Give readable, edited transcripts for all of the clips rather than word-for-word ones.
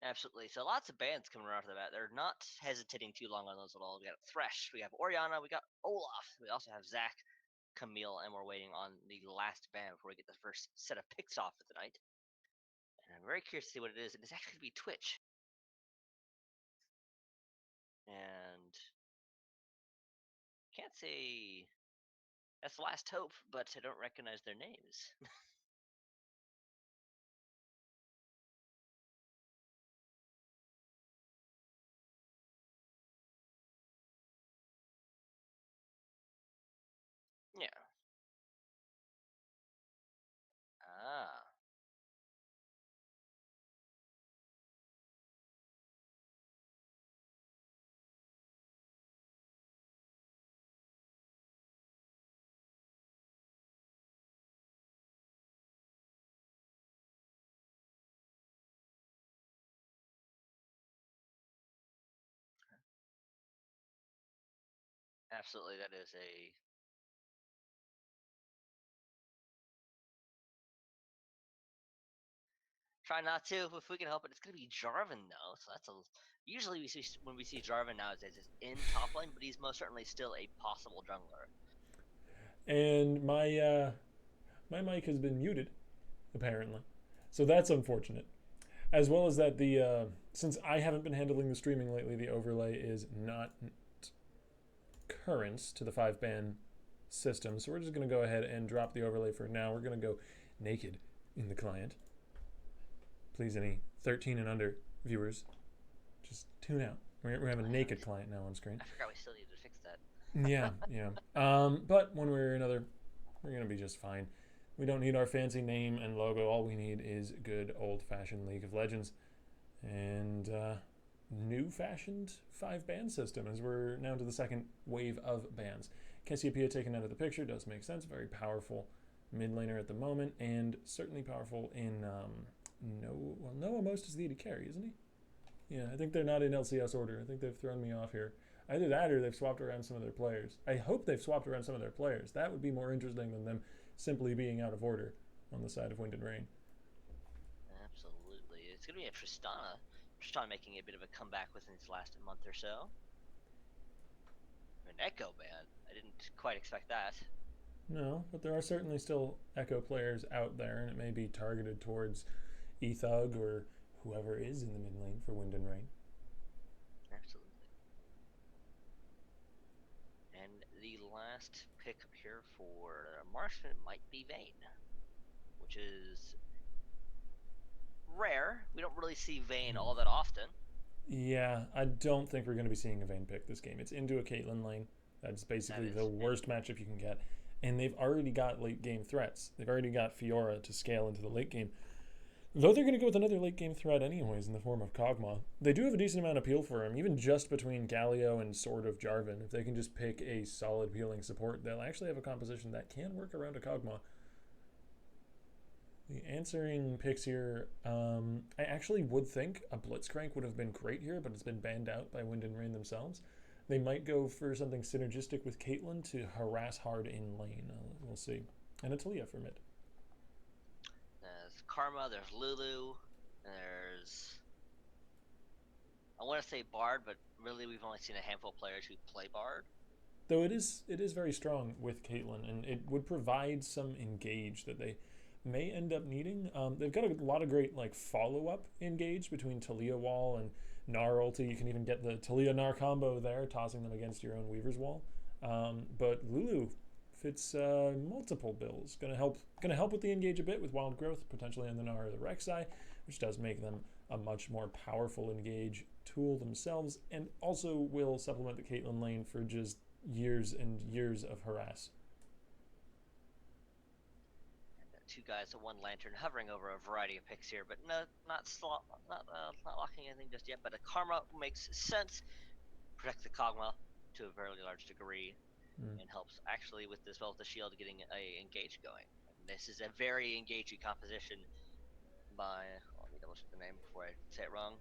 Absolutely. So lots of bands coming right off the bat. They're not hesitating too long on those at all. We got Thresh, we have Oriana, we got Olaf, we also have Zac, Camille, and we're waiting on the last band before we get the first set of picks off for the night. And I'm very curious to see what it is. It is actually going to be Twitch. And can't say that's the last hope, but I don't recognize their names. Yeah. Ah. Absolutely, that is a try not to if we can help it. It's gonna be Jarvan though, so that's a usually we see when we see Jarvan nowadays it's in top lane, but he's most certainly still a possible jungler. And my mic has been muted apparently, so that's unfortunate. As well as that, the since I haven't been handling the streaming lately, the overlay is not current to the 5 band system. So we're just going to go ahead and drop the overlay for now. We're going to go naked in the client. Please, any 13 and under viewers, just tune out. We have a naked client now on screen. I forgot we still needed to fix that. Yeah, yeah. But one way or another, we're going to be just fine. We don't need our fancy name and logo. All we need is good old-fashioned League of Legends and new-fashioned 5 band system, as we're now to the second wave of bands. Cassiopeia taken out of the picture does make sense. Very powerful mid laner at the moment, and certainly powerful in Noah most is the AD carry, isn't he? Yeah, I think they're not in LCS order. I think they've thrown me off here. Either that or they've swapped around some of their players. I hope they've swapped around some of their players. That would be more interesting than them simply being out of order on the side of Wind and Rain. Absolutely. It's gonna be a Tristana. Tristana making a bit of a comeback within its last month or so. An Echo ban. I didn't quite expect that. No, but there are certainly still Echo players out there, and it may be targeted towards Ethug or whoever is in the mid lane for Wind and Rain. Absolutely. And the last pick up here for Marshman might be Vayne, which is rare. We don't really see Vayne all that often. Yeah, I don't think we're going to be seeing a Vayne pick this game. It's into a Caitlyn lane. That's That basically the is, worst matchup you can get. And they've already got late game threats. They've already got Fiora to scale into the late game. Though they're going to go with another late game threat anyways in the form of Kog'Maw. They do have a decent amount of peel for him, even just between Galio and Sword of Jarvan. If they can just pick a solid peeling support, they'll actually have a composition that can work around a Kog'Maw. The answering picks here, I actually would think a Blitzcrank would have been great here, but it's been banned out by Wind and Rain themselves. They might go for something synergistic with Caitlyn to harass hard in lane. We'll see. And a Talia for mid. there's Karma, there's Lulu, there's I want to say Bard, but really we've only seen a handful of players who play Bard. Though it is very strong with Caitlyn, and it would provide some engage that they may end up needing. They've got a lot of great like follow up engage between Talia Wall and Gnar ulti. You can even get the Talia Gnar combo there, tossing them against your own Weaver's Wall. But Lulu fits multiple bills. Gonna help with the engage a bit with Wild Growth, potentially on the Gnar or the Rek'Sai, which does make them a much more powerful engage tool themselves, and also will supplement the Caitlyn lane for just years and years of harass. And two guys with one lantern hovering over a variety of picks here, but no, not locking anything just yet. But a Karma makes sense. Protects the Kog'Maw to a very large degree, and helps actually with as well as the shield getting a engage going. And this is a very engaging composition by let me double check the name before I say it wrong.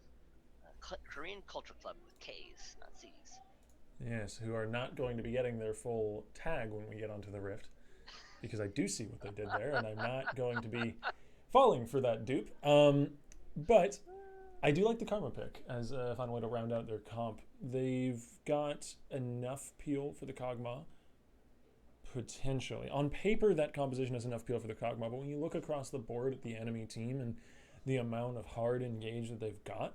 Korean Culture Club with K's, not C's. Yes, who are not going to be getting their full tag when we get onto the Rift, because I do see what they did there, and I'm not going to be falling for that dupe. But I do like the Karma pick as a fun way to round out their comp. They've got enough peel for the Kog'Maw, potentially. On paper, that composition has enough peel for the Kog'Maw, but when you look across the board at the enemy team and the amount of hard engage that they've got,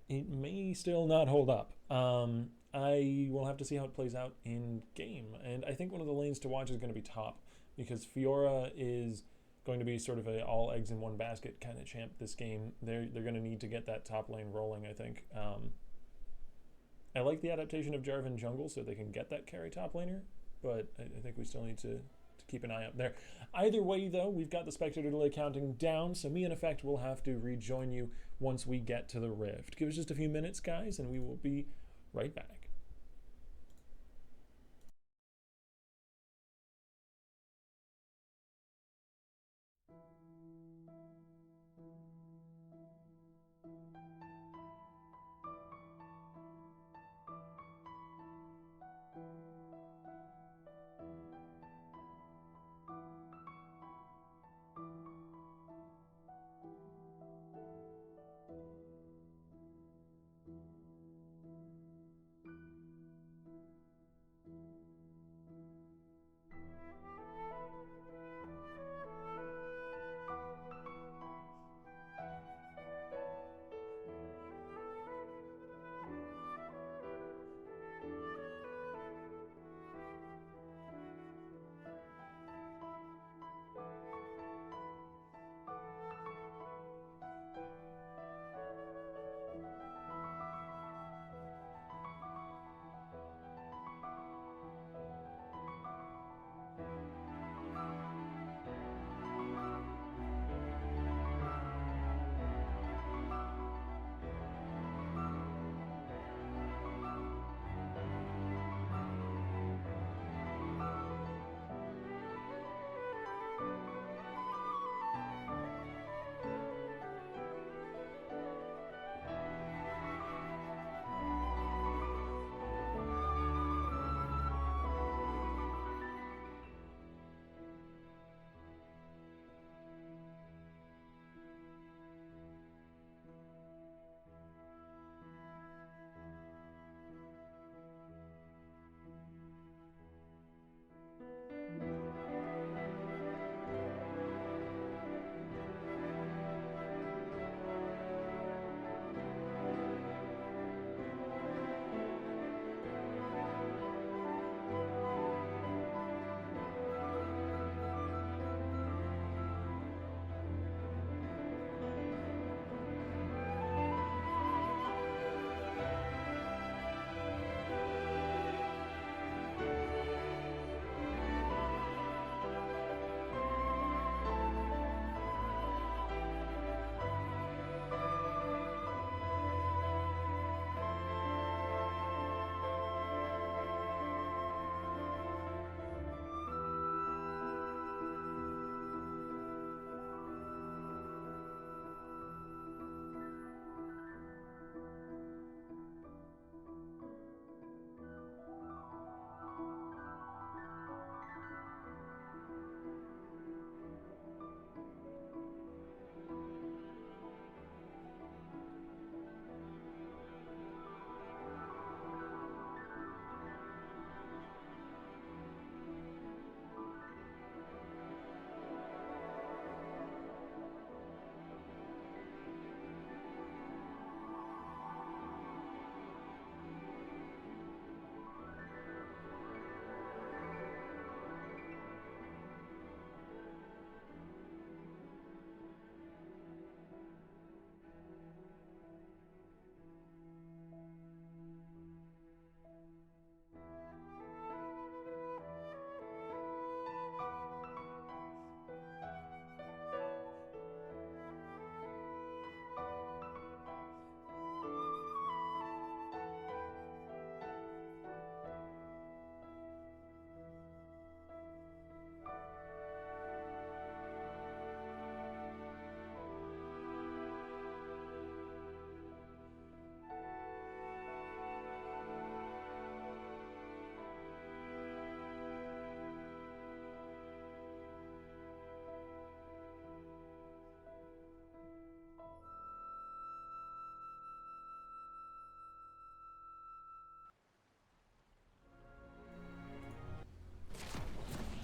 it may still not hold up. I will have to see how it plays out in game, and I think one of the lanes to watch is going to be top, because Fiora is going to be sort of a all eggs in one basket kind of champ this game. They're going to need to get that top lane rolling, I think. I like the adaptation of Jarvan jungle so they can get that carry top laner, but I think we still need to keep an eye out there. Either way, though, we've got the spectator delay counting down, so me and Effect will have to rejoin you once we get to the Rift. Give us just a few minutes, guys, and we will be right back.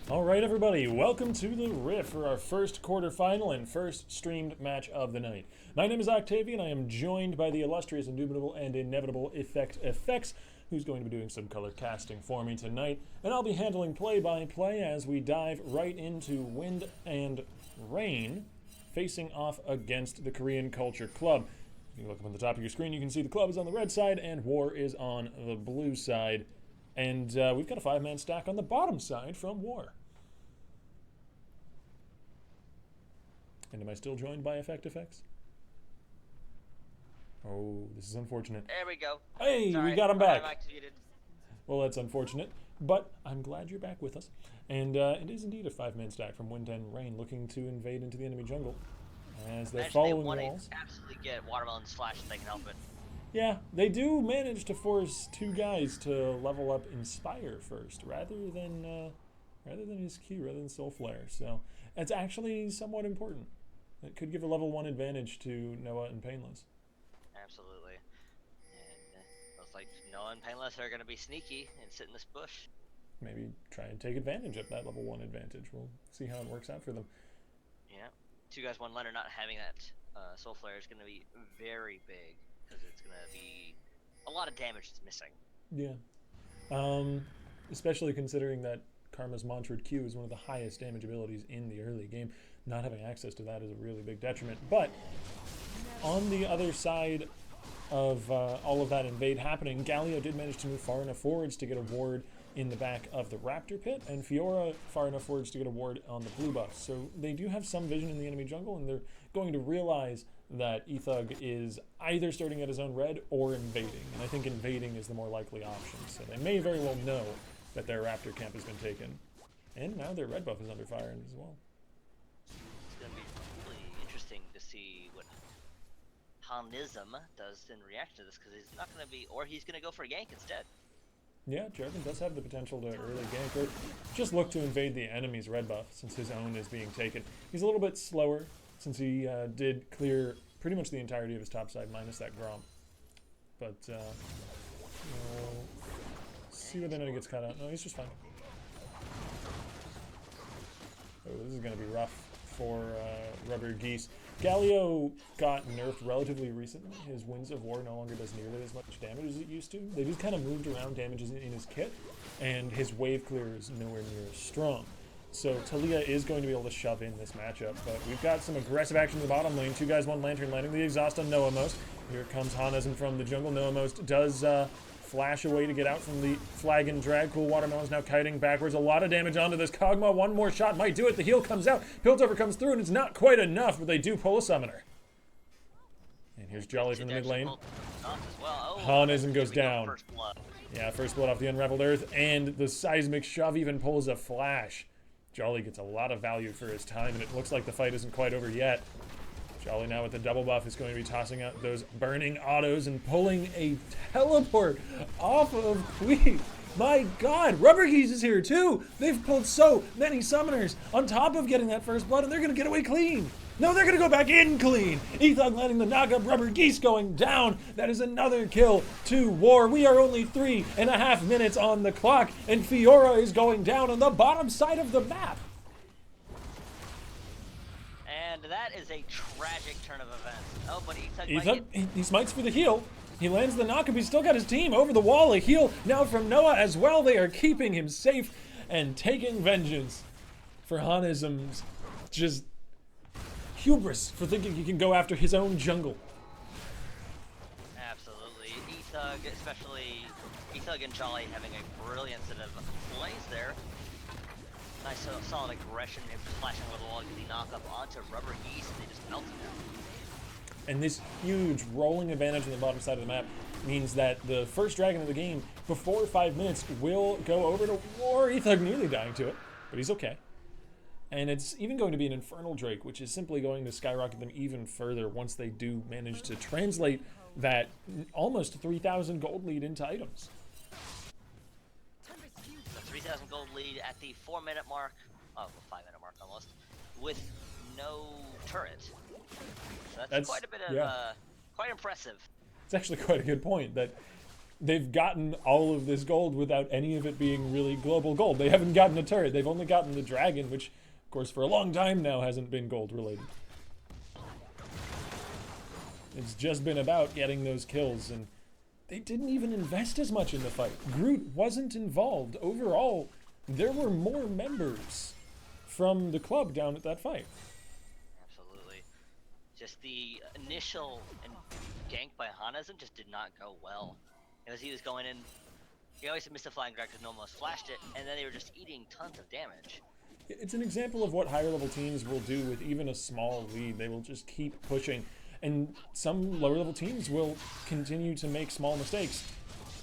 All right, everybody, welcome to the Riff for our first quarterfinal and first streamed match of the night. My name is Octavian. I am joined by the illustrious, indubitable, and inevitable Effects, who's going to be doing some color casting for me tonight, and I'll be handling play-by-play as we dive right into Wind and Rain, facing off against the Korean Culture Club. If you look up on the top of your screen, you can see the club is on the red side and War is on the blue side. And we've got a 5-man stack on the bottom side from War. And am I still joined by Effects? Oh, this is unfortunate. There we go. Hey, Sorry, we got him back. I'm activated. Well, that's unfortunate, but I'm glad you're back with us. And it is indeed a 5-man stack from Wind and Rain, looking to invade into the enemy jungle. As they're following they want walls. to absolutely get Watermelon Slash if they can help it. Yeah, they do manage to force 2 guys to level up Inspire first, rather than his Q, rather than Soul Flare. So it's actually somewhat important. It could give a level 1 advantage to Noah and Painless. Absolutely. And looks like Noah and Painless are going to be sneaky and sit in this bush. Maybe try and take advantage of that level 1 advantage. We'll see how it works out for them. Yeah. 2 guys, 1 lander not having that Soul Flare is going to be very big. Because it's going to be a lot of damage that's missing. Yeah. Especially considering that Karma's Mantra'd Q is one of the highest damage abilities in the early game. Not having access to that is a really big detriment. But on the other side of all of that invade happening, Galio did manage to move far enough forwards to get a ward in the back of the Raptor Pit, and Fiora far enough forwards to get a ward on the blue buff. So they do have some vision in the enemy jungle, and they're going to realize that Ethug is either starting at his own red or invading. And I think invading is the more likely option. So they may very well know that their Raptor camp has been taken. And now their red buff is under fire as well. It's going to be really interesting to see what Hanism does in reaction to this, because he's not going to be, or he's going to go for a gank instead. Yeah, Jarvan does have the potential to early gank or just look to invade the enemy's red buff since his own is being taken. He's a little bit slower since he did clear pretty much the entirety of his top side minus that Gromp. But we'll see whether or not he gets cut out. No, he's just fine. Oh, this is going to be rough for Rubber Geese. Galio got nerfed relatively recently. His Winds of War no longer does nearly as much damage as it used to. They just kind of moved around damages in his kit, and his wave clear is nowhere near as strong. So Talia is going to be able to shove in this matchup, but we've got some aggressive action in the bottom lane. 2 guys, 1 lantern, landing the exhaust on Noah Most. Here comes Hanism from the jungle. Noah Most does flash away to get out from the flag and drag. Cool Watermelon's now kiting backwards. A lot of damage onto this Kog'Maw. 1 more shot might do it. The heal comes out. Piltover comes through, and it's not quite enough, but they do pull a summoner. And here's Jolly from the mid lane. Hanism goes down. Yeah, first blood off the Unraveled Earth, and the Seismic Shove even pulls a flash. Jolly gets a lot of value for his time, and it looks like the fight isn't quite over yet. Jolly now with the double buff is going to be tossing out those burning autos and pulling a teleport off of Queen. My god, Rubber Geese is here too! They've pulled so many summoners on top of getting that first blood, and they're going to get away clean! No, they're going to go back in clean! Ethug landing the knock-up, Rubber Geese going down! That is another kill to War. We are only 3.5 minutes on the clock, and Fiora is going down on the bottom side of the map! And that is a tragic turn of events. Oh, but Ethug he smites for the heal. He lands the knock-up. He's still got his team over the wall. A heal now from Noah as well. They are keeping him safe and taking vengeance for Hanism's just hubris for thinking he can go after his own jungle. Absolutely. Ethug, especially Ethug and Jolly having a brilliant set of plays there. Nice solid aggression, him flashing over the wall, getting the knock up onto Rubber Geese, and they just melted him. And this huge rolling advantage on the bottom side of the map means that the first dragon of the game, before 5 minutes, will go over to War. Ethug nearly dying to it, but he's okay. And it's even going to be an Infernal Drake, which is simply going to skyrocket them even further once they do manage to translate that almost 3,000 gold lead into items. The 3,000 gold lead at the 4-minute mark, oh, 5-minute mark almost, with no turret. So that's quite a bit of, quite impressive. It's actually quite a good point that they've gotten all of this gold without any of it being really global gold. They haven't gotten a turret. They've only gotten the dragon, which, of course, for a long time now hasn't been gold related. It's just been about getting those kills, and they didn't even invest as much in the fight. Groot wasn't involved. Overall, there were more members from the club down at that fight. Absolutely. Just the initial gank by Hanazin just did not go well. As he was going in, he always missed the flying grab because no one else flashed it, and then they were just eating tons of damage. It's an example of what higher level teams will do with even a small lead. They will just keep pushing. And some lower level teams will continue to make small mistakes.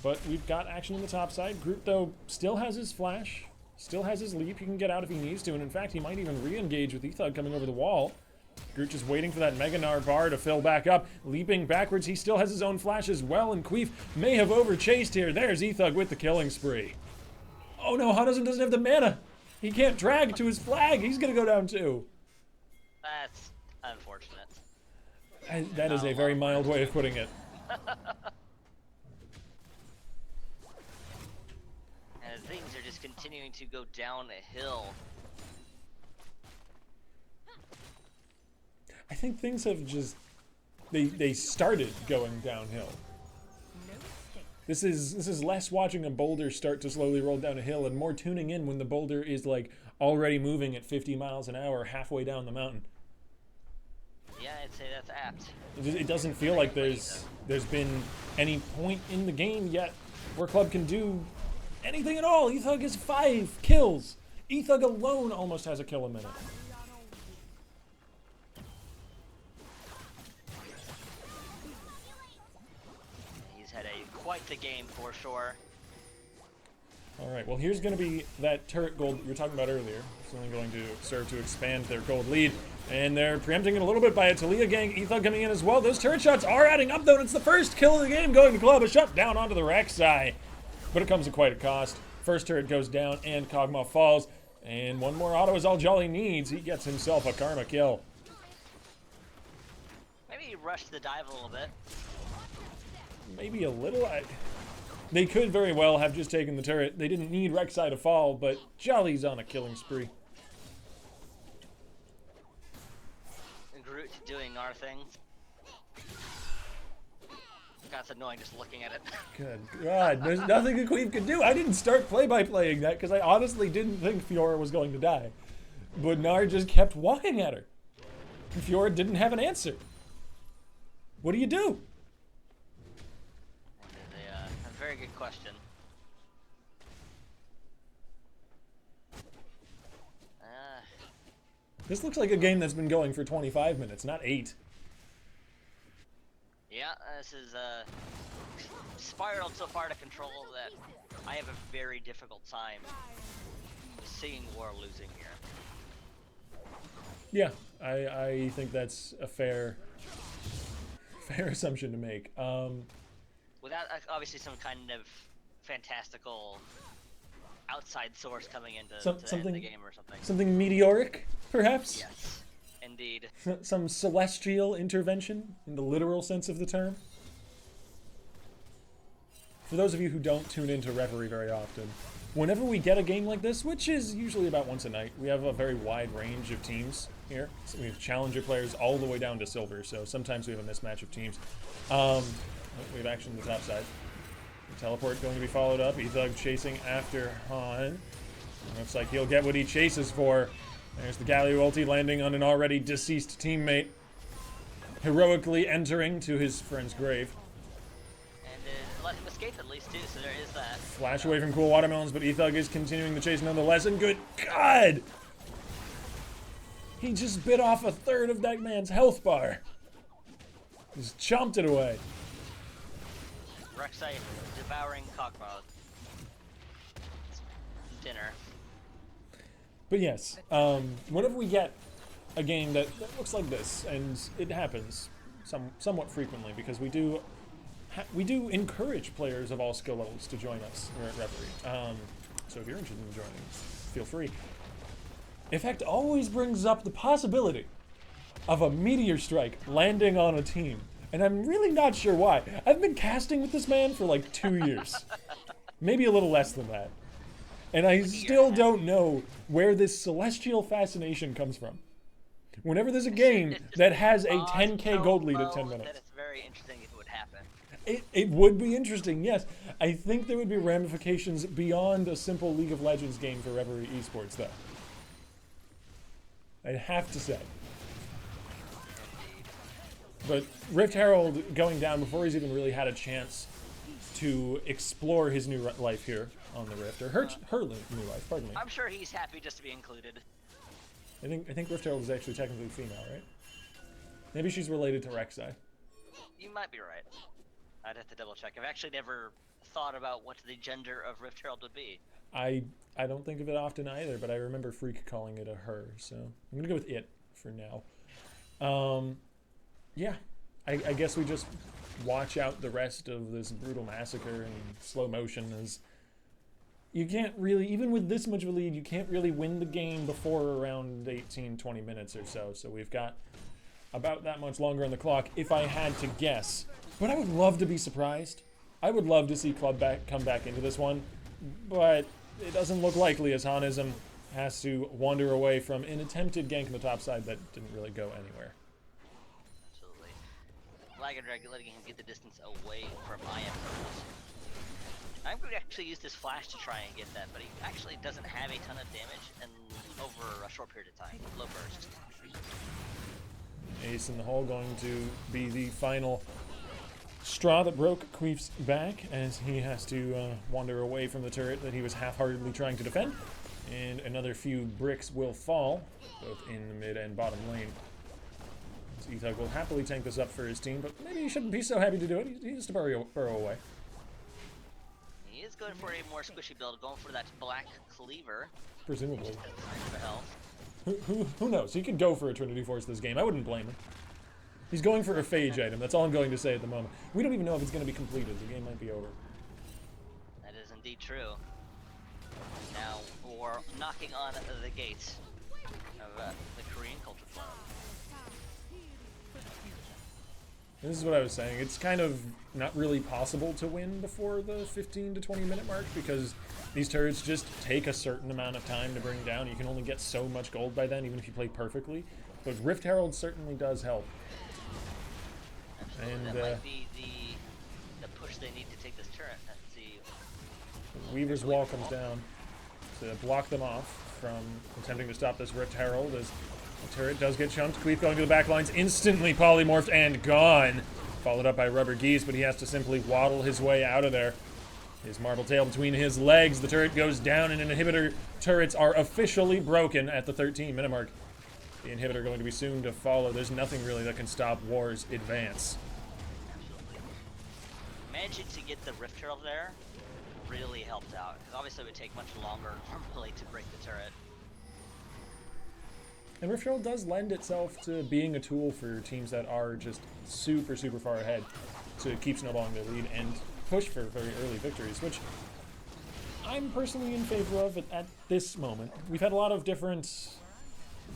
But we've got action on the top side. Groot, though, still has his flash, still has his leap. He can get out if he needs to. And in fact, he might even re-engage with Ethug coming over the wall. Groot just waiting for that Mega Gnar bar to fill back up. Leaping backwards, he still has his own flash as well. And Queef may have overchased here. There's Ethug with the killing spree. Oh no, Hanazin doesn't have the mana. He can't drag to his flag. He's going to go down too. That's unfortunate. That is a very mild way of putting it. And things are just continuing to go down a hill. I think things have just they started going downhill. This is less watching a boulder start to slowly roll down a hill and more tuning in when the boulder is like already moving at 50 miles an hour halfway down the mountain. Yeah, I'd say that's apt. It doesn't feel like there's been any point in the game yet where Club can do anything at all. Ethug has 5 kills. Ethug alone almost has a kill a minute. He's had quite the game for sure. Alright, well here's going to be that turret gold you were talking about earlier. It's only going to serve to expand their gold lead. And they're preempting it a little bit by a Talia gang. Ethug coming in as well. Those turret shots are adding up though, and it's the first kill of the game going to Club. A shot down onto the Rek'Sai. But it comes at quite a cost. First turret goes down and Kog'Maw falls. And one more auto is all Jolly needs. He gets himself a karma kill. Maybe he rushed the dive a little bit. Maybe a little. They could very well have just taken the turret. They didn't need Rek'Sai to fall, but Jolly's on a killing spree. Groot doing our thing. That's annoying just looking at it. Good God, there's nothing the Queen could do. I didn't start play-by-playing that because I honestly didn't think Fiora was going to die. But Gnar just kept walking at her. And Fiora didn't have an answer. What do you do? A very good question. This looks like a game that's been going for 25 minutes, not 8. Yeah, this is spiraled so far to control that I have a very difficult time seeing war losing here. Yeah, I think that's a fair assumption to make. Without obviously some kind of fantastical outside source coming into to end the game or something. Something meteoric, perhaps? Yes, indeed. Some celestial intervention in the literal sense of the term. For those of you who don't tune into Reverie very often, whenever we get a game like this, which is usually about once a night, we have a very wide range of teams here. So we have challenger players all the way down to silver, so sometimes we have a mismatch of teams. We have action on the top side. The teleport going to be followed up. Ethug chasing after Han. Looks like he'll get what he chases for. There's the Galio ulti landing on an already deceased teammate. Heroically entering to his friend's grave. And let him escape at least too, so there is that. Flash away from cool watermelons, but Ethug is continuing the chase nonetheless, and good God! He just bit off a third of that man's health bar. Just chomped it away. Rek'Sai devouring Kog'Maw. Dinner. But yes, whenever we get a game that looks like this, and it happens somewhat frequently, because we do encourage players of all skill levels to join us here at Reverie. So if you're interested in joining, feel free. Effect always brings up the possibility of a meteor strike landing on a team. And I'm really not sure why. I've been casting with this man for like 2 years. Maybe a little less than that. And I still don't know where this celestial fascination comes from. Whenever there's a game that has a 10k gold lead at 10 minutes. That it's very interesting if it would happen. It would be interesting, yes. I think there would be ramifications beyond a simple League of Legends game for Reverie Esports, though. I'd have to say. But Rift Herald going down before he's even really had a chance to explore his new life here on the Rift, or her new life, pardon me. I'm sure he's happy just to be included. I think Rift Herald is actually technically female, right? Maybe she's related to Rek'Sai. You might be right. I'd have to double check. I've actually never thought about what the gender of Rift Herald would be. I don't think of it often either, but I remember Freak calling it a her, so I'm gonna go with it for now. Yeah, I guess we just watch out the rest of this brutal massacre in slow motion, as you can't really, even with this much of a lead, you can't really win the game before around 18-20 minutes or so. So we've got about that much longer on the clock, if I had to guess. But I would love to be surprised. I would love to see Club come back into this one, but it doesn't look likely, as Hanism has to wander away from an attempted gank on the top side that didn't really go anywhere. Absolutely. Lagendrag letting him get the distance away from IM turtles. I'm going to actually use this flash to try and get that, but he actually doesn't have a ton of damage and over a short period of time. Low burst. Ace in the hole going to be the final straw that broke Queef's back, as he has to wander away from the turret that he was half-heartedly trying to defend. And another few bricks will fall, both in the mid and bottom lane. Ethug will happily tank this up for his team, but maybe he shouldn't be so happy to do it. He needs to burrow away. He is going for a more squishy build, going for that black cleaver. Presumably. For health. Who knows? He could go for a Trinity Force this game. I wouldn't blame him. He's going for a phage item. That's all I'm going to say at the moment. We don't even know if it's going to be completed. The game might be over. That is indeed true. Now we're knocking on the gates of the Korean Culture Club. This is what I was saying. It's kind of not really possible to win before the 15 to 20 minute mark, because these turrets just take a certain amount of time to bring down. You can only get so much gold by then, even if you play perfectly. But Rift Herald certainly does help. Absolutely. And that might be the push they need to take this turret. Let's see. Weaver's Wall comes down to block them off from attempting to stop this Rift Herald, as the turret does get chunked. Queef going to the back lines, instantly polymorphed and gone. Followed up by Rubber Geese, but he has to simply waddle his way out of there. His marble tail between his legs. The turret goes down, and inhibitor turrets are officially broken at the 13-minute mark. The inhibitor going to be soon to follow. There's nothing really that can stop War's advance. Absolutely. Managing to get the Rift Herald there really helped out, because obviously it would take much longer normally to break the turret. And Rift Herald does lend itself to being a tool for teams that are just super, super far ahead to keep snowballing their lead and push for very early victories, which I'm personally in favor of at this moment. We've had a lot of different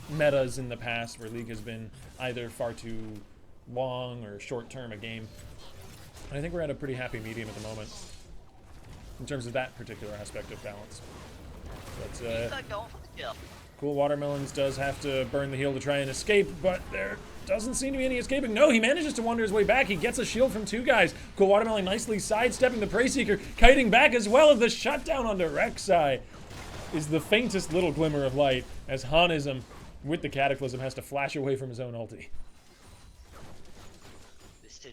metas in the past where League has been either far too long or short-term a game. And I think we're at a pretty happy medium at the moment in terms of that particular aspect of balance. But, He's not going for the kill. Cool Watermelons does have to burn the heal to try and escape, but there doesn't seem to be any escaping. No, he manages to wander his way back. He gets a shield from two guys. Cool Watermelon nicely sidestepping the Prey Seeker, kiting back as well as the shutdown onto Rek'Sai is the faintest little glimmer of light, as Hanism, with the Cataclysm, has to flash away from his own ulti.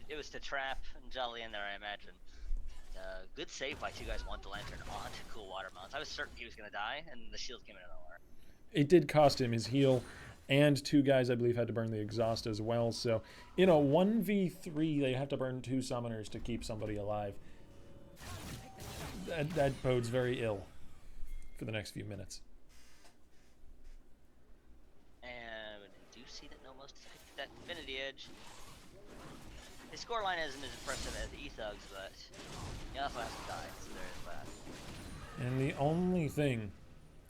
It was to trap Jolly in there, I imagine. Good save by two guys, one to Lantern onto Cool Watermelons. I was certain he was going to die, and the shield came in of nowhere. It did cost him his heal, and two guys, I believe, had to burn the exhaust as well. So, in a 1v3, they have to burn two summoners to keep somebody alive. That bodes very ill for the next few minutes. And do you see that Nomos picked that Infinity Edge? His scoreline isn't as impressive as Ethug's, but he also has to die, so there's that. And the only thing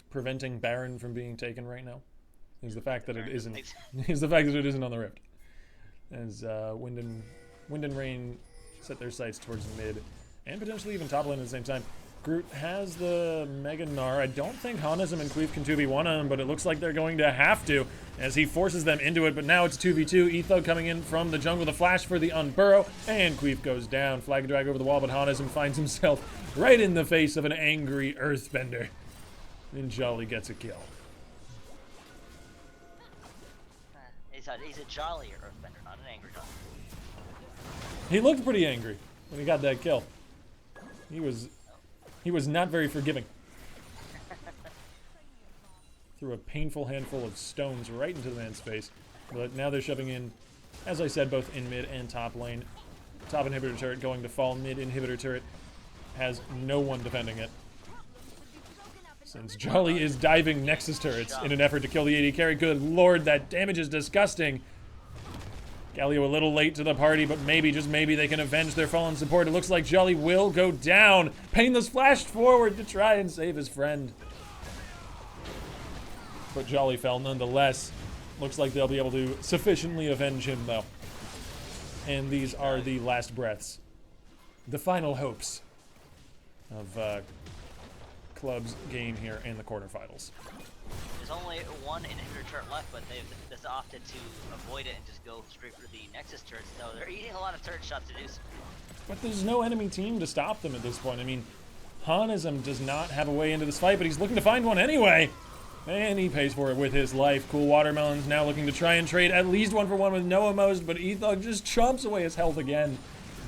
preventing Baron from being taken right now is the fact that it isn't on the Rift. As Wyndham Wind and Rain set their sights towards mid, and potentially even top lane at the same time. Groot has the Mega Gnar. I don't think Hanism and Queef can 2v1 him, but it looks like they're going to have to as he forces them into it. But now it's 2v2. Ethug coming in from the jungle. The flash for the unburrow, and Queef goes down. Flag drag over the wall, but Hanism finds himself right in the face of an angry Earthbender. And Jolly gets a kill. He's a jolly Earthbender, not an angry one. He looked pretty angry when he got that kill. He was not very forgiving. Threw a painful handful of stones right into the man's face. But now they're shoving in, as I said, both in mid and top lane. Top inhibitor turret going to fall. Mid inhibitor turret has no one defending it, since Jolly is diving Nexus turrets in an effort to kill the AD carry. Good lord, that damage is disgusting. Galio a little late to the party, but maybe, just maybe, they can avenge their fallen support. It looks like Jolly will go down. Painless flashed forward to try and save his friend, but Jolly fell nonetheless. Looks like they'll be able to sufficiently avenge him, though. And these are the last breaths, the final hopes of Club's game here in the quarterfinals. There's only one inhibitor turret left, but they've just opted to avoid it and just go straight for the Nexus turrets, so they're eating a lot of turret shots to do so. But there's no enemy team to stop them at this point. I mean, Hanism does not have a way into this fight, but he's looking to find one anyway. And he pays for it with his life. Cool Watermelon's now looking to try and trade at least 1-for-1 with Noah Most, but Ethug just chomps away his health again.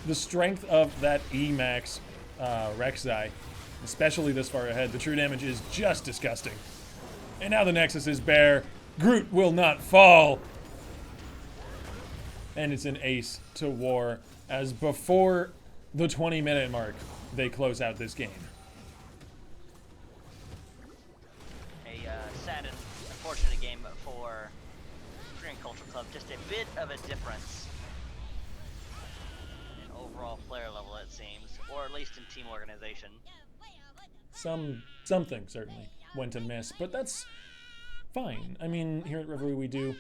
The strength of that E-Max Rek'Sai, especially this far ahead, the true damage is just disgusting. And now the Nexus is bare. Groot will not fall. And it's an ace to war, as before the 20-minute mark, they close out this game. Sad and unfortunate game for Korean Culture Club. Just a bit of a difference in overall player level, it seems, or at least in team organization. Something certainly went amiss, but that's fine. I mean, here at Reverie we do...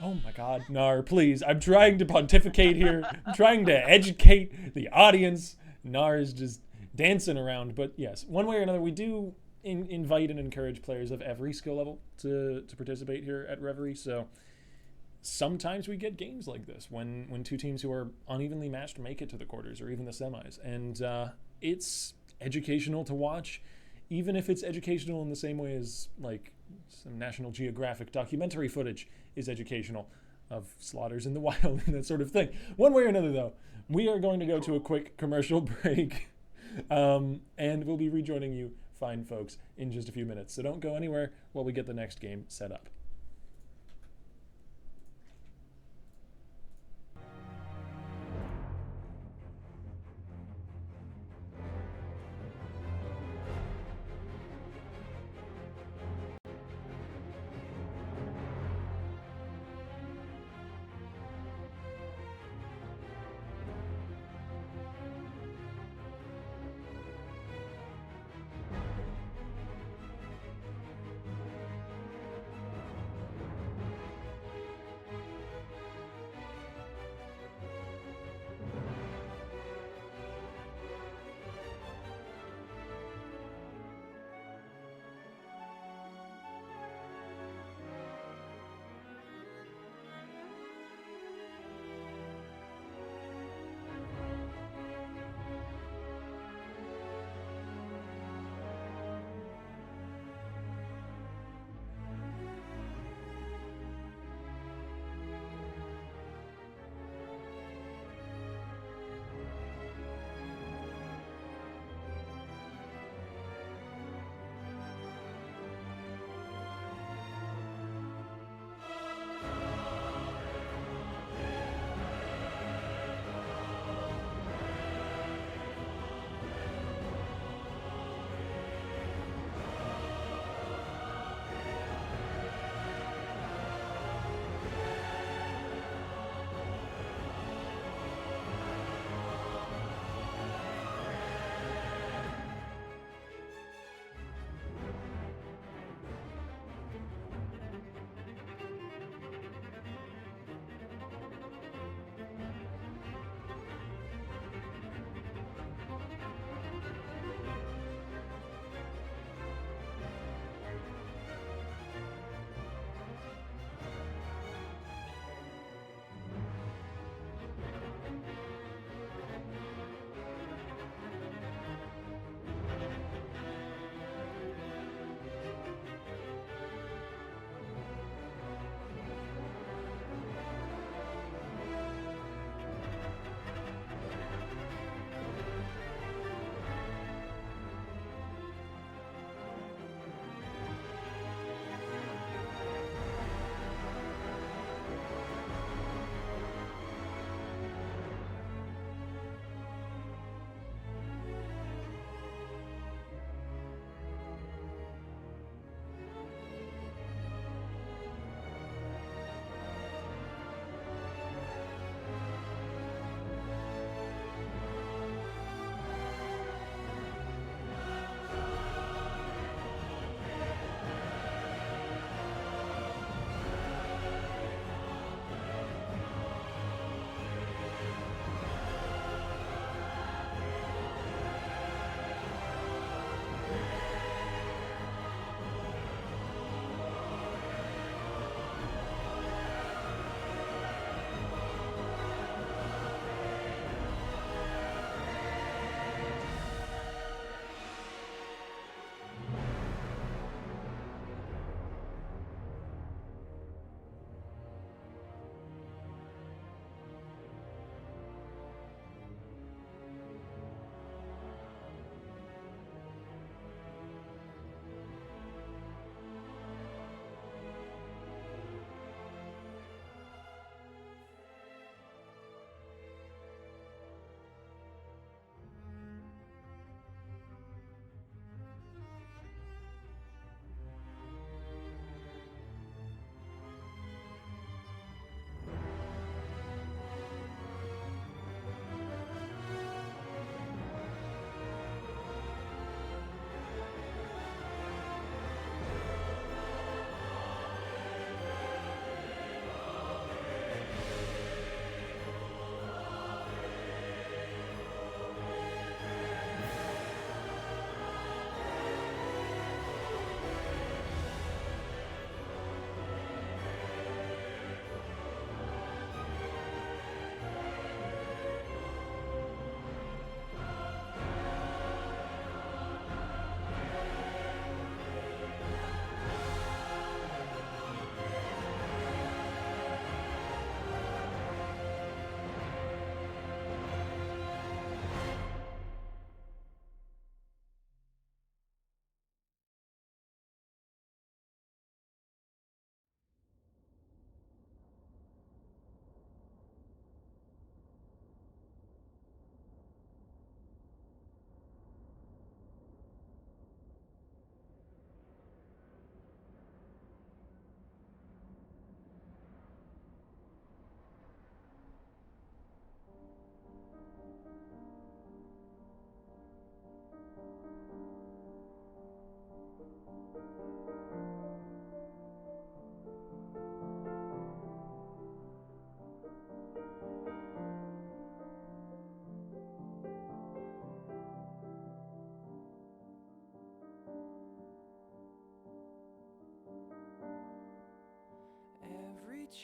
Oh my god, Nar, please. I'm trying to pontificate here. I'm trying to educate the audience. Nar is just dancing around. But yes, one way or another, we do invite and encourage players of every skill level to participate here at Reverie. So sometimes we get games like this when two teams who are unevenly matched make it to the quarters or even the semis. And it's educational to watch, even if it's educational in the same way as like some National Geographic documentary footage is educational of slaughters in the wild and that sort of thing. One way or another, though, we are going to go to a quick commercial break, and we'll be rejoining you fine folks in just a few minutes. So don't go anywhere while we get the next game set up.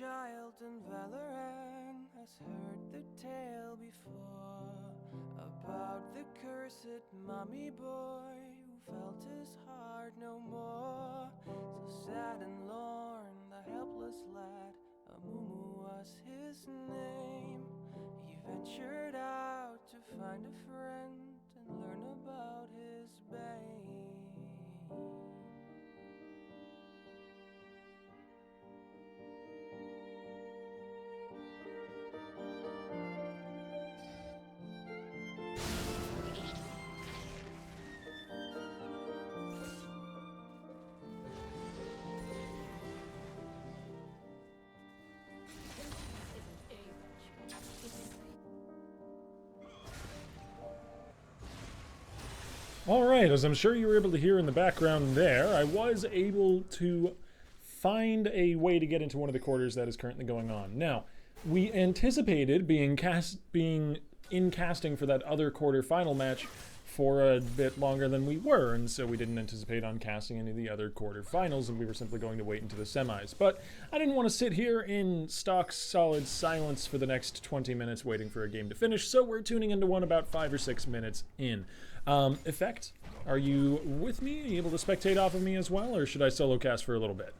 child in Valorant has heard the tale before about the cursed mommy boy who felt his heart no more. So sad and lorn, the helpless lad, Amumu was his name. He ventured out to find a friend and learn about his bane. Alright, as I'm sure you were able to hear in the background there, I was able to find a way to get into one of the quarters that is currently going on. Now, we anticipated being in casting for that other quarter-final match for a bit longer than we were, and so we didn't anticipate on casting any of the other quarterfinals, and we were simply going to wait into the semis. But I didn't want to sit here in stock solid silence for the next 20 minutes waiting for a game to finish, so we're tuning into one about 5 or 6 minutes in. Effect, are you with me? Are you able to spectate off of me as well, or should I solo cast for a little bit?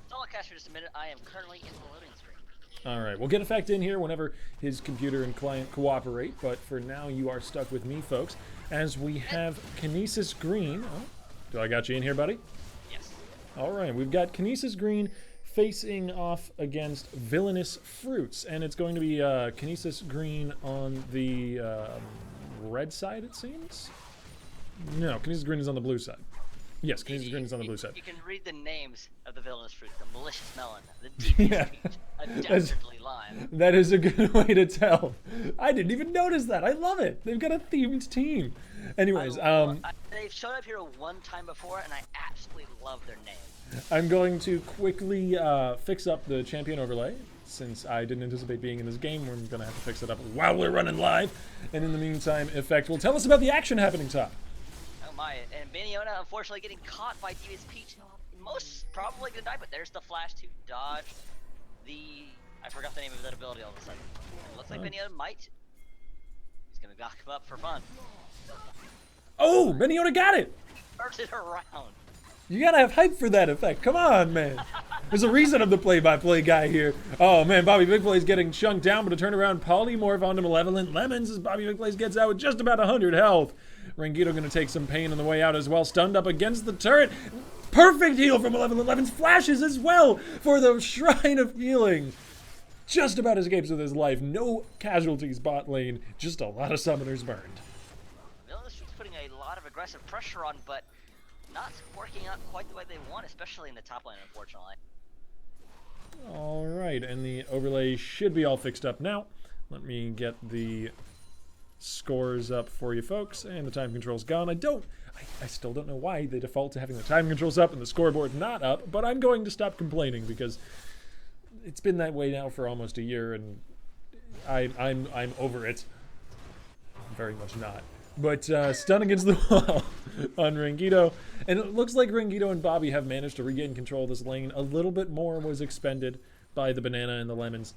Solo cast for just a minute. I am currently in the loading screen. Alright, we'll get Effect in here whenever his computer and client cooperate, but for now you are stuck with me, folks, as we have Kinesis Green. Oh, do I got you in here, buddy? Yes. Alright, we've got Kinesis Green facing off against Villainous Fruits, and it's going to be Kinesis Green on the red side, it seems? No, Kinesis Green is on the blue side. Yes, Kinesis Green is on the blue side. You can read the names of the villainous fruit: the malicious melon, the devious Yeah. peach, a dastardly lime. That is a good way to tell. I didn't even notice that. I love it. They've got a themed team. Anyways, They've shown up here one time before, and I absolutely love their name. I'm going to quickly fix up the champion overlay. Since I didn't anticipate being in this game, we're going to have to fix it up while we're running live. And in the meantime, Effect will tell us about the action happening top. Oh my, and Beniona unfortunately getting caught by Devious Peach. Most probably gonna die, but there's the flash to dodge the... I forgot the name of that ability all of a sudden. It looks like Beniona might... He's gonna knock him up for fun. Oh, Beniona got it! Turns it around. You gotta have hype for that Effect. Come on, man. There's a reason I'm the play-by-play guy here. Oh, man, Bobby Big Plays getting chunked down, but a turnaround polymorph onto Malevolent Lemons as Bobby Big Plays gets out with just about 100 health. Rangito going to take some pain on the way out as well. Stunned up against the turret. Perfect heal from Malevolent Lemons. Flashes as well for the Shrine of Healing. Just about escapes with his life. No casualties bot lane. Just a lot of summoners burned. Villainous Fruit's putting a lot of aggressive pressure on, but not working out quite the way they want, especially in the top lane, unfortunately. Alright, and the overlay should be all fixed up now. Let me get the scores up for you folks, and the time control's gone. I still don't know why they default to having the time controls up and the scoreboard not up, but I'm going to stop complaining because it's been that way now for almost a year, and I'm over it. Very much not. But stun against the wall on Rangito, and it looks like Rangito and Bobby have managed to regain control of this lane. A little bit more was expended by the banana and the lemons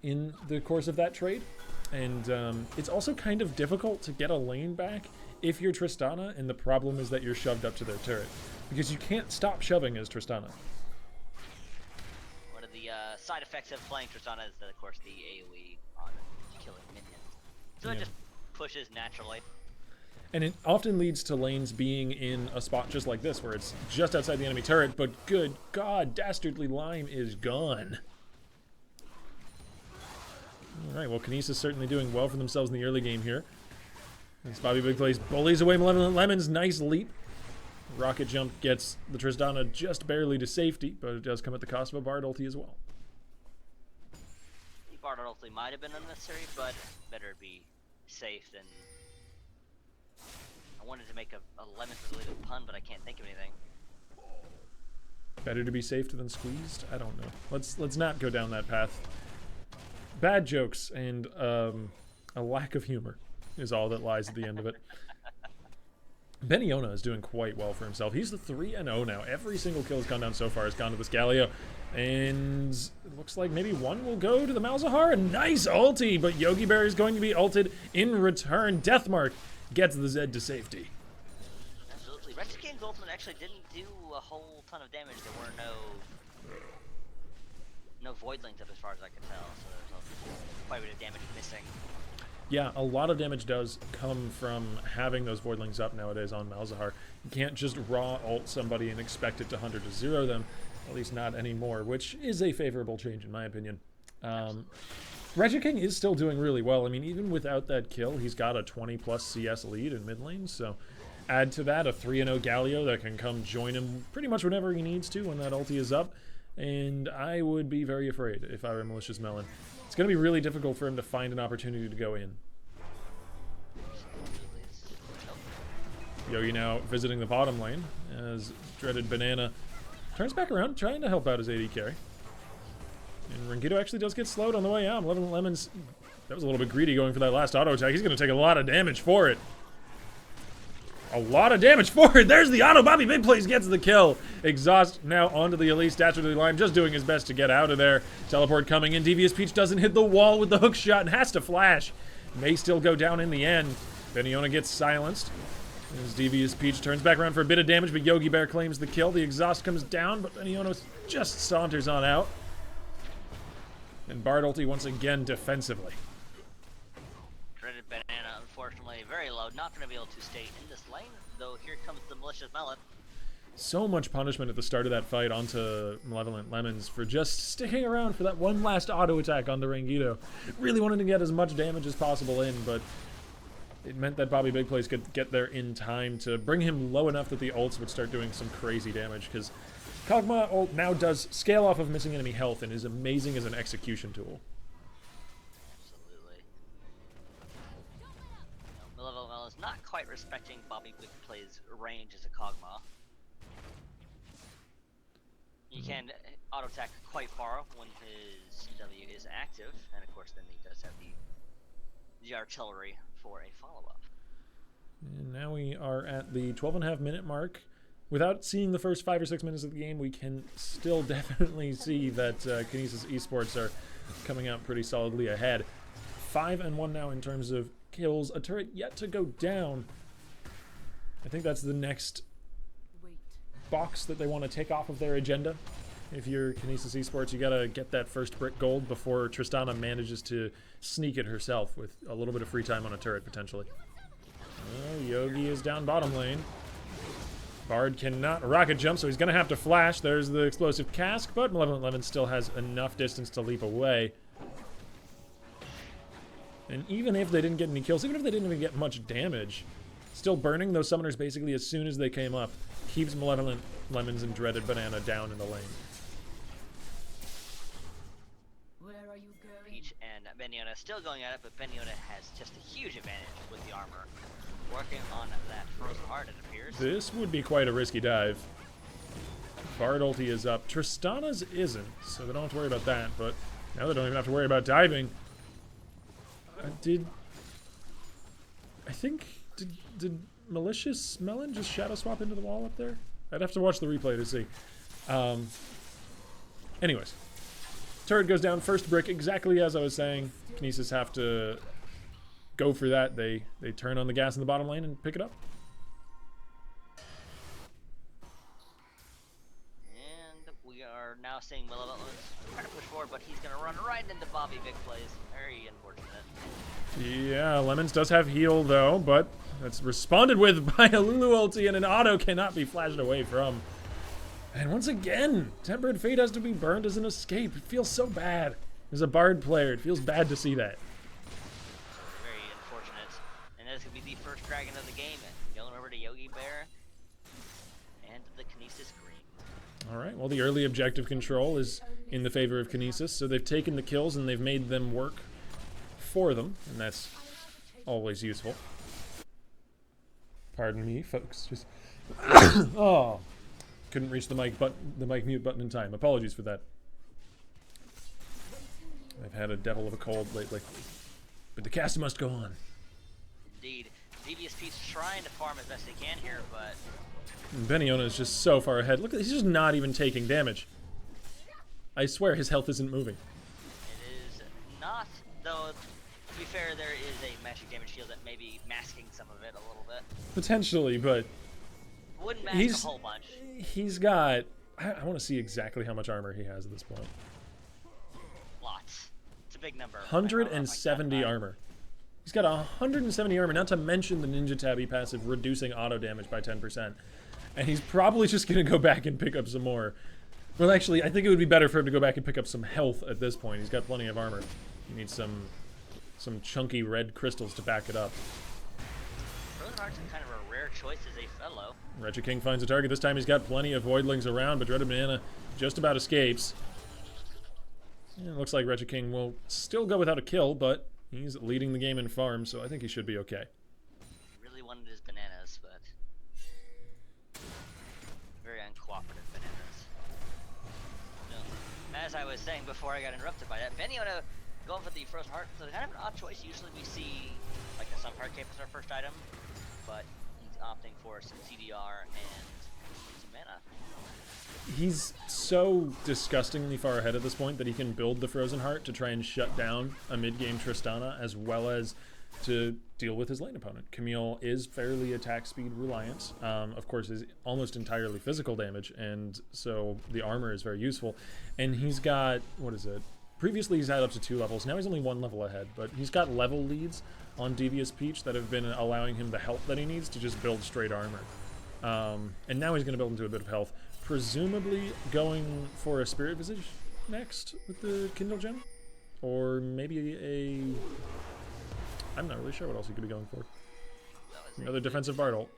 in the course of that trade. And it's also kind of difficult to get a lane back if you're Tristana, and the problem is that you're shoved up to their turret. Because you can't stop shoving as Tristana. One of the side effects of playing Tristana is, of course, the AoE on killing minions. So it just pushes naturally. And it often leads to lanes being in a spot just like this, where it's just outside the enemy turret, but good God, Dastardly Lime is gone. Alright, well, Kinesis certainly doing well for themselves in the early game here. As Bobby Big Plays bullies away Malevolent Lemons, nice leap. Rocket Jump gets the Tristana just barely to safety, but it does come at the cost of a Bard ulti as well. The Bard ulti might have been unnecessary, but better be safe than... I wanted to make a lemon-related pun, but I can't think of anything. Better to be safe than squeezed? I don't know. Let's not go down that path. Bad jokes and a lack of humor is all that lies at the end of it. Beniona is doing quite well for himself. He's the 3-0 now. Every single kill has gone down so far has gone to this Galio. And it looks like maybe one will go to the Malzahar. A nice ulti, but Yogi Bear is going to be ulted in return. Deathmark gets the Zed to safety. Absolutely. Rexicane's ultimate actually didn't do a whole ton of damage. There were no voidlings up as far as I could tell, so there's quite a bit of damage missing. Yeah, a lot of damage does come from having those voidlings up nowadays on Malzahar. You can't just raw ult somebody and expect it to 100 to 0 them, at least not anymore, which is a favorable change in my opinion. Regiking is still doing really well. I mean, even without that kill, he's got a 20+ CS lead in mid lane, so add to that a 3-0 Galio that can come join him pretty much whenever he needs to when that ulti is up, and I would be very afraid if I were Malicious Melon. It's going to be really difficult for him to find an opportunity to go in. Yogi now visiting the bottom lane as Dreaded Banana turns back around, trying to help out his AD carry. And Rangito actually does get slowed on the way out. Malevolent Lemons, that was a little bit greedy going for that last auto attack. He's going to take a lot of damage for it. A lot of damage for it. There's the auto. Bobby Big Plays gets the kill. Exhaust now onto the Elite Statutory line, just doing his best to get out of there. Teleport coming in. Devious Peach doesn't hit the wall with the hook shot and has to flash. May still go down in the end. Beniona gets silenced. As Devious Peach turns back around for a bit of damage, but Yogi Bear claims the kill. The exhaust comes down, but Beniona just saunters on out. And Bard ulti once again defensively. Dreaded Banana, unfortunately, very low. Not going to be able to stay in this lane, though here comes the Malicious Melon. So much punishment at the start of that fight onto Malevolent Lemons for just sticking around for that one last auto attack onto Rangito. Really wanted to get as much damage as possible in, but it meant that Bobby Big Plays could get there in time to bring him low enough that the ults would start doing some crazy damage, because Kog'Maw ult now does scale off of missing enemy health and is amazing as an execution tool. Absolutely. Malevolent Melon is not quite respecting Bobby Big Plays' range as a Kog'Maw. He can auto-attack quite far when his W is active, and of course then he does have the artillery for a follow-up. And now we are at the 12.5 minute mark. Without seeing the first 5 or 6 minutes of the game, we can still definitely see that Kinesis Esports are coming out pretty solidly ahead. 5-1 now in terms of kills. A turret yet to go down. I think that's the next box that they want to take off of their agenda. If you're Kinesis Esports, you gotta get that first brick gold before Tristana manages to sneak it herself with a little bit of free time on a turret, potentially. Oh, Yogi is down bottom lane. Bard cannot rocket jump, so he's gonna have to flash. There's the explosive cask, but Malevolent Lemon still has enough distance to leap away. And even if they didn't get any kills, even if they didn't even get much damage, still burning those summoners basically as soon as they came up keeps Malevolent Lemons and Dreaded Banana down in the lane. Peach and Beniona still going at it, but Beniona has just a huge advantage with the armor. Working on that Frozen Heart, it appears. This would be quite a risky dive. Bard ulti is up. Tristana's isn't, so they don't have to worry about that, but now they don't even have to worry about diving. Did Malicious Melon just shadow swap into the wall up there? I'd have to watch the replay to see. Anyways. Turret goes down, first brick, exactly as I was saying. Kinesis have to go for that. They turn on the gas in the bottom lane and pick it up. And we are now seeing Malevolent trying to push forward, but he's going to run right into Bobby Big Plays. Very unfortunate. Yeah, Lemons does have heal though, but that's responded with by a Lulu ulti, and an auto cannot be flashed away from. And once again, Tempered Fate has to be burned as an escape. It feels so bad. As a Bard player, it feels bad to see that. Very unfortunate. And that's going to be the first dragon of the game. And going over to Yogi Bear and the Kinesis Green. Alright, well the early objective control is in the favor of Kinesis, so they've taken the kills and they've made them work for them, and that's always useful. Pardon me, folks. Just oh. Couldn't reach the mic mute button in time. Apologies for that. I've had a devil of a cold lately. But the cast must go on. Indeed. Devious Pete's trying to farm as best he can here, but Beniona is just so far ahead. Look, he's just not even taking damage. I swear his health isn't moving. it is not, though, to be fair, there is a magic damage shield that may be masking some of it a little bit. Potentially, but Wouldn't mask a whole bunch. he's got... I want to see exactly how much armor he has at this point. Lots. It's a big number. 170 armor. He's got 170 armor, not to mention the Ninja Tabby passive reducing auto damage by 10%. And he's probably just going to go back and pick up some more. Well, actually, I think it would be better for him to go back and pick up some health at this point. He's got plenty of armor. He needs some chunky red crystals to back it up. Frozen Heart's kind of a rare choice as a fellow. Wretched King finds a target. This time he's got plenty of voidlings around, but Dreaded Banana just about escapes. Yeah, looks like Wretched King will still go without a kill, but he's leading the game in farm, so I think he should be okay. Really wanted his bananas, but very uncooperative bananas. No. As I was saying before I got interrupted by that, Beniona going for the Frozen Heart. So kind of an odd choice. Usually we see like a Sunfire Cape as our first item, but he's opting for some CDR and some mana. He's so disgustingly far ahead at this point that he can build the Frozen Heart to try and shut down a mid-game Tristana, as well as to deal with his lane opponent. Camille is fairly attack speed reliant. Of course, is almost entirely physical damage, and so the armor is very useful. And he's got, what is it? Previously he's had up to 2 levels. Now he's only 1 level ahead, but he's got level leads on Devious Peach that have been allowing him the health that he needs to just build straight armor. And now he's going to build into a bit of health. Presumably going for a Spirit Visage next with the Kindle Gem? Or maybe I'm not really sure what else he could be going for. Another defensive Bard ult.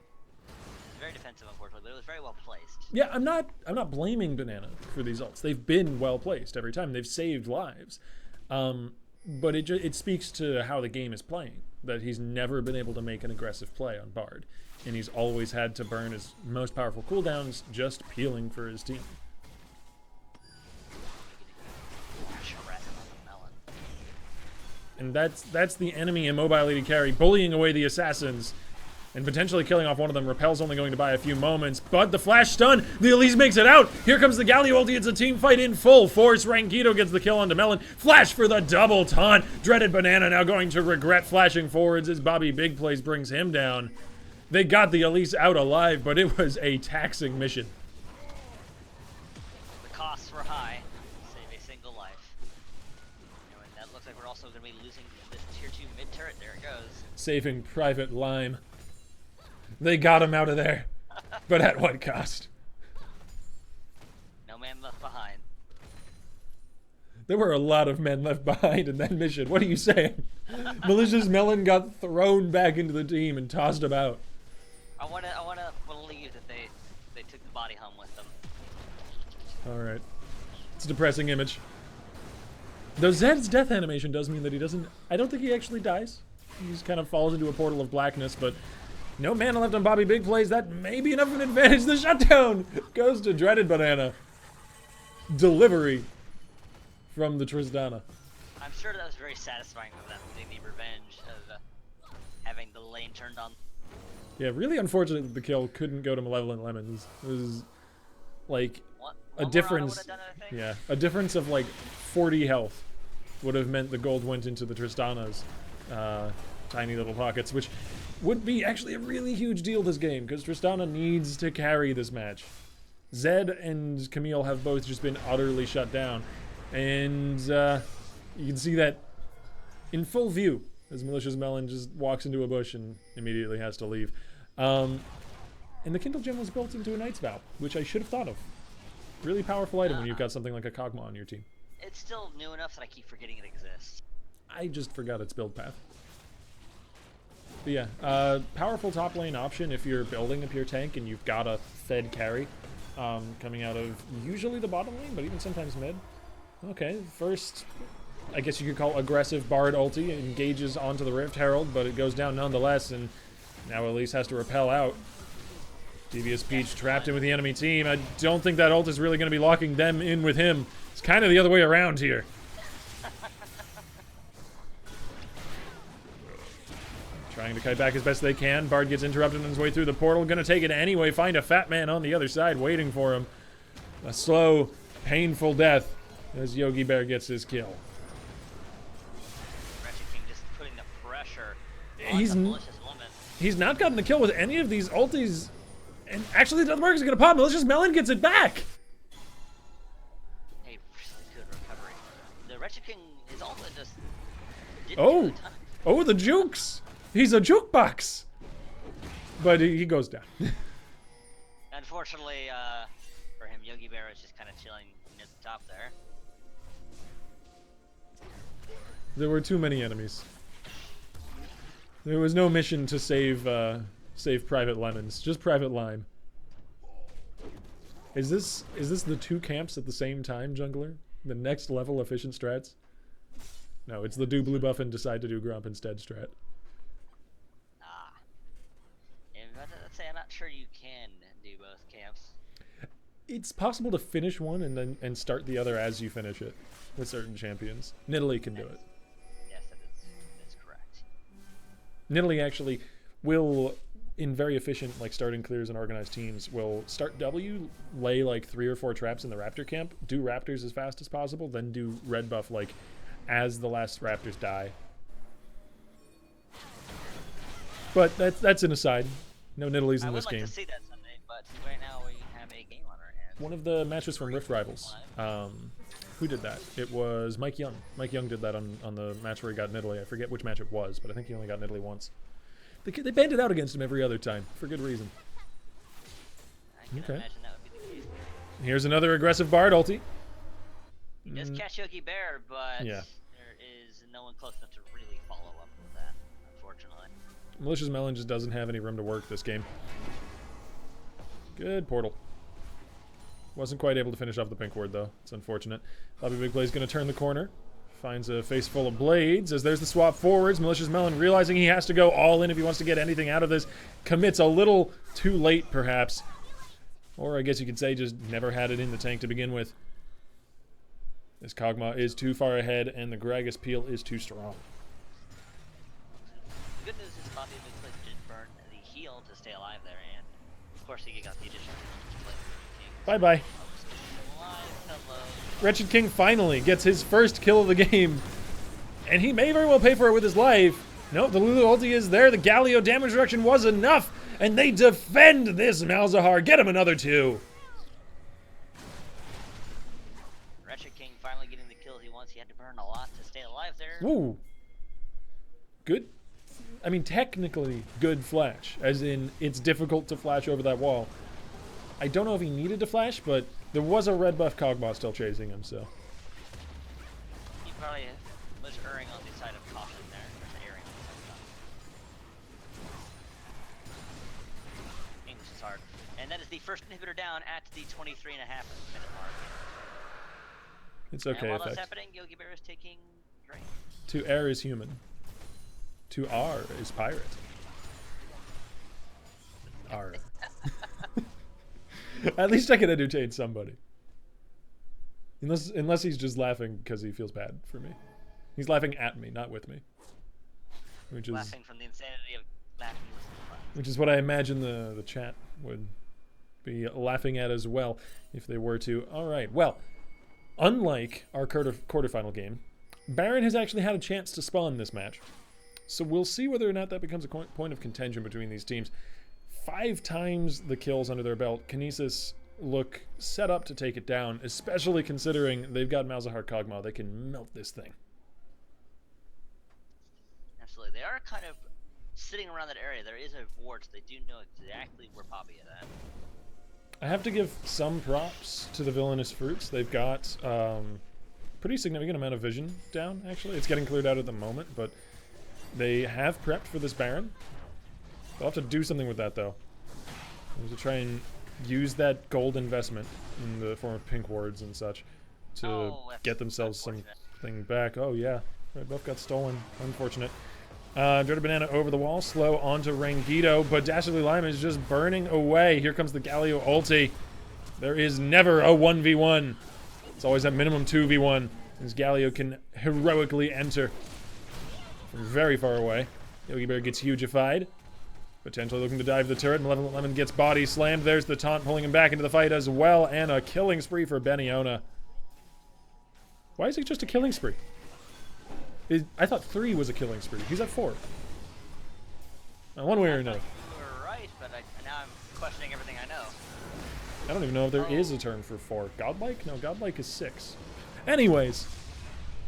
Very defensive, unfortunately, but it was very well placed. Yeah, I'm not blaming Banana for these ults. They've been well placed every time. They've saved lives. But it speaks to how the game is playing. That he's never been able to make an aggressive play on Bard. And he's always had to burn his most powerful cooldowns just peeling for his team. And that's the enemy immobile AD carry, bullying away the assassins. And potentially killing off one of them. Repel's only going to buy a few moments, but the flash stun, the Elise makes it out. Here comes the Galio ulti, it's a team fight in full force. Rangito gets the kill onto Melon. Flash for the double taunt. Dreaded Banana now going to regret flashing forwards as Bobby Big Plays brings him down. They got the Elise out alive, but it was a taxing mission. The costs were high. Save a single life. And that looks like we're also going to be losing this tier 2 mid turret. There it goes. Saving Private Lime. They got him out of there, but at what cost? No man left behind. There were a lot of men left behind in that mission. What are you saying? Malicious Melon got thrown back into the team and tossed about. I wanna believe that they took the body hum with them. All right, it's a depressing image. Though Zed's death animation does mean that he doesn't. I don't think he actually dies. He just kind of falls into a portal of blackness, but. No mana left on Bobby Big Plays. That may be enough of an advantage. The shutdown goes to Dreaded Banana. Delivery from the Tristana. I'm sure that was very satisfying for them, getting the revenge of having the lane turned on. Yeah, really unfortunate that the kill couldn't go to Malevolent Lemons. It was like a One difference. more auto would've done it, I think. Yeah, a difference of like 40 health would have meant the gold went into the Tristana's tiny little pockets, which would be actually a really huge deal this game, because Tristana needs to carry this match. Zed and Camille have both just been utterly shut down, and you can see that in full view as Malicious Melon just walks into a bush and immediately has to leave. And the Kindle Gem was built into a Knight's Vow, which I should have thought of. Really powerful item when you've got something like a Kog'Maw on your team. It's still new enough that I keep forgetting it exists. I just forgot its build path. But yeah, powerful top lane option if you're building a pure tank and you've got a fed carry coming out of usually the bottom lane, but even sometimes mid. Okay, first, I guess you could call aggressive Bard ulti, engages onto the Rift Herald, but it goes down nonetheless, and now Elise has to repel out. Devious Peach trapped in with the enemy team. I don't think that ult is really going to be locking them in with him. It's kind of the other way around here. Trying trying to kite back as best they can. Bard gets interrupted on his way through the portal. Gonna take it anyway. Find a fat man on the other side waiting for him. A slow, painful death as Yogi Bear gets his kill. Wretched King just putting the pressure He's on the Malicious Lemon. He's not gotten the kill with any of these ultis. And actually, the Deathmark is gonna pop. Malicious Melon gets it back. A really good recovery. The Wretched King is also just didn't Oh. do a ton. Oh, the jukes. He's a jukebox. But he goes down. Unfortunately, for him, Yogi Bear is just kind of chilling near the top there. There were too many enemies. There was no mission to save Private Lemons, just Private Lime. Is this the two camps at the same time, Jungler? The next level efficient strats? No, it's the do blue buff and decide to do Grump instead strat. And let's say I'm not sure you can do both camps. It's possible to finish one and start the other as you finish it with certain champions. Nidalee can do it. Yes, that's correct. Nidalee actually will, in very efficient like starting clears and organized teams, will start W, lay like 3 or 4 traps in the Raptor camp, do Raptors as fast as possible, then do red buff like as the last Raptors die. But that's an aside. No Nidalee's in this game. I would like to see that someday, but right now we have a game on our hands. One of the matches from Rift Rivals. Who did that? It was Mike Young. Mike Young did that on the match where he got Nidalee. I forget which match it was, but I think he only got Nidalee once. They banned it out against him every other time, for good reason. I can imagine that would be the case. Here's another aggressive Bard ulti. He does catch Yogi Bear, but Yeah. there is no one close enough to really follow up with that, unfortunately. Malicious Melon just doesn't have any room to work this game. Good portal. Wasn't quite able to finish off the pink ward, though. It's unfortunate. Bobby Big Play's going to turn the corner. Finds a face full of blades as there's the swap forwards. Malicious Melon realizing he has to go all in if he wants to get anything out of this. Commits a little too late, perhaps. Or I guess you could say just never had it in the tank to begin with. This Kog'Maw is too far ahead, and the Gragas peel is too strong. The good news is Bobby Big Play did burn the heal to stay alive there, and of course he got the additional to play with King. Bye-bye. Hello. Wretched King finally gets his first kill of the game. And he may very well pay for it with his life. No, the Lulu ulti is there. The Galio damage reduction was enough. And they defend this Malzahar. Get him another 2. Wretched King finally getting the kill he wants. He had to burn a lot to stay alive there. Woo. Good. I mean, technically good flash. As in, it's difficult to flash over that wall. I don't know if he needed to flash, but there was a red buff Kog'Maw still chasing him, so. He probably was erring on the side of caution there. Or erring on the side of caution. English is hard. And that is the first inhibitor down at the 23.5 minute mark. It's okay, and while that's effect. happening, Yogi Bear is taking drain. To err is human. To R is pirate. R. At least I can entertain somebody. Unless he's just laughing because he feels bad for me. He's laughing at me, not with me. Which is Laughing from the insanity of laughing. which is what I imagine the chat would be laughing at as well if they were to. All right. Well, unlike our quarterfinal game, Baron has actually had a chance to spawn this match. So we'll see whether or not that becomes a point of contention between these teams. 5 times the kills under their belt. Kinesis look set up to take it down, especially considering they've got Malzahar Kog'Maw. They can melt this thing. Absolutely. They are kind of sitting around that area. There is a ward, so they do know exactly where Bobby is at. I have to give some props to the Villainous Fruits. They've got pretty significant amount of vision down, actually. It's getting cleared out at the moment, but they have prepped for this Baron. They'll have to do something with that, though. To try and use that gold investment in the form of pink wards and such to get themselves something back. Oh, yeah. Red buff got stolen. Unfortunate. Dreaded Banana over the wall. Slow onto Rangito, but Dastardly Lime is just burning away. Here comes the Galio ulti. There is never a 1v1. It's always a minimum 2v1. As Galio can heroically enter from very far away. Yogi Bear gets hugified. Potentially looking to dive the turret. Malevolent Lemon gets body slammed. There's the taunt pulling him back into the fight as well. And a killing spree for Beniona. Why is it just a killing spree? I thought 3 was a killing spree. He's at 4. Now, one way or another. You were right, but now I'm questioning everything I know. I don't even know if there is a turn for 4. Godlike? No, Godlike is 6. Anyways,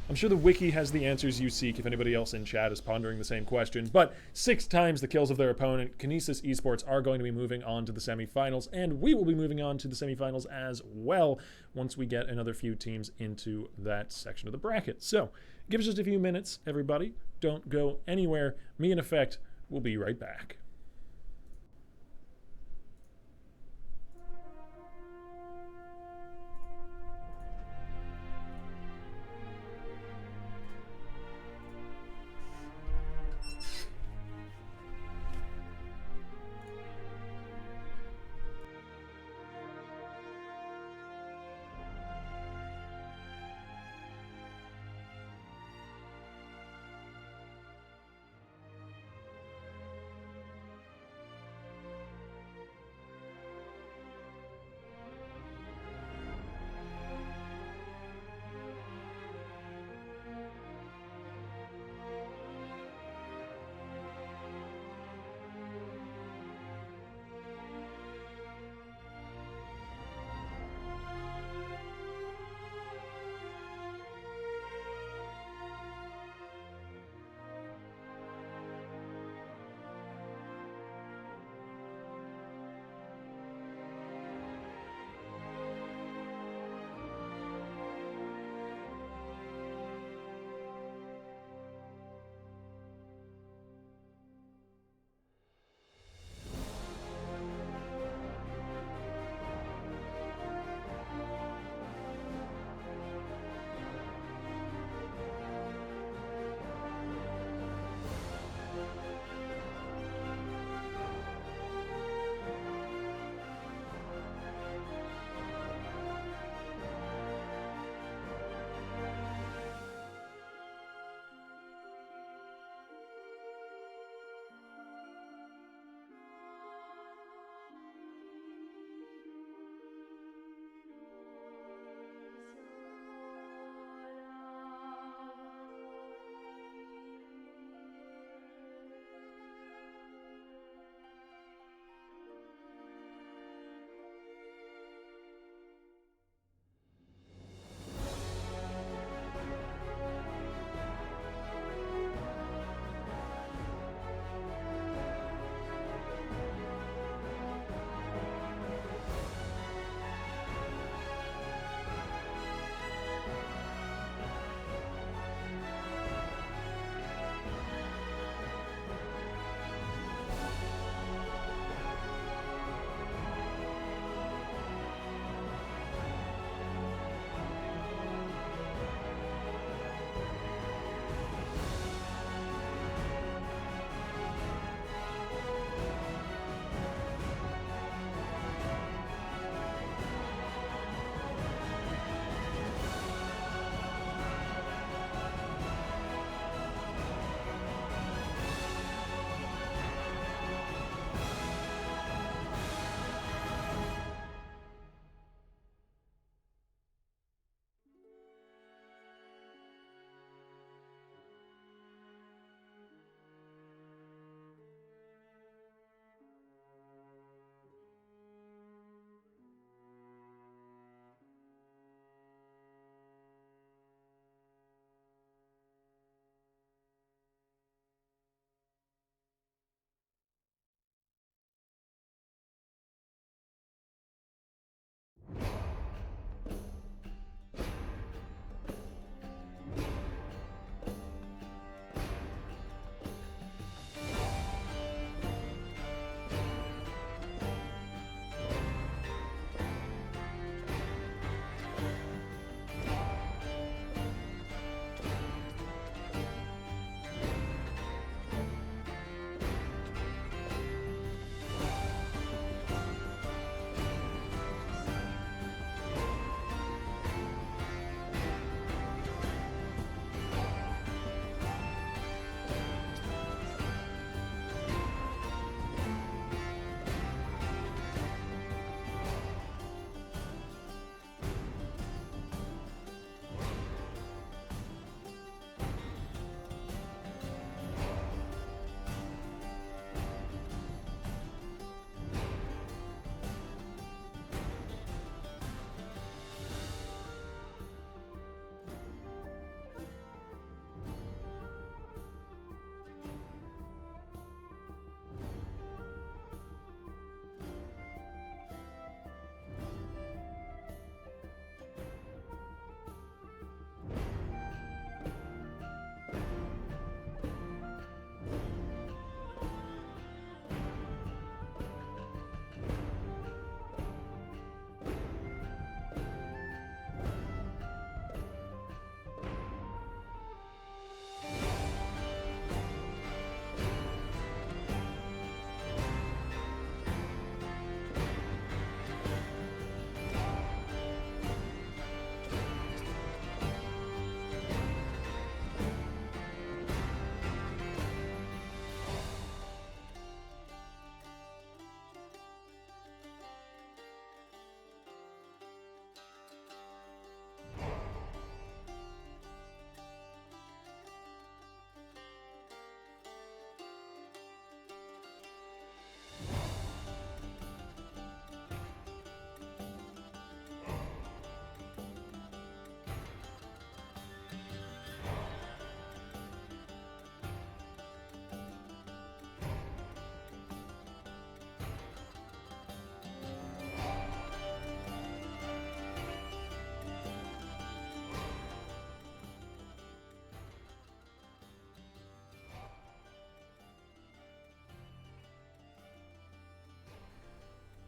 I'm sure the wiki has the answers you seek if anybody else in chat is pondering the same question. But 6 times the kills of their opponent, Kinesis Esports are going to be moving on to the semifinals, and we will be moving on to the semifinals as well once we get another few teams into that section of the bracket. So, give us just a few minutes, everybody. Don't go anywhere. Me and Effect will be right back.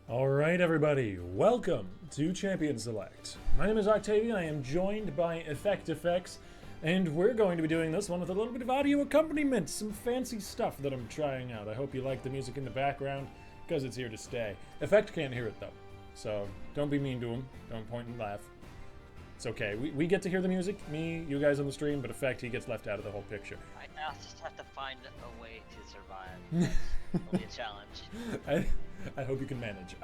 All right, everybody, welcome to Champion Select. My name is Octavian. I am joined by Effect Effects, and we're going to be doing this one with a little bit of audio accompaniment, some fancy stuff that I'm trying out. I hope you like the music in the background, because it's here to stay. Effect can't hear it, though, so don't be mean to him. Don't point and laugh. It's okay. We get to hear the music, me, you guys on the stream, but Effect, he gets left out of the whole picture. I just have to find a way to survive. It'll be a challenge. I hope you can manage.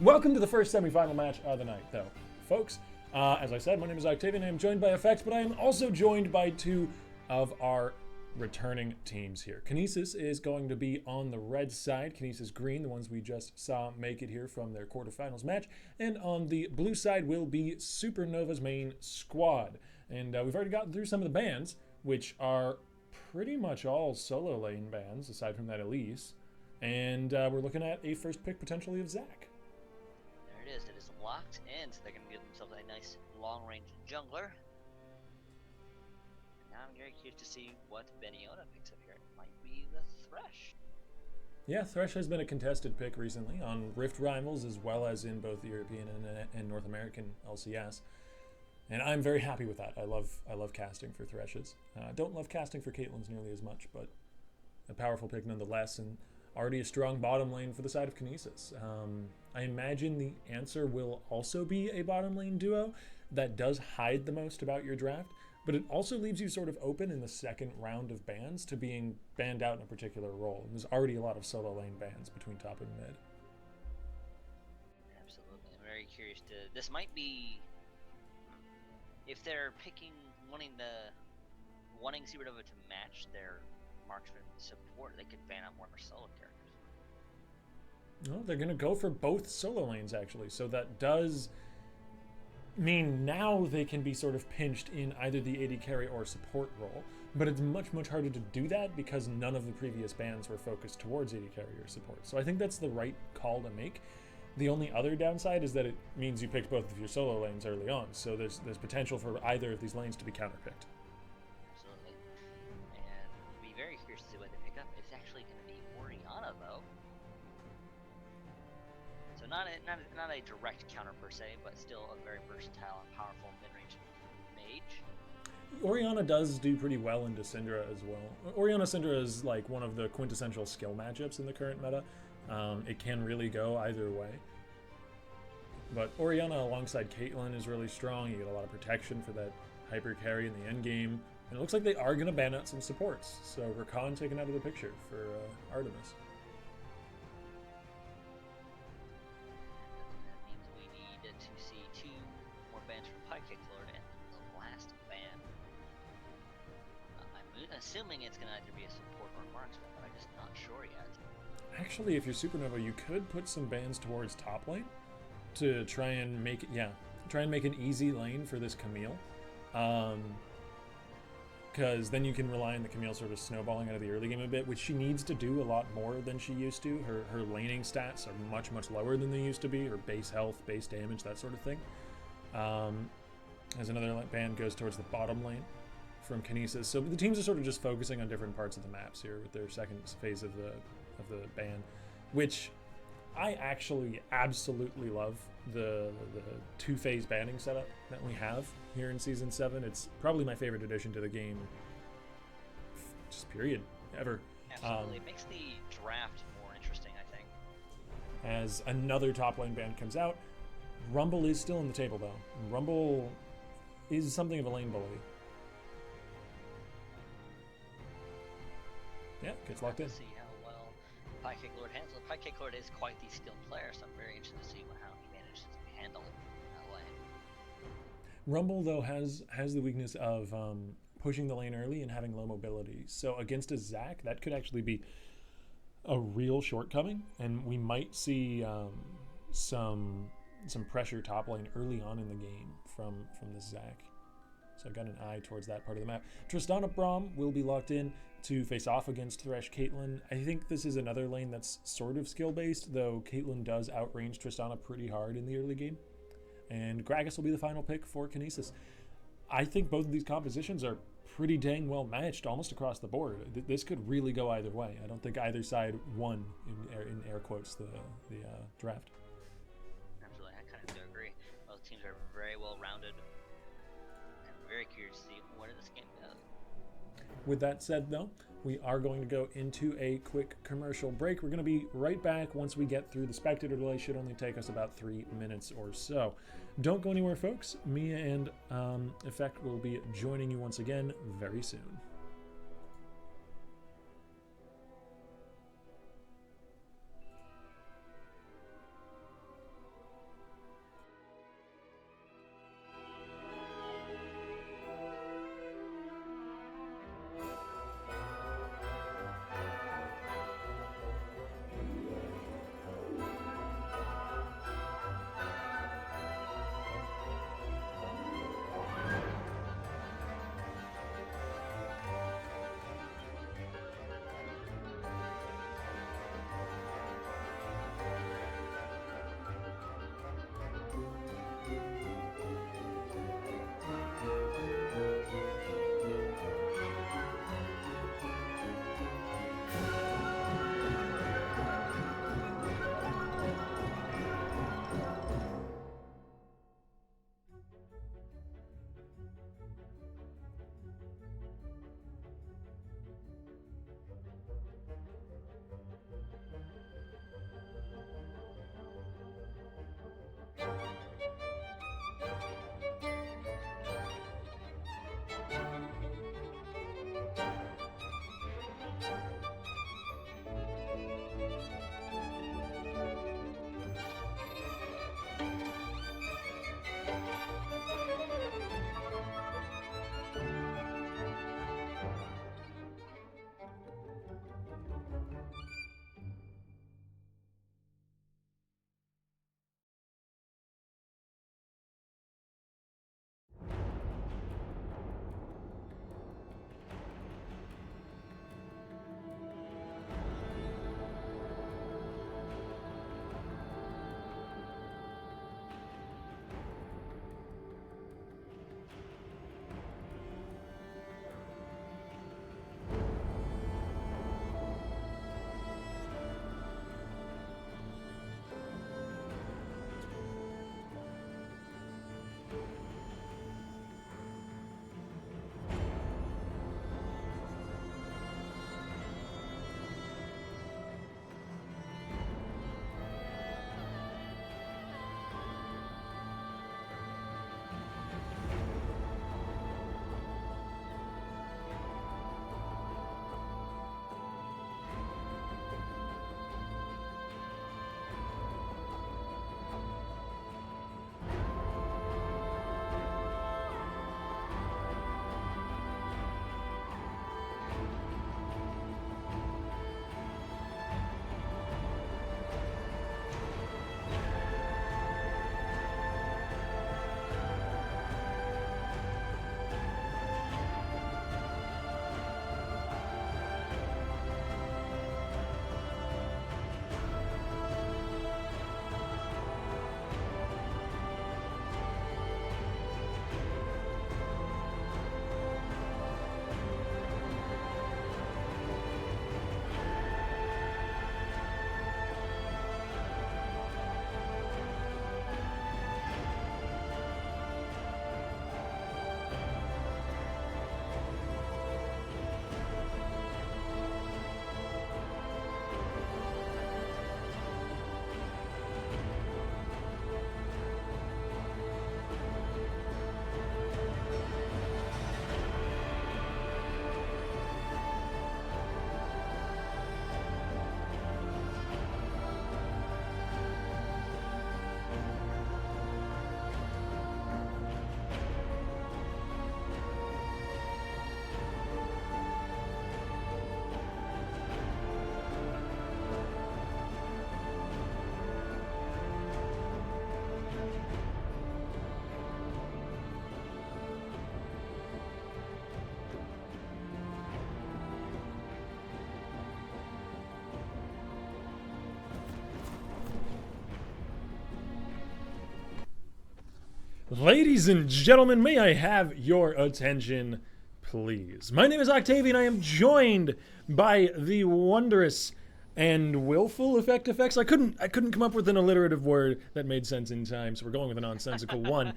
Welcome to the first semifinal match of the night, though, folks. As I said, my name is Octavian. I am joined by Effects, but I am also joined by two of our returning teams here. Kinesis is going to be on the red side. Kinesis green, the ones we just saw make it here from their quarterfinals match. And on the blue side will be Supernova's main squad. And we've already gotten through some of the bands, which are pretty much all solo lane bands, aside from that Elise. And we're looking at a first pick potentially of Zach. There it is. It is locked in, so they're going to give themselves a nice long-range jungler. And now I'm very curious to see what Beniona picks up here. It might be the Thresh. Yeah, Thresh has been a contested pick recently on Rift Rivals as well as in both the European and North American LCS. And I'm very happy with that. I love casting for Threshes. Don't love casting for Caitlyn's nearly as much, but a powerful pick nonetheless. And already a strong bottom lane for the side of Kinesis. I imagine the answer will also be a bottom lane duo that does hide the most about your draft, but it also leaves you sort of open in the second round of bans to being banned out in a particular role. And there's already a lot of solo lane bans between top and mid. Absolutely. I'm very curious to... This might be... If they're wanting Supernova to match their marksman support, they could ban out more solo characters. No, they're going to go for both solo lanes, actually. So that does mean now they can be sort of pinched in either the AD carry or support role. But it's much, much harder to do that because none of the previous bans were focused towards AD carry or support. So I think that's the right call to make. The only other downside is that it means you picked both of your solo lanes early on. So there's potential for either of these lanes to be counterpicked. Absolutely. And be very curious to see what they pick up. It's actually going to be Orianna, though. So not a direct counter per se, but still a very versatile and powerful mid-range mage. Orianna does do pretty well into Syndra as well. Orianna-Syndra is like one of the quintessential skill matchups in the current meta. It can really go either way. But Orianna alongside Caitlyn is really strong. You get a lot of protection for that hyper carry in the end game. And it looks like they are going to ban out some supports. So Rakan taken out of the picture for Artemis. That means we need to see 2 more bans for Pykick Lord and the last ban. I'm assuming it's going to either be a support or a marksman, but I'm just not sure yet. Actually, if you're Supernova, you could put some bans towards top lane to try and make an easy lane for this Camille. Because then you can rely on the Camille sort of snowballing out of the early game a bit, which she needs to do a lot more than she used to. Her laning stats are much, much lower than they used to be. Her base health, base damage, that sort of thing. As another ban goes towards the bottom lane from Kinesis. So the teams are sort of just focusing on different parts of the maps here with their second phase of the ban, which I actually absolutely love the two-phase banning setup that we have here in Season 7. It's probably my favorite addition to the game, just period, ever. Absolutely. It makes the draft more interesting, I think. As another top lane ban comes out, Rumble is still on the table, though. Rumble is something of a lane bully. Yeah, gets locked in. See how well Pykick Lord handles it. Pykick Lord is quite the skilled player, so I'm very interested to see how he manages to handle that lane. Rumble, though, has the weakness of pushing the lane early and having low mobility. So against a Zac, that could actually be a real shortcoming, and we might see some pressure top lane early on in the game from the Zac. So I've got an eye towards that part of the map. Tristana Braum will be locked in to face off against Thresh Caitlyn. I think this is another lane that's sort of skill-based, though Caitlyn does outrange Tristana pretty hard in the early game. And Gragas will be the final pick for Kinesis. I think both of these compositions are pretty dang well matched almost across the board. This could really go either way. I don't think either side won, in air quotes, the draft. curious to see where this game goes. With that said, though, we are going to go into a quick commercial break. We're going to be right back once we get through the spectator delay. Should only take us about 3 minutes or so. Don't go anywhere, folks. Mia and Effect will be joining you once again very soon. Ladies and gentlemen, may I have your attention, please? My name is Octavian. I am joined by the wondrous and willful effects. I couldn't come up with an alliterative word that made sense in time, so we're going with a nonsensical one.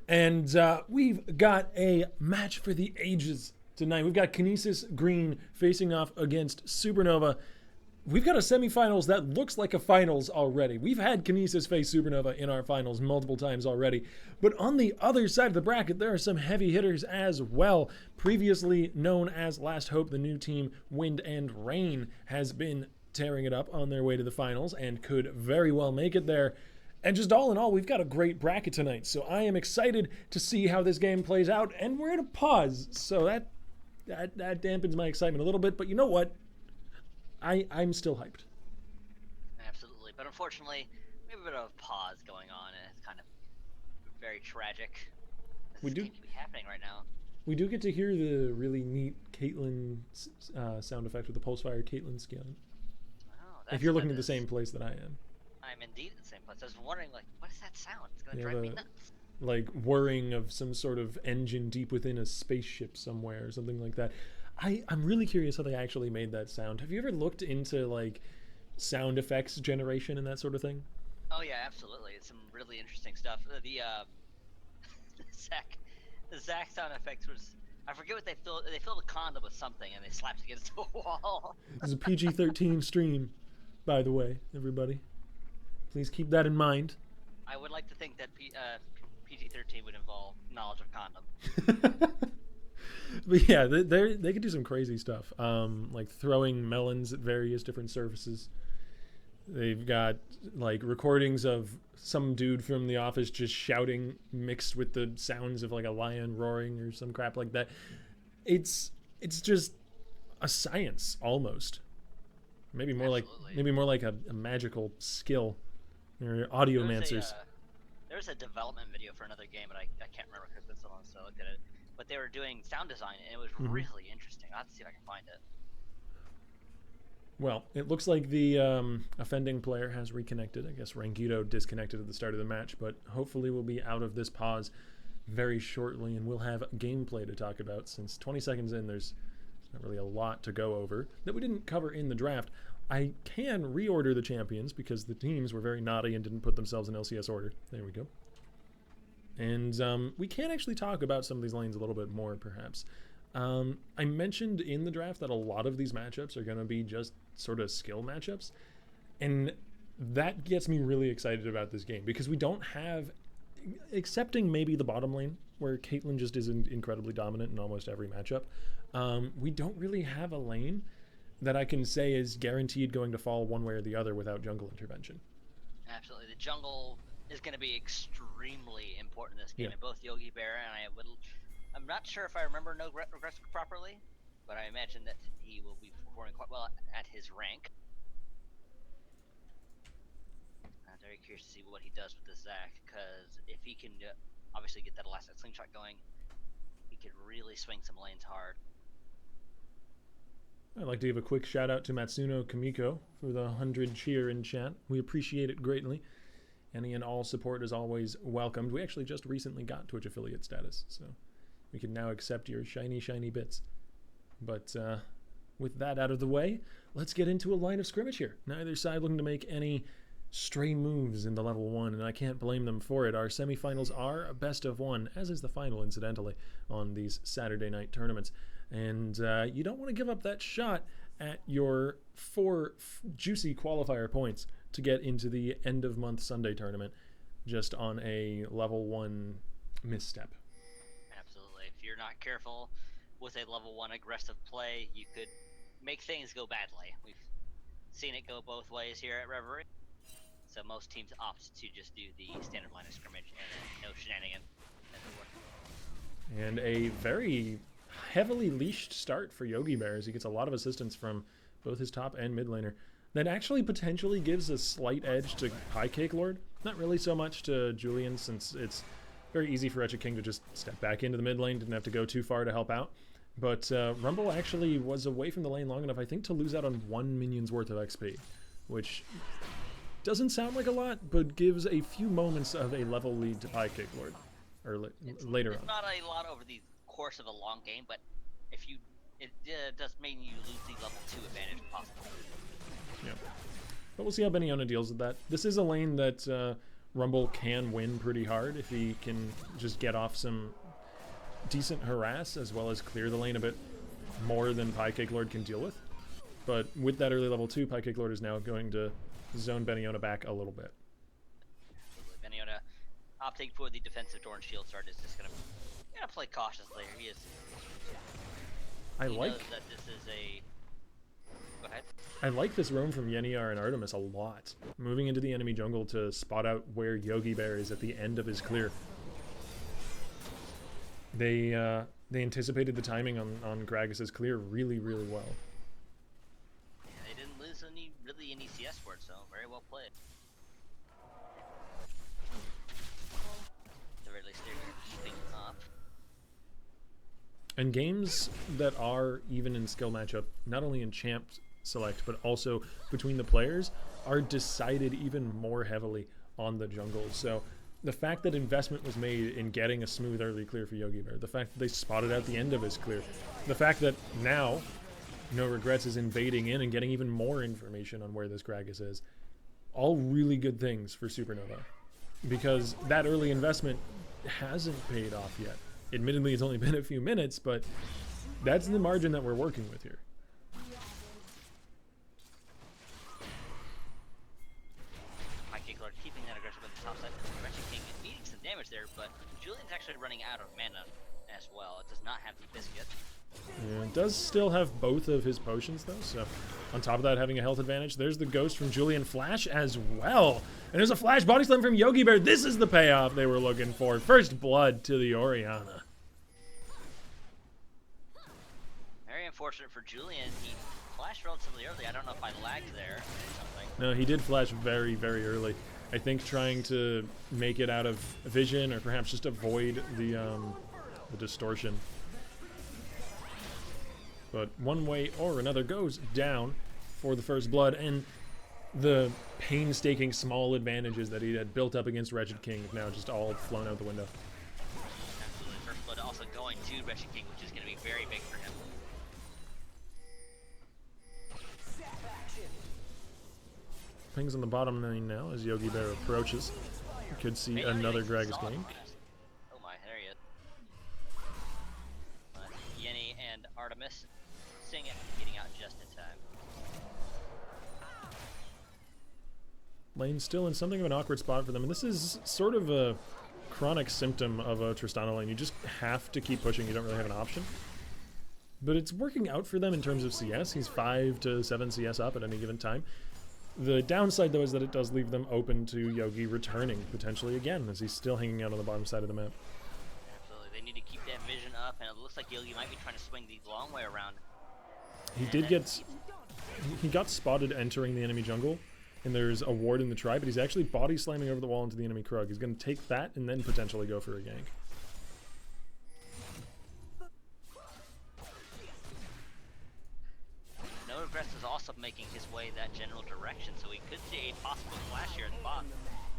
And we've got a match for the ages tonight. We've got Kinesis Green facing off against Supernova. We've got a semifinals that looks like a finals already. We've had Kinesis face Supernova in our finals multiple times already. But on the other side of the bracket, there are some heavy hitters as well. Previously known as Last Hope, the new team Wind and Rain has been tearing it up on their way to the finals and could very well make it there. And just all in all, we've got a great bracket tonight. So I am excited to see how this game plays out. And we're at a pause. So that dampens my excitement a little bit. But you know what? I'm still hyped. Absolutely. But unfortunately, we have a bit of a pause going on. And it's kind of very tragic. This seems to be happening right now. We do get to hear the really neat Caitlyn sound effect with the Pulsefire Caitlyn scaling. Oh, if you're looking at the same place that I am. I'm indeed at the same place. I was wondering, like, what is that sound? It's going to drive me nuts. Like whirring of some sort of engine deep within a spaceship somewhere or something like that. I'm really curious how they actually made that sound. Have you ever looked into like sound effects generation and that sort of thing? Oh yeah, absolutely. It's some really interesting stuff. The Zach sound effects was, I forget what they filled. They filled a condom with something and they slapped it against the wall. This is a PG-13 stream, by the way, everybody. Please keep that in mind. I would like to think that PG-13 would involve knowledge of condom. But yeah, they could do some crazy stuff, like throwing melons at various different surfaces. They've got like recordings of some dude from The Office just shouting mixed with the sounds of like a lion roaring or some crap like that. It's just a science almost. Maybe more like a magical skill or audiomancers. There was a development video for another game, but I can't remember because it's so long since I looked at it. But they were doing sound design, and it was really interesting. I'll have to see if I can find it. Well, it looks like the offending player has reconnected. I guess Rangido disconnected at the start of the match, but hopefully we'll be out of this pause very shortly, and we'll have gameplay to talk about. Since 20 seconds in, there's not really a lot to go over that we didn't cover in the draft. I can reorder the champions because the teams were very naughty and didn't put themselves in LCS order. There we go. And we can actually talk about some of these lanes a little bit more, perhaps. I mentioned in the draft that a lot of these matchups are going to be just sort of skill matchups. And that gets me really excited about this game because we don't have, excepting maybe the bottom lane, where Caitlyn just is incredibly dominant in almost every matchup, we don't really have a lane that I can say is guaranteed going to fall one way or the other without jungle intervention. Absolutely. The jungle is going to be extremely important in this game. And both Yogi Bear and I'm not sure if I remember No Regrets properly, but I imagine that he will be performing quite well at his rank. I'm very curious to see what he does with this Zach, because if he can obviously get that elastic slingshot going, he could really swing some lanes hard. I'd like to give a quick shout out to Matsuno Kamiko for the 100 cheer in chat. We appreciate it greatly. Any and all support is always welcomed. We actually just recently got Twitch affiliate status, so we can now accept your shiny, shiny bits. But with that out of the way, let's get into a line of scrimmage here. Neither side looking to make any stray moves in the level 1, and I can't blame them for it. Our semifinals are a best of 1, as is the final, incidentally, on these Saturday night tournaments. And you don't want to give up that shot at your 4 juicy qualifier points to get into the end of month Sunday tournament just on a level 1 misstep. Absolutely. If you're not careful with a level 1 aggressive play, you could make things go badly. We've seen it go both ways here at Reverie. So most teams opt to just do the standard line of scrimmage and no shenanigans. And a very heavily leashed start for Yogi Bear as he gets a lot of assistance from both his top and mid laner. That actually potentially gives a slight edge to High Cake Lord. Not really so much to Julian, since it's very easy for Wretched King to just step back into the mid lane, didn't have to go too far to help out. But Rumble actually was away from the lane long enough, I think, to lose out on 1 minion's worth of XP, which doesn't sound like a lot, but gives a few moments of a level lead to High Cake Lord, or later on. It's not a lot over the course of a long game, but if you, it does mean you lose the level 2 advantage possible. Yeah, but we'll see how Beniona deals with that. This is a lane that Rumble can win pretty hard if he can just get off some decent harass as well as clear the lane a bit more than Piecake Lord can deal with. But with that early level 2, Piecake Lord is now going to zone Beniona back a little bit. Beniona opting for the defensive door and shield start is just gonna play cautiously. He like knows that this is a. Go ahead. I like this roam from Yeniar and Artemis a lot. Moving into the enemy jungle to spot out where Yogi Bear is at the end of his clear. They anticipated the timing on Gragas's clear really, really well. Yeah, they didn't lose any CS for it, so very well played. At the very least, they're keeping up. And games that are even in skill matchup, not only in champ select, but also between the players, are decided even more heavily on the jungle. So the fact that investment was made in getting a smooth early clear for Yogi Bear, the fact that they spotted out the end of his clear, the fact that now No Regrets is invading in and getting even more information on where this Gragas is, all really good things for Supernova. Because that early investment hasn't paid off yet. Admittedly, it's only been a few minutes, but that's the margin that we're working with here. Piecake Lord keeping that aggressive at the top side. Wretched King is needing some damage there, but Julian's actually running out of mana as well. It does not have the biscuit. Yeah, it does still have both of his potions, though, so on top of that, having a health advantage. There's the Ghost from Julian Flash as well. And there's a Flash Body Slam from Yogi Bear. This is the payoff they were looking for. First blood to the Orianna. Very unfortunate for Julian. He flashed relatively early. I don't know if I lagged there or something. No, he did flash very, very early. I think trying to make it out of vision or perhaps just avoid the distortion. But one way or another goes down for the first blood, and the painstaking small advantages that he had built up against Wretched King have now just all flown out the window. Absolutely. First blood also going to Wretched King, which is going to be very big for him. Pings on the bottom lane now as Yogi Bear approaches. You could see another Gragas gank. Oh my, there he is. Yenny and Artemis seeing it, getting out just in time. Lane's still in something of an awkward spot for them, and this is sort of a chronic symptom of a Tristana lane. You just have to keep pushing. You don't really have an option. But it's working out for them in terms of CS. He's 5 to 7 CS up at any given time. The downside, though, is that it does leave them open to Yogi returning, potentially again, as he's still hanging out on the bottom side of the map. Absolutely. They need to keep that vision up, and it looks like Yogi might be trying to swing the long way around. He got spotted entering the enemy jungle, and there's a ward in the try, but he's actually body slamming over the wall into the enemy Krug. He's going to take that and then potentially go for a gank. No Regrets is also making his way that general direction, so we could see a possible flash here at the bottom.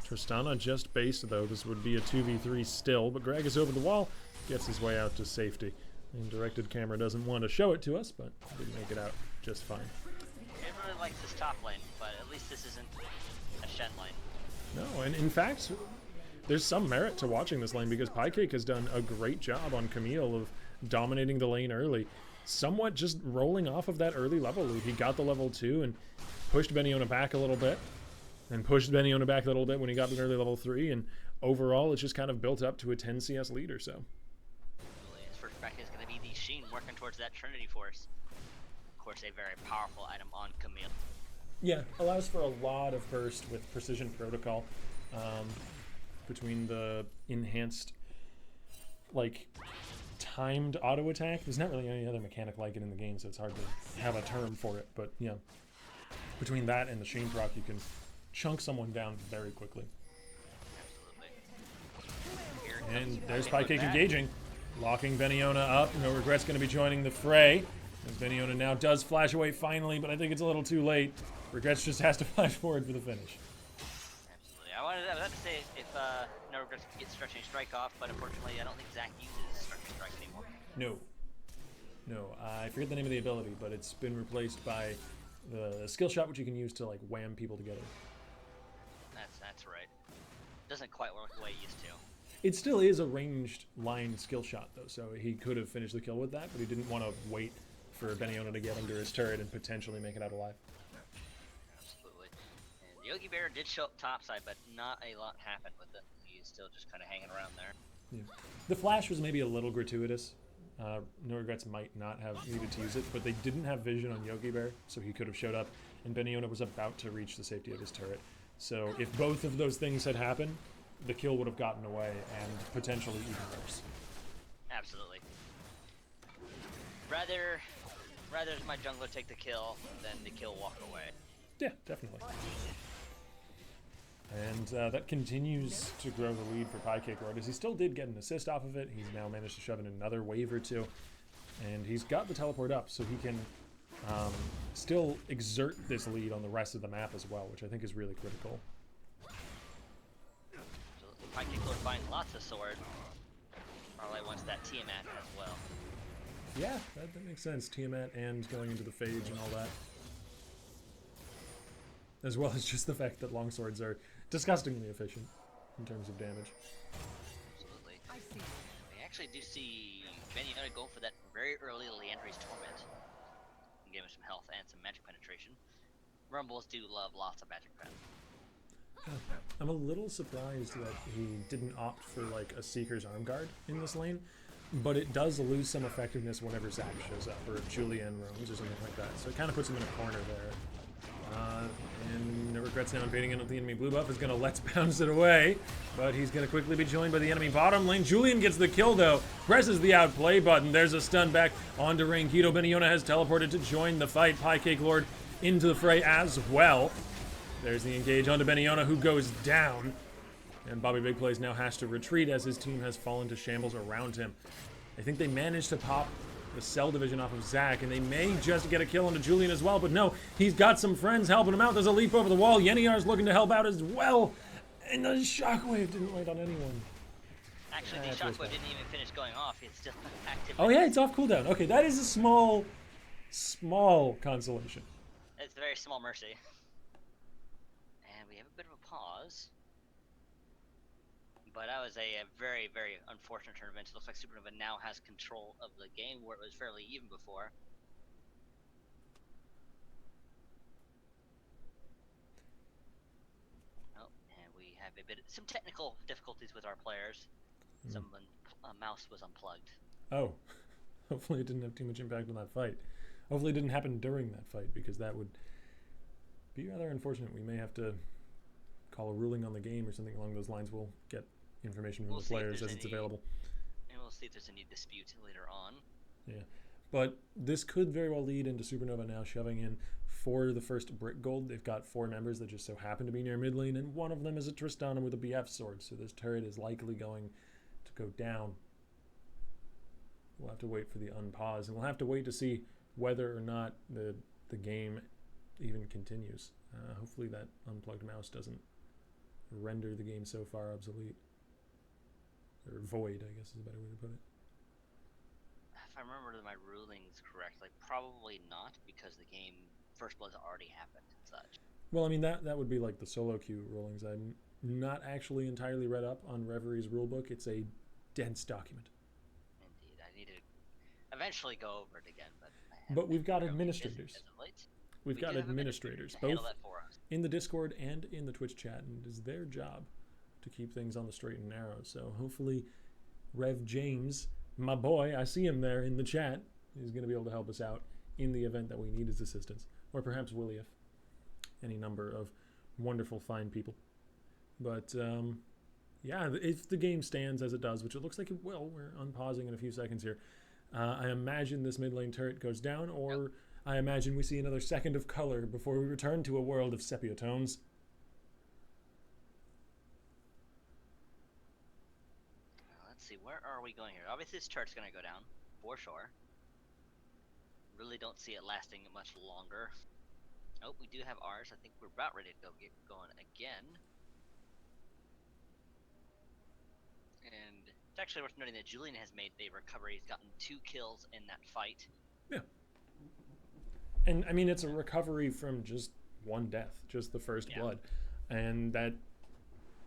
Tristana just based, though. This would be a 2v3 still, but Gragas over the wall gets his way out to safety. And directed camera doesn't want to show it to us, but did make it out just fine. I really like this top lane, but at least this isn't a Shen lane. No, and in fact, there's some merit to watching this lane because Piecake has done a great job on Camille of dominating the lane early. Somewhat just rolling off of that early level lead. He got the level 2 and pushed Beniona back a little bit, and pushed Beniona back a little bit when he got the early level 3, and overall it's just kind of built up to a 10 CS lead or so. His first back is going to be the Sheen working towards that Trinity Force. Of course, a very powerful item on Camille. Yeah, allows for a lot of burst with precision protocol between the enhanced, like, timed auto attack. There's not really any other mechanic like it in the game, so it's hard to have a term for it. But yeah, between that and the Sheen proc, you can chunk someone down very quickly. Absolutely. And there's Piecake engaging, locking Beniona up. No Regrets going to be joining the fray. As Beniona now does flash away finally, but I think it's a little too late. Regrets just has to flash forward for the finish. Absolutely. I was about to say if No Regrets could get Stretching Strike off, but unfortunately I don't think Zach uses Stretching Strike anymore. No, I forget the name of the ability, but it's been replaced by the skill shot, which you can use to like wham people together. That's right. Doesn't quite work the way it used to. It still is a ranged line skill shot, though, so he could have finished the kill with that, but he didn't want to wait for Beniona to get under his turret and potentially make it out alive. Absolutely. And Yogi Bear did show up topside, but not a lot happened with it. He's still just kind of hanging around there. Yeah. The flash was maybe a little gratuitous. No Regrets might not have needed to use it, but they didn't have vision on Yogi Bear, so he could have showed up, and Beniona was about to reach the safety of his turret. So if both of those things had happened, the kill would have gotten away, and potentially even worse. Absolutely. Rather my jungler take the kill than the kill walk away. Yeah, definitely. And that continues to grow the lead for Piecake Lord, as he still did get an assist off of it. He's now managed to shove in another wave or two, and he's got the teleport up, so he can still exert this lead on the rest of the map as well, which I think is really critical. So Piecake Lord finds lots of sword. Probably wants that Tiamat as well. Yeah, that makes sense. Tiamat and going into the Phage and all that. As well as just the fact that longswords are disgustingly efficient in terms of damage. Absolutely. I see. We actually do see Beniona going for that very early Leandri's Torment. And give him some health and some magic penetration. Rumbles do love lots of magic pen. I'm a little surprised that he didn't opt for like a Seeker's Arm Guard in this lane, but it does lose some effectiveness whenever Zac shows up, or Julian roams, or something like that. So it kind of puts him in a corner there. And No Regrets now invading in with the enemy blue buff is going to let's bounce it away, but he's going to quickly be joined by the enemy bottom lane. Julian gets the kill though, presses the outplay button. There's a stun back onto Rankido. Beniona has teleported to join the fight. Piecake Lord into the fray as well. There's the engage onto Beniona, who goes down. And Bobby Big Plays now has to retreat as his team has fallen to shambles around him. I think they managed to pop the Cell division off of Zac, and they may just get a kill onto Julian as well, but no, he's got some friends helping him out. There's a leap over the wall. Yeniar's looking to help out as well, and the shockwave didn't land on anyone. Actually, the shockwave didn't even finish going off. It's still active. Oh yeah, it's off cooldown. Okay, that is a small consolation. It's a very small mercy. And we have a bit of a pause. But that was a very, very unfortunate turn of events. It looks like Supernova now has control of the game, where it was fairly even before. Oh, and we have some technical difficulties with our players. Someone, mouse was unplugged. Oh, hopefully it didn't have too much impact on that fight. Hopefully it didn't happen during that fight, because that would be rather unfortunate. We may have to call a ruling on the game or something along those lines. We'll get information from the players as it's available. And we'll see if there's any dispute later on. Yeah, but this could very well lead into Supernova now shoving in for the first Brick Gold. They've got 4 members that just so happen to be near mid lane, and one of them is a Tristana with a BF sword, so this turret is likely going to go down. We'll have to wait for the unpause, and we'll have to wait to see whether or not the game even continues. Hopefully that unplugged mouse doesn't render the game so far obsolete. Or void, I guess is a better way to put it. If I remember my rulings correctly, probably not, because the game First Blood's already happened and such. Well, I mean, that would be like the solo queue rulings. I'm not actually entirely read up on Reverie's rulebook. It's a dense document. Indeed. I need to eventually go over it again, but we've got administrators. We've got administrators, both in the Discord and in the Twitch chat, and it is their job to keep things on the straight and narrow. So hopefully Rev James, my boy, I see him there in the chat, is going to be able to help us out in the event that we need his assistance. Or perhaps Willief. Any number of wonderful, fine people. But yeah, if the game stands as it does, which it looks like it will, we're unpausing in a few seconds here, I imagine this mid lane turret goes down, or I imagine we see another second of color before we return to a world of sepia tones. Let's see, where are we going here? Obviously this turret's going to go down, for sure. Really don't see it lasting much longer. Oh, we do have ours. I think we're about ready to get going again. And it's actually worth noting that Julian has made a recovery. He's gotten 2 kills in that fight. Yeah. And I mean, it's a recovery from just 1 death, just the first blood. And that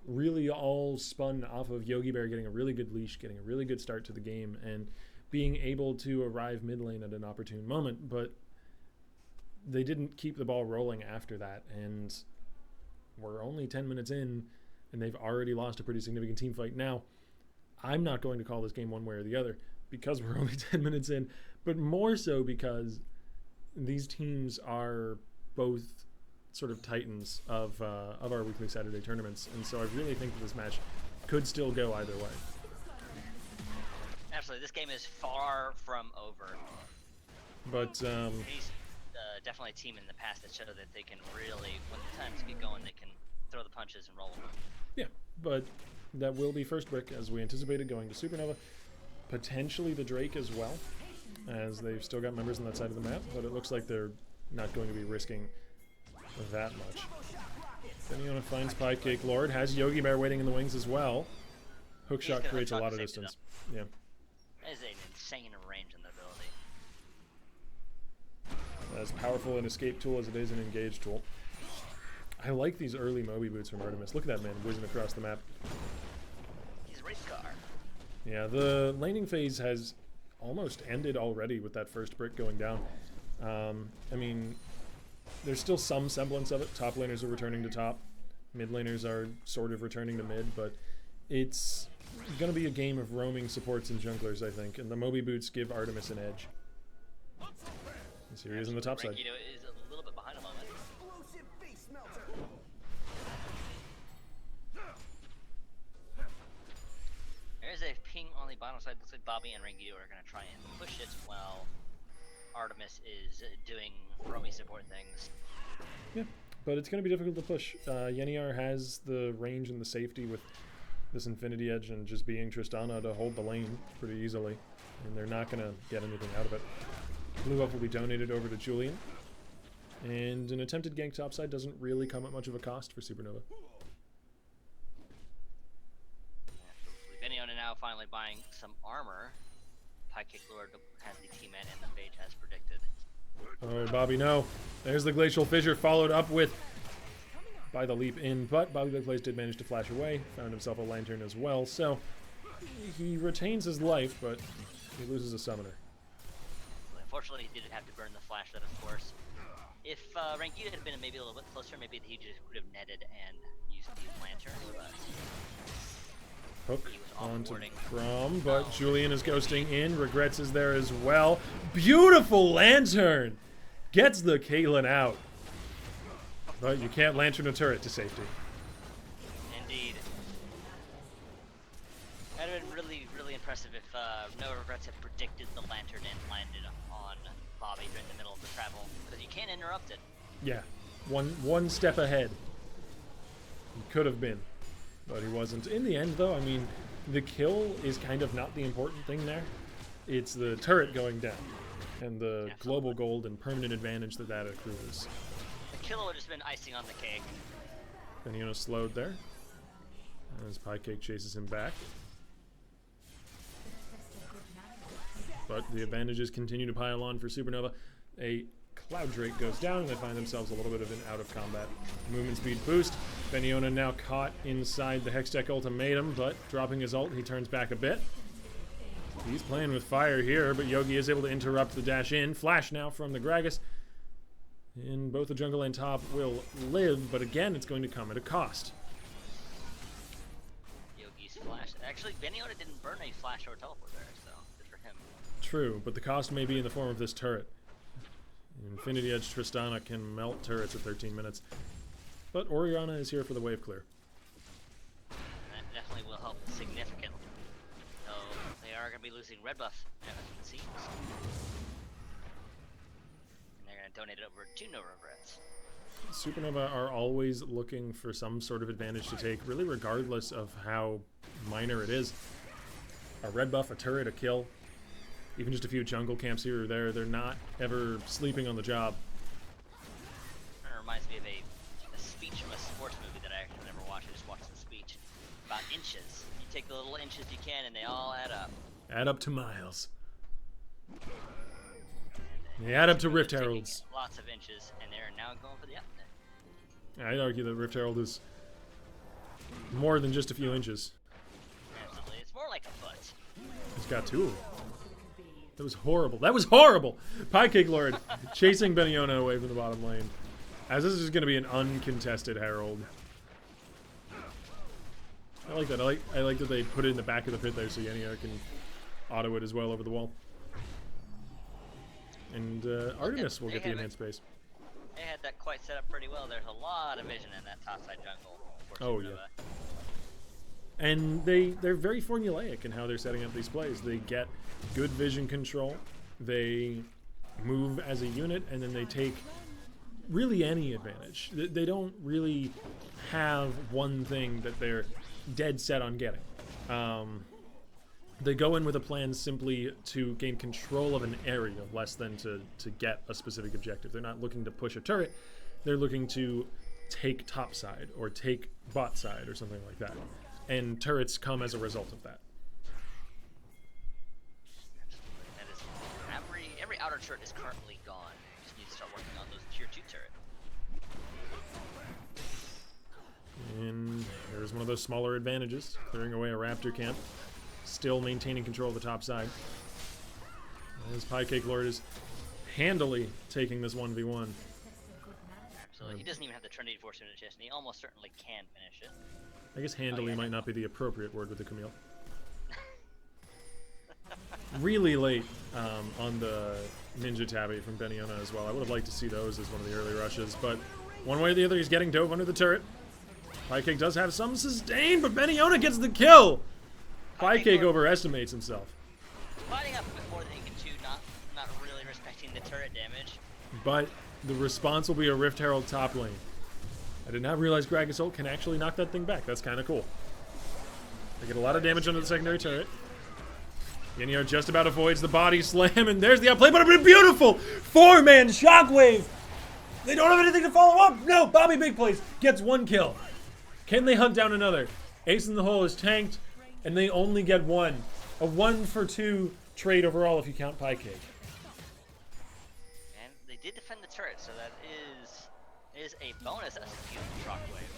really all spun off of Yogi Bear getting a really good leash, getting a really good start to the game, and being able to arrive mid lane at an opportune moment. But they didn't keep the ball rolling after that, and we're only 10 minutes in, and they've already lost a pretty significant team fight. Now, I'm not going to call this game one way or the other because we're only 10 minutes in, but more so because these teams are both sort of titans of our weekly Saturday tournaments, and so I really think that this match could still go either way. Absolutely, this game is far from over. But He's definitely a team in the past that showed that they can really, when the times get going, they can throw the punches and roll them. yeah, but that will be first brick as we anticipated going to Supernova. Potentially the Drake as well, as they've still got members on that side of the map, but it looks like they're not going to be risking that much. Beniola finds Pie Cake Lord, has Yogi Bear waiting in the wings as well. Hook shot creates a lot of distance. Yeah. That is an insane range in the ability. As powerful an escape tool as it is an engage tool. I like these early Moby boots from Artemis. Look at that man whizzing across the map. He's a race car. Yeah, the laning phase has almost ended already with that first brick going down. I mean, there's still some semblance of it. Top laners are returning to top. Mid laners are sort of returning to mid, but it's going to be a game of roaming supports and junglers, I think, and the Moby boots give Artemis an edge. And here he is on the top side. Rankido is a little bit behind a moment. There's a ping on the bottom side. Looks like Bobby and Rankido are going to try and push it while Artemis is doing roamy support things. Yeah, but it's going to be difficult to push. Yeniar has the range and the safety with this Infinity Edge and just being Tristana to hold the lane pretty easily, and they're not going to get anything out of it. Blue buff will be donated over to Julian, and an attempted gank topside doesn't really come at much of a cost for Supernova. Beniola now finally buying some armor. Pie Kick Lord has the T-Man and the Phage as predicted. Oh, Bobby, no. There's the Glacial Fissure followed up with by the leap in, but Bobby Big Plays did manage to flash away, found himself a lantern as well, so he retains his life, but he loses a summoner. Unfortunately, he didn't have to burn the flash then, of course. If Rankido had been maybe a little bit closer, maybe he just would have netted and used the lantern, but Hook he was onto offboarding. Brom, but Julian is ghosting in. Regrets is there as well. Beautiful lantern! Gets the Caitlyn out. But you can't lantern a turret to safety. Indeed. That would have been really, really impressive if No Regrets had predicted the lantern and landed on Bobby during the middle of the travel, because you can't interrupt it. Yeah, one step ahead. He could have been, but he wasn't. In the end, though, I mean, the kill is kind of not the important thing there. It's the turret going down, and the global gold and permanent advantage that accrues. The kill would have just been icing on the cake. Beniola slowed there, as Pie Cake chases him back. But the advantages continue to pile on for Supernova. A Cloud Drake goes down, and they find themselves a little bit of an out-of-combat movement speed boost. Beniola now caught inside the Hextech Ultimatum, but dropping his ult, he turns back a bit. He's playing with fire here, but Yogi is able to interrupt the dash in. Flash now from the Gragas. And both the jungle and top will live, but again, it's going to come at a cost. Yogi's flash. Actually, Beniola didn't burn a flash or teleport there, so good for him. True, but the cost may be in the form of this turret. Infinity Edge Tristana can melt turrets at 13 minutes. But Oriana is here for the wave clear. And that definitely will help significantly. So they are going to be losing red buff, as it seems. And they're going to donate it over to No Regrets. Supernova are always looking for some sort of advantage to take, really regardless of how minor it is. A red buff, a turret, a kill. Even just a few jungle camps here or there, they're not ever sleeping on the job. It reminds me of a speech from a sports movie that I actually never watched. I just watched the speech about inches. You take the little inches you can, and they all add up. Add up to miles. They add up to Rift Heralds. Lots of inches, and they're now going for the up there. I'd argue that Rift Herald is More than just a few inches. Absolutely. It's more like a foot. He's got 2 of them. That was horrible. That was horrible! Pie Lord chasing Beniona away from the bottom lane. As this is going to be an uncontested Herald. I like that. I like that they put it in the back of the pit there so Yenio can auto it as well over the wall. And Artemis will get the enhanced space. They had that quite set up pretty well. There's a lot of vision in that topside jungle. Oh yeah. And they're very formulaic in how they're setting up these plays. They get good vision control. They move as a unit, and then they take really any advantage. They don't really have one thing that they're dead set on getting. They go in with a plan simply to gain control of an area, less than to get a specific objective. They're not looking to push a turret. They're looking to take top side or take bot side or something like that. And turrets come as a result of that. That is, every outer turret is currently gone. You just need to start working on those tier 2 turrets. And there's one of those smaller advantages, clearing away a raptor camp. Still maintaining control of the top side. As Piecake Lord is handily taking this 1v1. Absolutely. He doesn't even have the Trinity Force in his chest, and he almost certainly can finish it. I guess handily might not be the appropriate word with the Camille. Really late on the Ninja Tabby from Beniona as well. I would have liked to see those as one of the early rushes, but one way or the other, he's getting dove under the turret. Piecake does have some sustain, but Beniona gets the kill! Piecake overestimates himself. Fighting up before the Deeko 2, not really respecting the turret damage. But the response will be a Rift Herald top lane. I did not realize Gragas ult can actually knock that thing back. That's kind of cool. They get a lot of damage under the secondary turret. Yenio just about avoids the body slam, and there's the outplay, but a beautiful 4-man shockwave! They don't have anything to follow up! No, Bobby Big Plays gets 1 kill. Can they hunt down another? Ace in the Hole is tanked, and they only get 1. A 1-for-2 trade overall if you count Piecake. And they did defend the turret, so that is a bonus as a beautiful shockwave.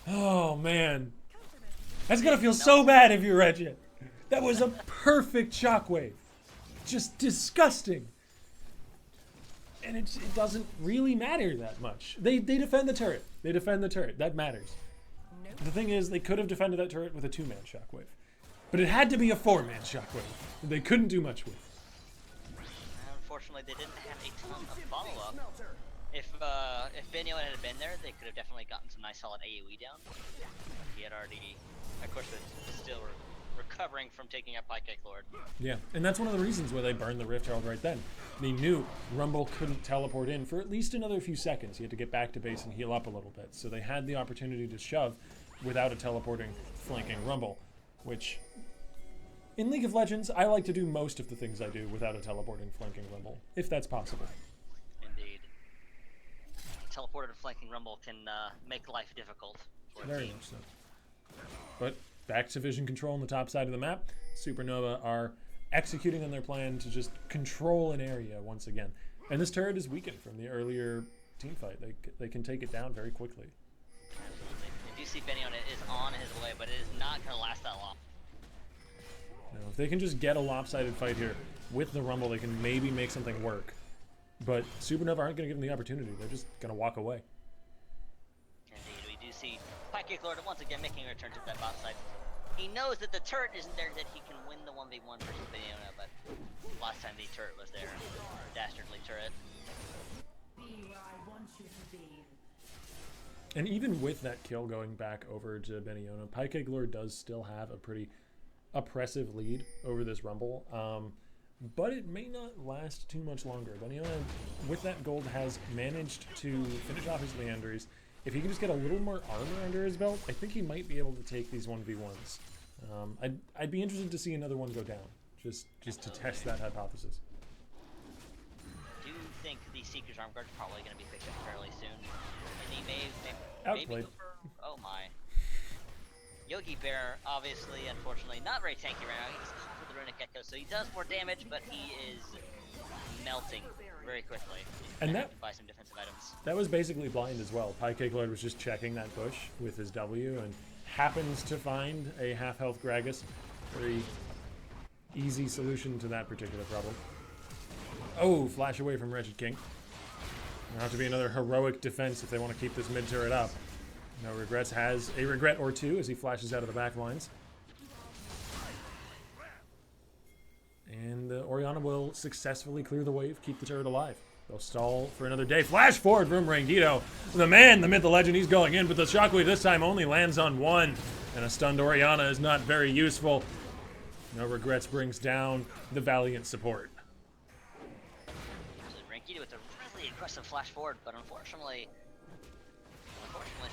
Oh, man. That's gonna feel so bad if you're Regit. That was a perfect shockwave. Just disgusting. And it doesn't really matter that much. They defend the turret. They defend the turret. That matters. The thing is, they could have defended that turret with a 2-man shockwave. But it had to be a 4-man shockwave. They couldn't do much with. Unfortunately, they didn't have a ton of follow-up. If Beniona had been there, they could have definitely gotten some nice solid AoE down. He had already, of course, was still recovering from taking out Piecake Lord. Yeah, and that's one of the reasons why they burned the Rift Herald right then. They knew Rumble couldn't teleport in for at least another few seconds. He had to get back to base and heal up a little bit. So they had the opportunity to shove without a teleporting, flanking Rumble, which in League of Legends, I like to do most of the things I do without a teleporting, flanking Rumble, if that's possible. Indeed. Teleported flanking Rumble can make life difficult for a Very team. much so. But back to vision control on the top side of the map. Supernova are executing on their plan to just control an area once again. And this turret is weakened from the earlier team fight. They can take it down very quickly. Absolutely. If you see Beniona is on his way, but it is not going to last that long. Now, if they can just get a lopsided fight here with the Rumble, they can maybe make something work. But Supernova aren't going to give them the opportunity. They're just going to walk away. Indeed, we do see Piecake Lord once again making a return to that bot side. He knows that the turret isn't there, that he can win the 1v1 versus Beniona, but last time the turret was there. Dastardly turret. Be where I want you to be. And even with that kill going back over to Beniona, Piecake Lord does still have a pretty oppressive lead over this Rumble. But it may not last too much longer. Beniona, with that gold, has managed to finish off his Leanderies. If he can just get a little more armor under his belt, I think he might be able to take these 1v1s. I'd be interested to see another one go down, just to test that hypothesis. I do think the Seeker's Arm Guard is probably going to be picked up fairly soon. And he may Outplayed. go for, oh my. Yogi Bear, obviously, unfortunately, not very tanky right now. He just caught with the Runic Echo, so he does more damage, but he is melting very quickly. And that buy some defensive items. That was basically blind as well. Pie Cake Lord was just checking that bush with his W and happens to find a half health Gragas. Very easy solution to that particular problem. Oh, flash away from Wretched King. There'll have to be another heroic defense if they want to keep this mid turret up. No Regrets has a regret or two as he flashes out of the back lines. And Orianna will successfully clear the wave, keep the turret alive. They'll stall for another day. Flash forward from Deeko. The man, the myth, the legend, he's going in, but the shockwave this time only lands on one. And a stunned Orianna is not very useful. No Regrets brings down the valiant support. Rankido with a really aggressive flash forward, but unfortunately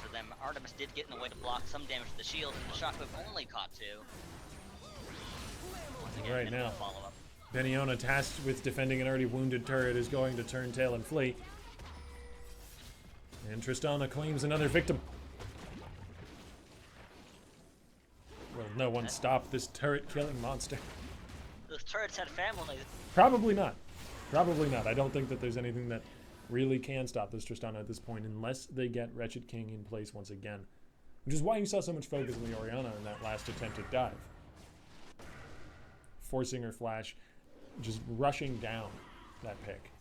for them, Artemis did get in the way to block some damage to the shield, and the shockwave only caught two. Once again, Right now, follow-up. Beniona, tasked with defending an already wounded turret, is going to turn tail and flee. And Tristana claims another victim. Will no one stop this turret-killing monster? Those turrets had families. Probably not. Probably not. I don't think that there's anything that really can stop this Tristana at this point unless they get Wretched King in place once again. Which is why you saw so much focus on the Orianna in that last attempted dive. Forcing her flash, just rushing down that pick.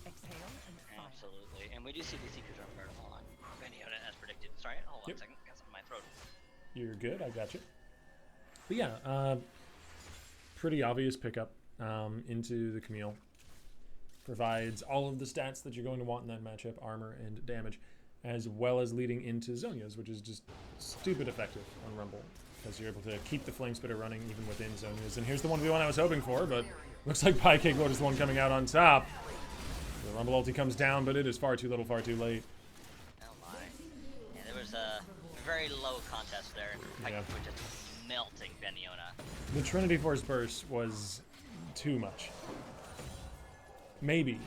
Absolutely. And we do see the Seekers are on Beniona as predicted. Sorry, hold on a second. Got something in my throat. You're good, I got you. But yeah, pretty obvious pickup into the Camille. Provides all of the stats that you're going to want in that matchup, armor and damage, as well as leading into Zhonya's, which is just stupid effective on Rumble, because you're able to keep the Flame Spitter running even within Zhonya's. And here's the 1v1 I was hoping for, but looks like Pie Cake Lord is the one coming out on top. The Rumble ulti comes down, but it is far too little, far too late. Oh my. Yeah, there was a very low contest there. Pie Cake Lord just melting Beniona. The Trinity Force Burst was too much. Maybe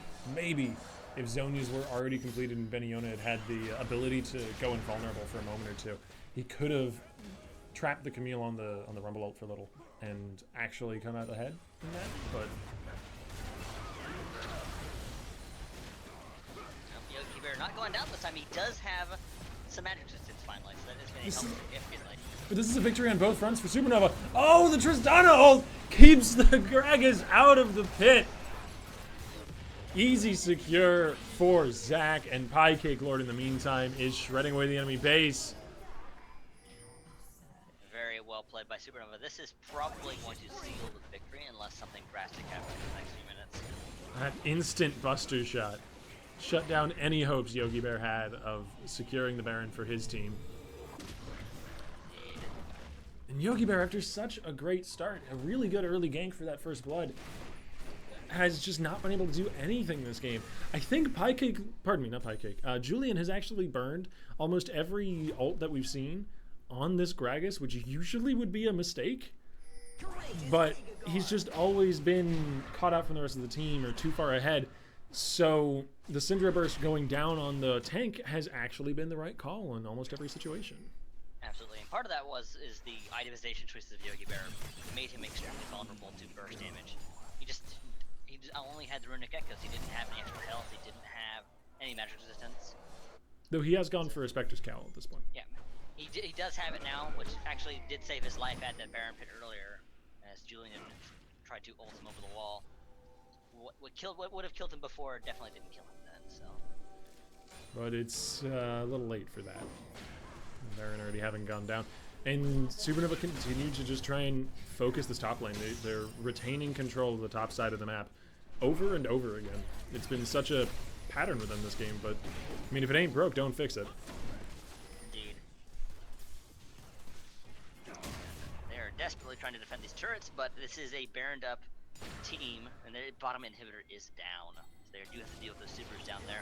if Zhonya's were already completed and Beniona had had the ability to go invulnerable for a moment or two, he could have trapped the Camille on the Rumble ult for a little and actually come out ahead in that, but Yogi Bear not going down this time. He does have some magic resistance finally, so that is going to help significantly. But this is a victory on both fronts for Supernova. Oh, the Tristana ult keeps the Gragas out of the pit. Easy secure for Zac, and Pie Cake Lord in the meantime is shredding away the enemy base. Very well played by Supernova. This is probably going to seal the victory unless something drastic happens in the next few minutes. That instant buster shot shut down any hopes Yogi Bear had of securing the Baron for his team. And Yogi Bear, after such a great start, a really good early gank for that first blood, has just not been able to do anything this game. I think Julian has actually burned almost every ult that we've seen on this Gragas, which usually would be a mistake. But he's just always been caught out from the rest of the team or too far ahead. So the Syndra Burst going down on the tank has actually been the right call in almost every situation. Absolutely, and part of that is the itemization choices of Yogi Bear made him extremely vulnerable to burst damage. He only had the Runic Echoes. He didn't have any extra health. He didn't have any magic resistance. Though he has gone for a Spectre's Cowl at this point. Yeah, he does have it now, which actually did save his life at that Baron pit earlier, as Julian tried to ult him over the wall. What would have killed him before definitely didn't kill him then. So. But it's a little late for that. Baron already having gone down. And Supernova continued to just try and focus this top lane. They're retaining control of the top side of the map over and over again. It's been such a pattern with them this game, but I mean, if it ain't broke, don't fix it. Indeed. They're desperately trying to defend these turrets, but this is a Baroned up team, and their bottom inhibitor is down. So they do have to deal with those supers down there.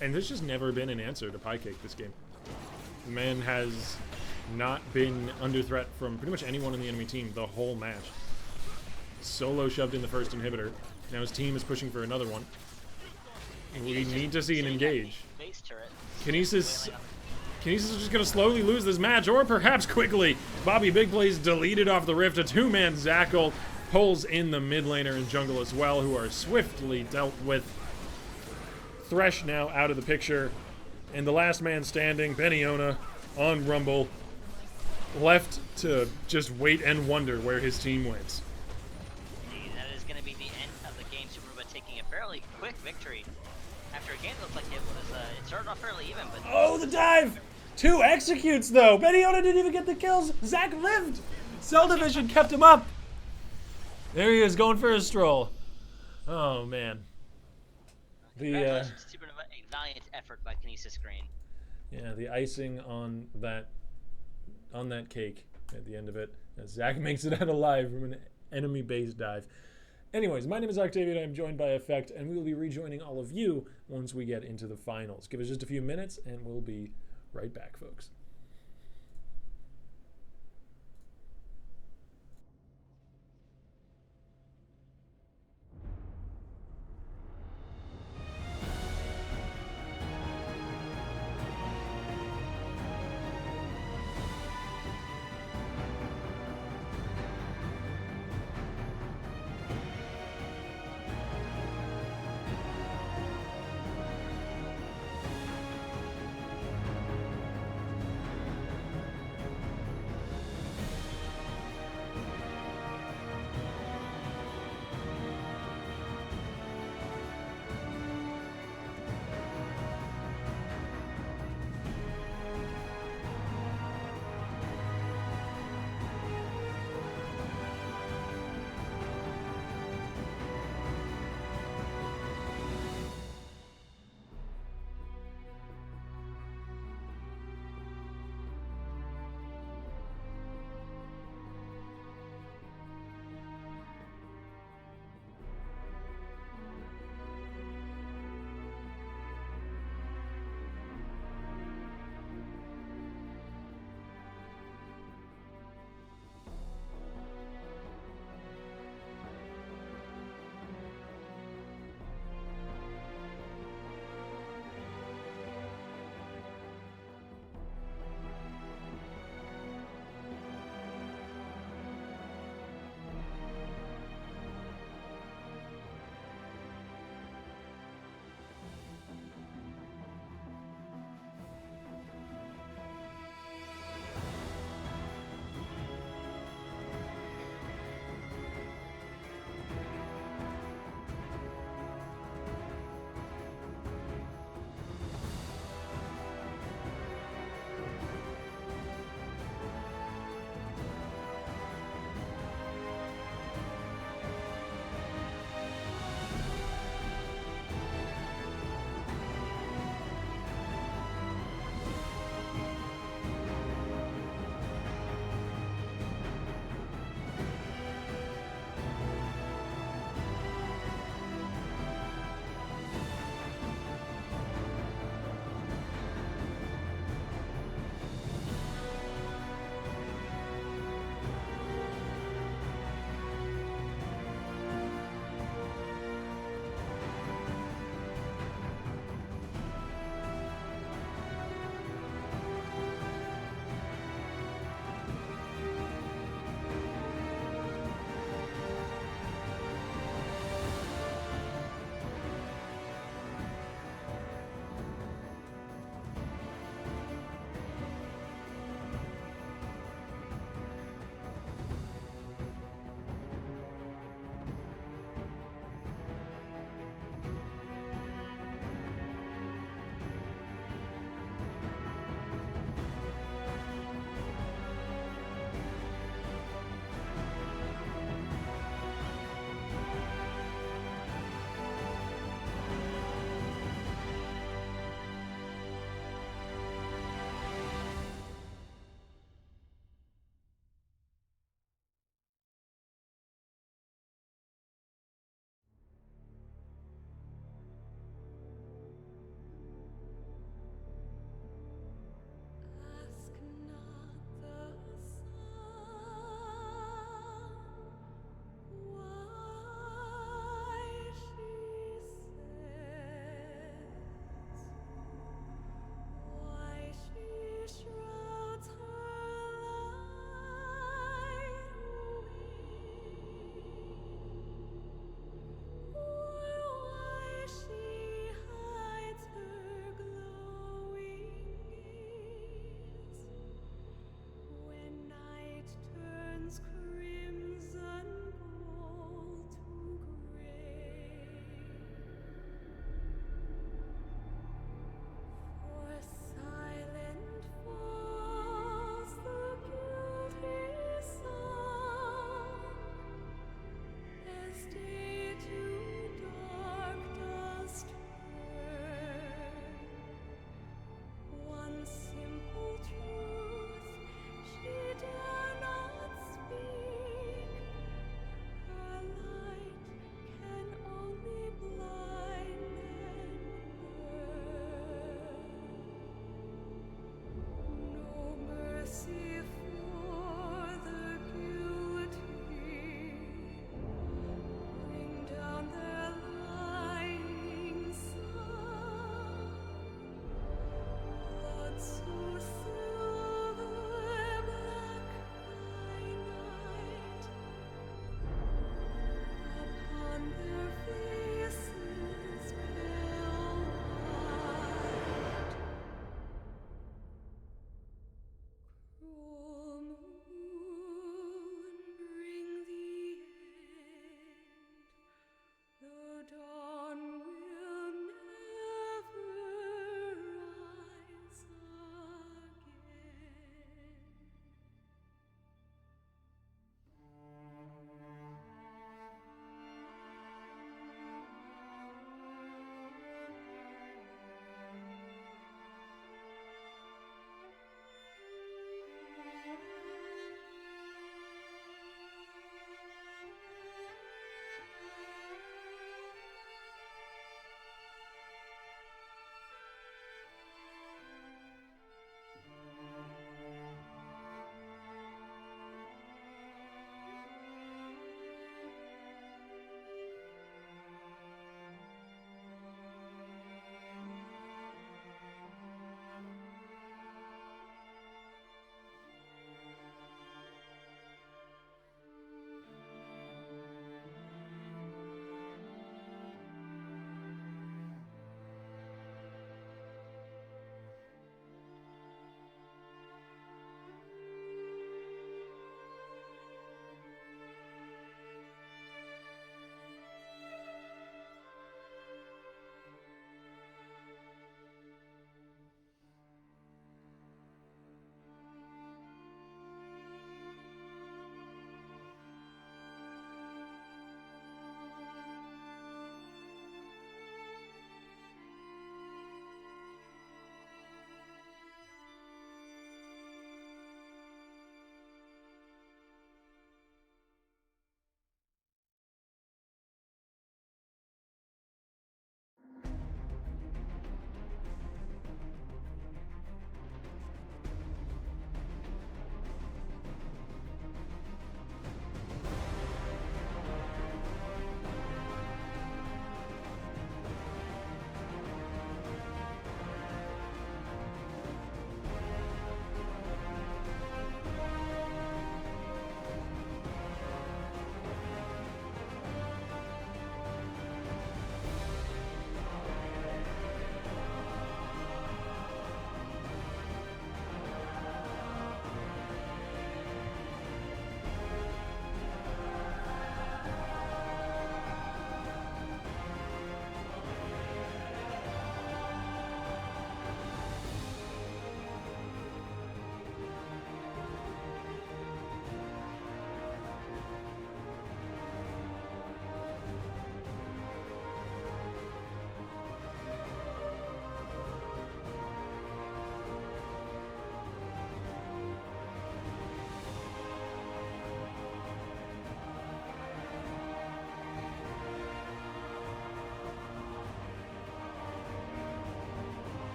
And there's just never been an answer to Pie Cake this game. The man has not been under threat from pretty much anyone in the enemy team the whole match. Solo shoved in the first inhibitor. Now his team is pushing for another one. We need to see an engage. Base turret. Kinesis Kinesis is just going to slowly lose this match, or perhaps quickly. Bobby Big Plays deleted off the Rift. A two-man Zackle pulls in the mid laner and jungle as well, who are swiftly dealt with. Thresh now out of the picture. And the last man standing, Beniona, on Rumble, left to just wait and wonder where his team wins. Indeed, that is going to be the end of the game. Superba taking a fairly quick victory after a game that looked like it was, it started off fairly even, but... Oh, the dive! 2 executes, though. Beniona didn't even get the kills. Zac lived. Cell Division kept him up. There he is, going for a stroll. Oh, man. Congratulations, Supernova. A valiant effort by Kinesis Green. Yeah, the icing on that cake at the end of it. Zac makes it out alive from an enemy-based dive. Anyways, my name is Octavian. I'm joined by Effect, and we will be rejoining all of you once we get into the finals. Give us just a few minutes, and we'll be right back, folks.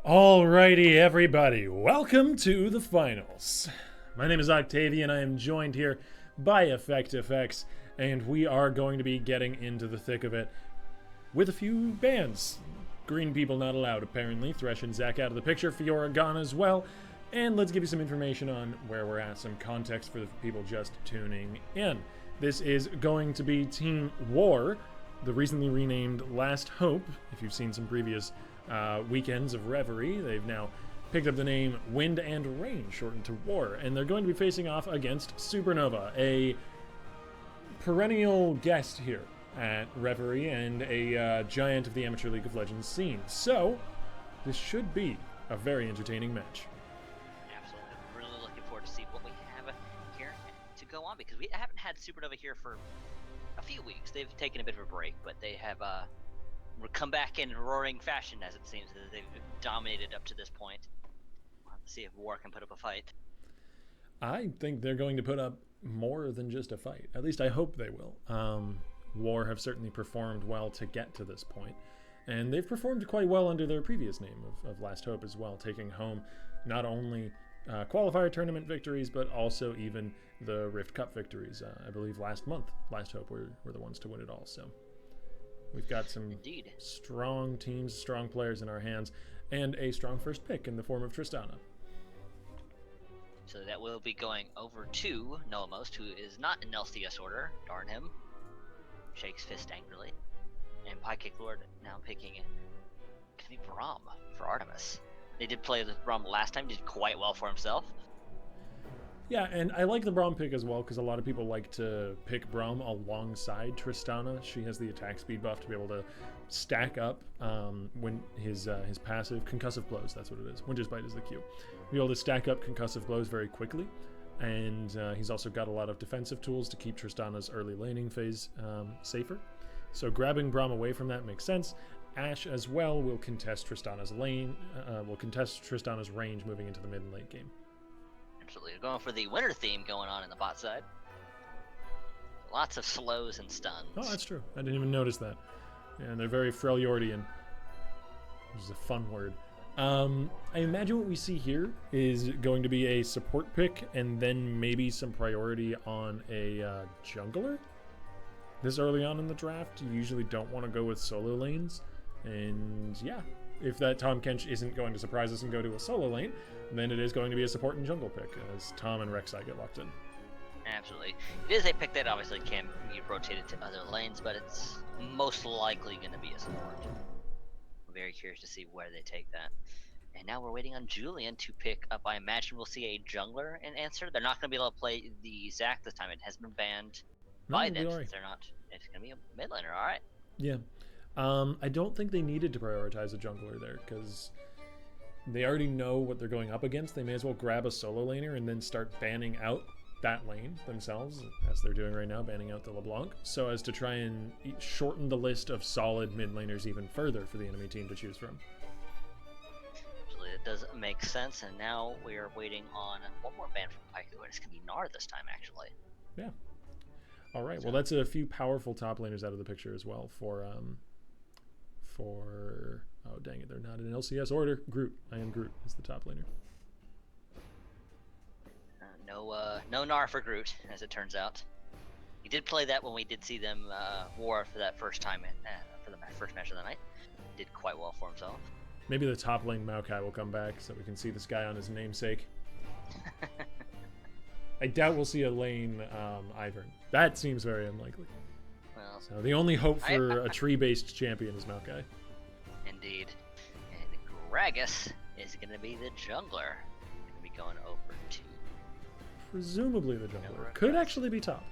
Alrighty, everybody, welcome to the finals. My name is Octavian, I am joined here by EffectFX, and we are going to be getting into the thick of it with a few bans. Green people not allowed, apparently. Thresh and Zac out of the picture, Fiora gone as well. And let's give you some information on where we're at, some context for the people just tuning in. This is going to be Team War, the recently renamed Last Hope. If you've seen some previous weekends of Reverie, they've now picked up the name Wind and Rain, shortened to War, and they're going to be facing off against Supernova, a perennial guest here at Reverie and a giant of the amateur League of Legends scene. So, this should be a very entertaining match. Absolutely. I'm really looking forward to see what we have here to go on, because we haven't had Supernova here for a few weeks. They've taken a bit of a break, but they have come back in roaring fashion, as it seems. They've dominated up to this point. We'll have to see if War can put up a fight. I think they're going to put up more than just a fight. At least I hope they will. War have certainly performed well to get to this point, and they've performed quite well under their previous name of Last Hope as well, taking home not only qualifier tournament victories, but also even the Rift Cup victories. I believe last month, Last Hope were the ones to win it all. So we've got some strong teams, strong players in our hands, and a strong first pick in the form of Tristana. So that will be going over to Noamost, who is not in LCS order. Darn him. Shakes fist angrily. And Pie Kick Lord now picking could be Braum for Artemis. They did play with Braum last time, did quite well for himself. Yeah, and I like the Braum pick as well, because a lot of people like to pick Braum alongside Tristana. She has the attack speed buff to be able to stack up when his passive, concussive blows, that's what it is. Winter's Bite is the Q. Be able to stack up concussive blows very quickly, and he's also got a lot of defensive tools to keep Tristana's early laning phase safer. So grabbing Braum away from that makes sense. Ashe as well will contest Tristana's range moving into the mid and late game. Absolutely. Going for the winter theme going on in the bot side. Lots of slows and stuns. Oh, that's true. I didn't even notice that. And they're very Freljordian, which is a fun word. I imagine what we see here is going to be a support pick and then maybe some priority on a jungler. This early on in the draft, you usually don't want to go with solo lanes. And yeah, if that Tahm Kench isn't going to surprise us and go to a solo lane, then it is going to be a support and jungle pick as Tahm and Rek'Sai get locked in. Absolutely. It is a pick that obviously can be rotated to other lanes, but it's most likely going to be a support. I'm very curious to see where they take that. And now we're waiting on Julian to pick up. I imagine we'll see a jungler in answer. They're not going to be able to play the Zac this time. It has been banned by them since they're not. It's going to be a mid laner, alright. Yeah. I don't think they needed to prioritize a jungler there, because they already know what they're going up against. They may as well grab a solo laner and then start banning out that lane themselves, as they're doing right now, banning out the LeBlanc, so as to try and shorten the list of solid mid laners even further for the enemy team to choose from. Absolutely, it does make sense, and now we are waiting on one more ban from Pike. It's going to be Gnar this time, actually. Yeah. All right, well, that's a few powerful top laners out of the picture as well for oh dang it, they're not in LCS order. Groot, I am Groot is the top laner. No Gnar for Groot, as it turns out. He did play that when we did see them war for that first time for the first match of the night. He did quite well for himself. Maybe the top lane Maokai will come back so we can see this guy on his namesake. I doubt we'll see a lane Ivern. That seems very unlikely. Well, so the only hope for a tree-based champion is Maokai. Indeed. And Gragas is going to be the jungler. Going to be going over to... Presumably the jungler. Could actually be top.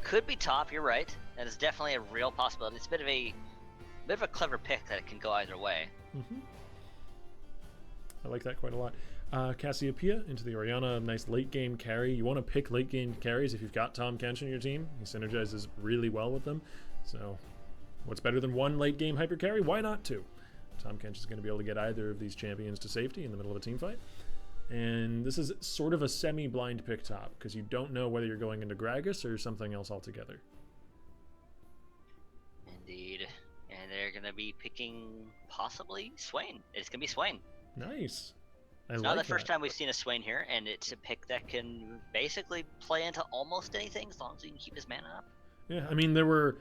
Could be top, you're right. That is definitely a real possibility. It's a bit of a clever pick that it can go either way. Mm-hmm. I like that quite a lot. Cassiopeia into the Orianna, nice late game carry. You want to pick late game carries if you've got Tahm Kench in your team. He synergizes really well with them. So what's better than one late game hyper carry? Why not two? Tahm Kench is going to be able to get either of these champions to safety in the middle of a team fight. And this is sort of a semi-blind pick top, because you don't know whether you're going into Gragas or something else altogether. Indeed. And they're going to be picking possibly Swain. It's going to be Swain. Nice. I It's like not the that. first time we've seen a Swain here, and it's a pick that can basically play into almost anything as long as he can keep his mana up. Yeah, I mean there were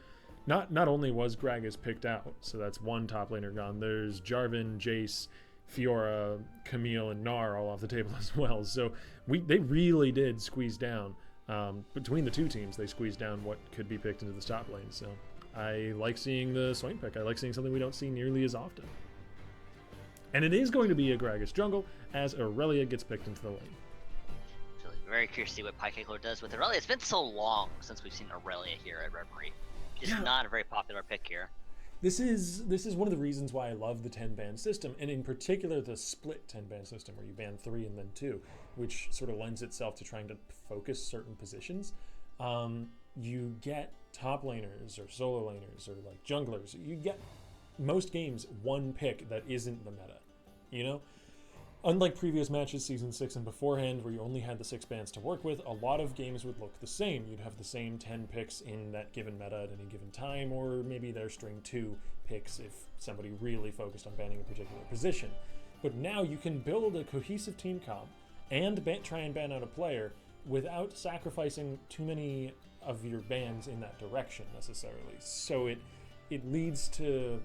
not only was Gragas picked out, so that's one top laner gone. There's Jarvan, Jace, Fiora, Camille, and Gnar all off the table as well. So they really did squeeze down between the two teams. They squeezed down what could be picked into the top lane. So I like seeing the Swain pick. I like seeing something we don't see nearly as often. And it is going to be a Gragas jungle as Aurelia gets picked into the lane. So very curious to see what Pyke does with Aurelia. It's been so long since we've seen Aurelia here at Reverie. Just not a very popular pick here. This is one of the reasons why I love the 10-ban system, and in particular the split 10-ban system where you ban 3 and then 2, which sort of lends itself to trying to focus certain positions. You get top laners or solo laners or like junglers. You get most games one pick that isn't the meta, you know? Unlike previous matches, Season 6 and beforehand, where you only had the 6 bans to work with, a lot of games would look the same. You'd have the same 10 picks in that given meta at any given time, or maybe their string 2 picks if somebody really focused on banning a particular position. But now you can build a cohesive team comp and try and ban out a player without sacrificing too many of your bans in that direction necessarily. So it leads to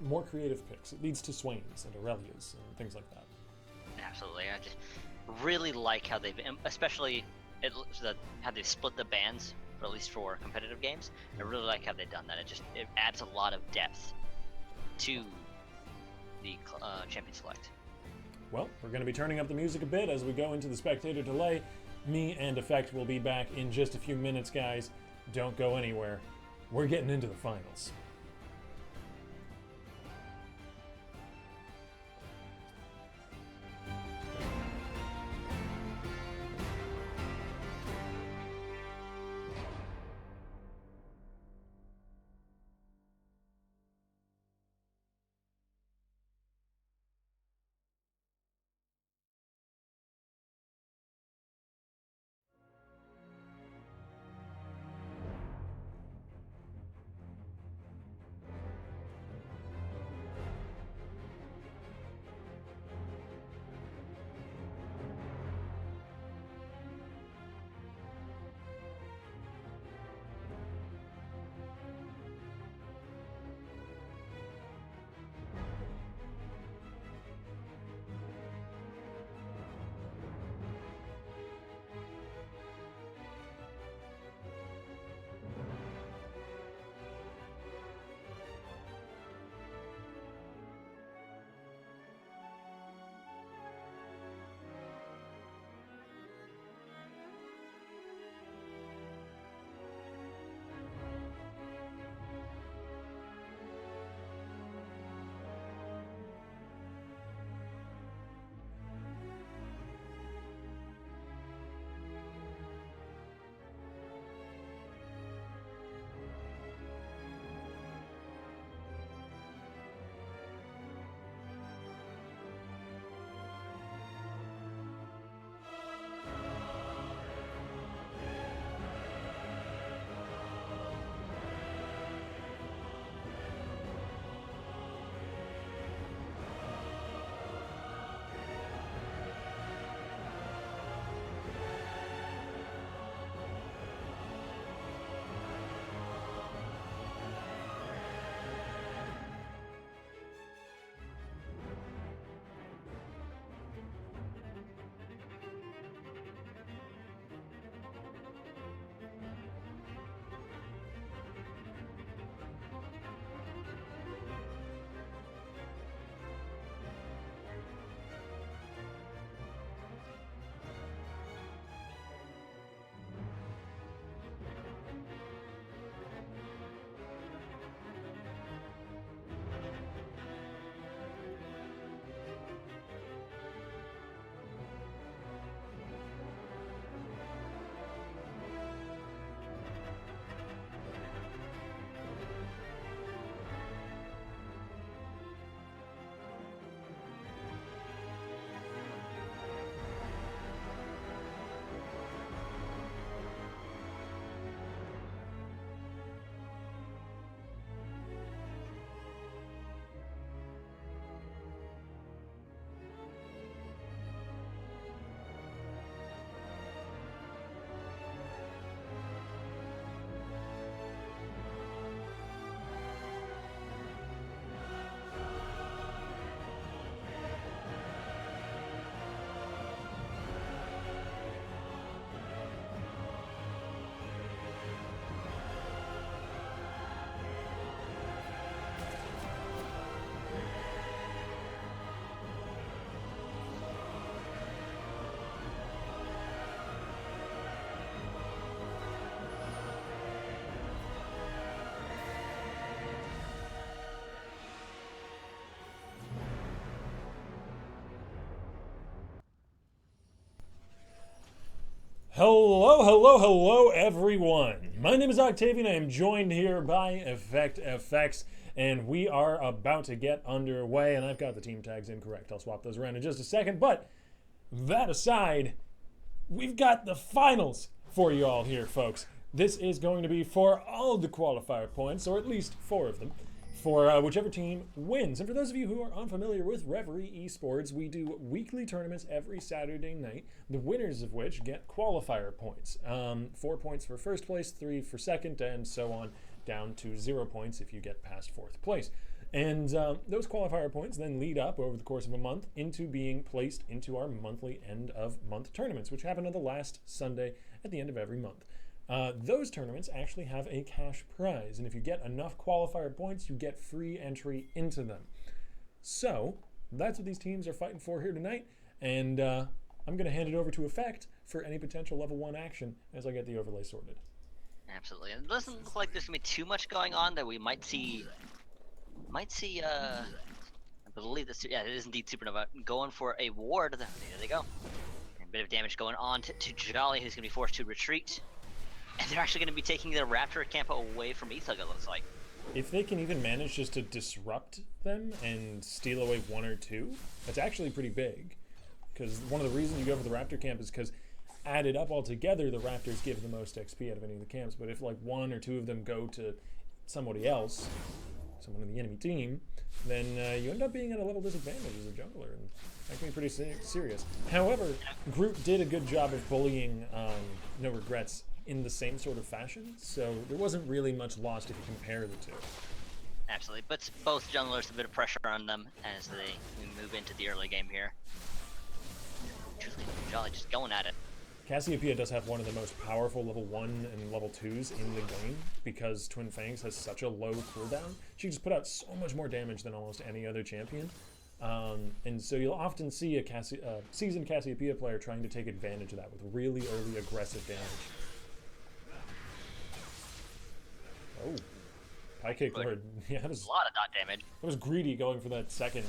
more creative picks. It leads to Swains and Aurelias and things like that. Absolutely, I just really like how they've, especially how they've split the bans, or at least for competitive games. I really like how they've done that. It adds a lot of depth to the champion select. Well, we're going to be turning up the music a bit as we go into the spectator delay. Me and Effect will be back in just a few minutes, guys. Don't go anywhere. We're getting into the finals. Hello, hello, hello, everyone. My name is Octavian. I am joined here by Effect FX, and we are about to get underway. And I've got the team tags incorrect. I'll swap those around in just a second. But that aside, we've got the finals for you all here, folks. This is going to be for all the qualifier points, or at least 4 of them, for whichever team wins. And for those of you who are unfamiliar with Reverie Esports, we do weekly tournaments every Saturday night, the winners of which get qualifier points. 4 points for first place, 3 for second, and so on, down to 0 points if you get past 4th place. And those qualifier points then lead up over the course of a month into being placed into our monthly end of month tournaments, which happen on the last Sunday at the end of every month. Those tournaments actually have a cash prize, and if you get enough qualifier points, you get free entry into them. So that's what these teams are fighting for here tonight, and I'm going to hand it over to Effect for any potential level 1 action as I get the overlay sorted. Absolutely. And it doesn't look like there's gonna be too much going on that we might see. I believe this. Yeah, it is indeed Supernova going for a ward. There they go. And a bit of damage going on to Jolly, who's gonna be forced to retreat. And they're actually going to be taking the Raptor camp away from Ethug, it looks like. If they can even manage just to disrupt them and steal away 1 or 2, that's actually pretty big. Because one of the reasons you go for the Raptor camp is because added up all together, the Raptors give the most XP out of any of the camps. But if like 1 or 2 of them go to somebody else, someone in the enemy team, then you end up being at a level disadvantage as a jungler. And that can be pretty serious. However, Groot did a good job of bullying No Regrets in the same sort of fashion, so there wasn't really much lost if you compare the 2. Absolutely, but both junglers, a bit of pressure on them as they move into the early game here. Jolly just going at it. Cassiopeia does have one of the most powerful level 1 and level 2s in the game because Twin Fangs has such a low cooldown. She just put out so much more damage than almost any other champion. And so you'll often see a seasoned Cassiopeia player trying to take advantage of that with really early aggressive damage. Oh, Pie Cake Lord. Yeah, that was A lot of dot damage. That was greedy going for that second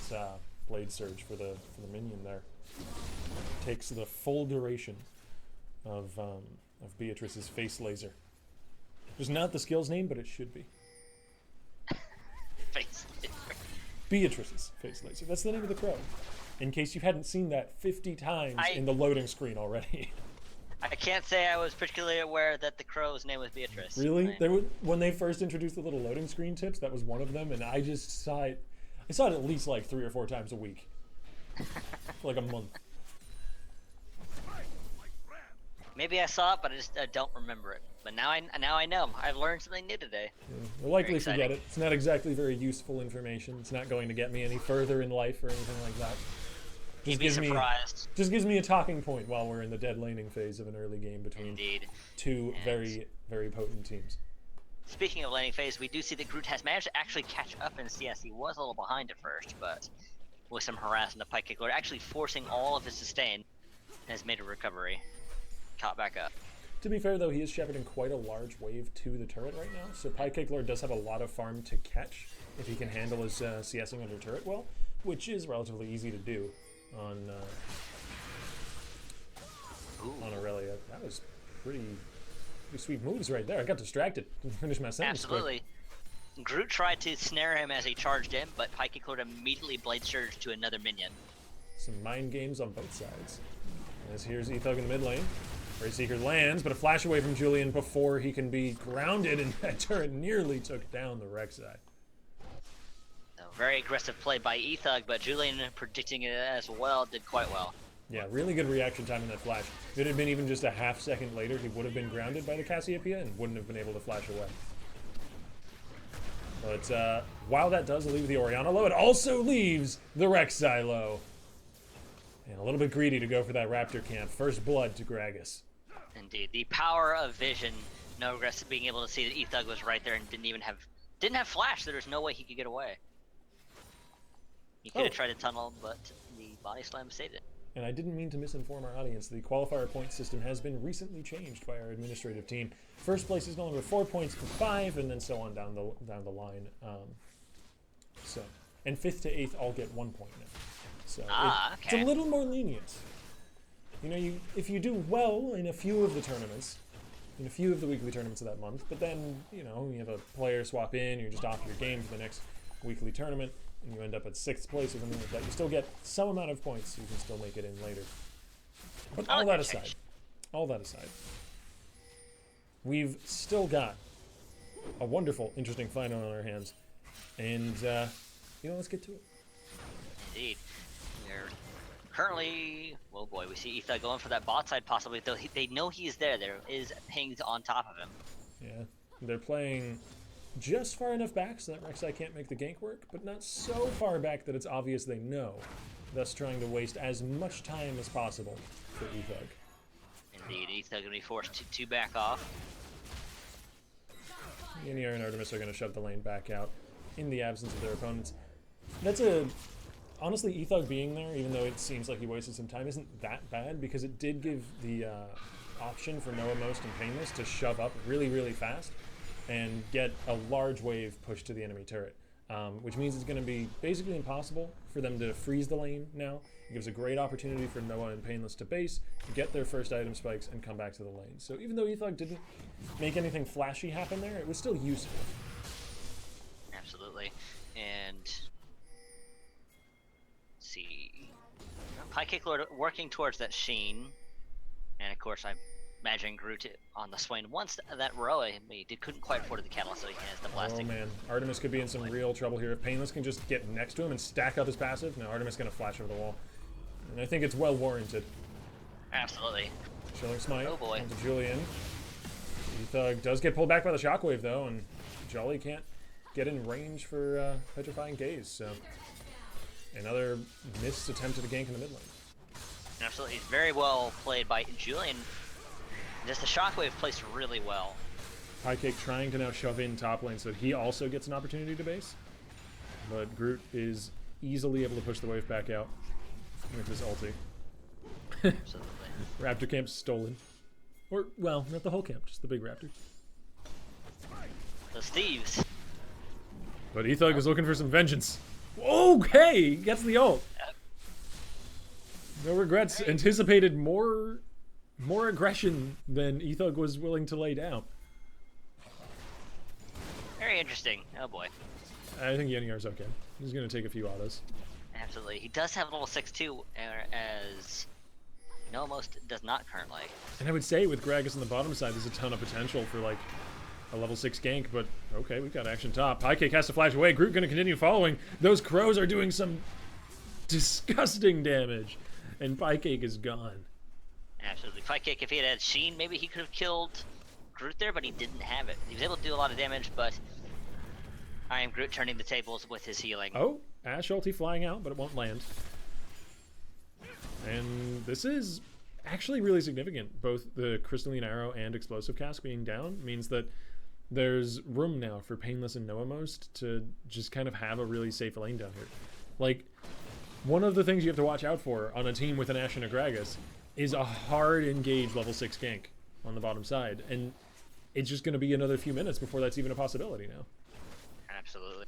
blade surge for the minion there. Takes the full duration of Beatrice's face laser. There's not the skill's name, but it should be. Face laser. Beatrice's face laser. That's the name of the crow. In case you hadn't seen that 50 times in the loading screen already. I can't say I was particularly aware that the crow's name was Beatrice. Really? When they first introduced the little loading screen tips, that was one of them, and I just saw it. I saw it at least like 3 or 4 times a week, for like a month. Maybe I saw it, but I don't remember it. But now I know. I've learned something new today. Yeah, we'll likely forget it. It's not exactly very useful information. It's not going to get me any further in life or anything like that. You'd be surprised. Just gives me a talking point while we're in the dead laning phase of an early game between 2 very, very potent teams. Speaking of laning phase, we do see that Groot has managed to actually catch up in CS. He was a little behind at first, but with some harassing the Pike Kick Lord, actually forcing all of his sustain, has made a recovery. Caught back up. To be fair, though, he is shepherding quite a large wave to the turret right now, so Pike Kick Lord does have a lot of farm to catch if he can handle his CSing under turret well, which is relatively easy to do on Aurelia. That was pretty sweet moves right there. I got distracted. Didn't finish my sentence. Absolutely. Quick. Groot tried to snare him as he charged in, but Pike Kick Lord immediately blade surged to another minion. Some mind games on both sides. As here's Ethug in the mid lane. Rayseeker lands, but a flash away from Julian before he can be grounded, and that turret nearly took down the Rek'Sai. Very aggressive play by Ethug, but Julian, predicting it as well, did quite well. Yeah, really good reaction time in that flash. If it had been even just a half second later, he would have been grounded by the Cassiopeia and wouldn't have been able to flash away. But while that does leave the Orianna low, it also leaves the Rek'Sai low. And a little bit greedy to go for that Raptor camp. First blood to Gragas. Indeed, the power of vision. No regrets being able to see that Ethug was right there and didn't have flash. So there's no way he could get away. He could have tried to tunnel, but the body slam saved it. And I didn't mean to misinform our audience. The qualifier point system has been recently changed by our administrative team. First place is no longer 4 points but 5, and then so on down the line. And 5th to 8th all get 1 point now. So it's a little more lenient. You know, if you do well in a few of the tournaments, in a few of the weekly tournaments of that month, but then, you know, you have a player swap in, you're just off your game for the next weekly tournament, and you end up at 6th place or something like that, you still get some amount of points, so you can still make it in later. But all that aside, we've still got a wonderful, interesting final on our hands, and, you know, let's get to it. Indeed. We're currently, oh boy, we see Etha going for that bot side possibly, though they know he's there. There is pings on top of him. Yeah, they're playing just far enough back so that Rek'Sai can't make the gank work, but not so far back that it's obvious they know, thus trying to waste as much time as possible for Ethug. Indeed, Etha going to be forced to back off. Yennefer and Artemis are going to shove the lane back out in the absence of their opponents. Honestly, Ethug being there, even though it seems like he wasted some time, isn't that bad, because it did give the option for Noah Most and Painless to shove up really, really fast and get a large wave pushed to the enemy turret, which means it's going to be basically impossible for them to freeze the lane now. It gives a great opportunity for Noah and Painless to base, get their first item spikes, and come back to the lane. So even though Ethug didn't make anything flashy happen there, it was still useful. Absolutely. And see, High Kick Lord working towards that Sheen, and of course I'm imagining Groot on the Swain. Once that Roa couldn't quite afford the catalyst, so he has the blasting. Oh man, Artemis could be in some real trouble here. If Painless can just get next to him and stack up his passive, now Artemis gonna flash over the wall, and I think it's well warranted. Absolutely. Chilling Smite Oh boy. onto Julian. Ethug does get pulled back by the Shockwave though, and Jolly can't get in range for Petrifying Gaze, so another missed attempt at a gank in the mid lane. Absolutely. It's very well played by Julian. Just the Shockwave placed really well. High Kick trying to now shove in top lane so that he also gets an opportunity to base. But Groot is easily able to push the wave back out with his ulti. Absolutely. Raptor camp stolen. Or, well, not the whole camp, just the big Raptor. The Steves. But Ethug is looking for some vengeance. Okay, gets the ult. No regrets. Anticipated more aggression than Ethug was willing to lay down. Very interesting. Oh boy. I think Yennefer's okay. He's going to take a few autos. Absolutely. He does have level 6 too, as No Most does not currently. And I would say with Gragas on the bottom side, there's a ton of potential for like a level 6 gank, but okay, we've got action top. High Kick has to flash away. Groot going to continue following. Those crows are doing some disgusting damage, and Pie Cake is gone. Absolutely. Pie Kick, if he had had Sheen, maybe he could have killed Groot there, but he didn't have it. He was able to do a lot of damage, but I am Groot turning the tables with his healing. Oh, Ash ulti flying out, but it won't land. And this is actually really significant. Both the Crystalline Arrow and Explosive Cask being down means that there's room now for Painless and Noah Most to just kind of have a really safe lane down here. Like, one of the things you have to watch out for on a team with an Ashe and a Gragas is a hard engaged level 6 gank on the bottom side, and it's just going to be another few minutes before that's even a possibility now. Absolutely.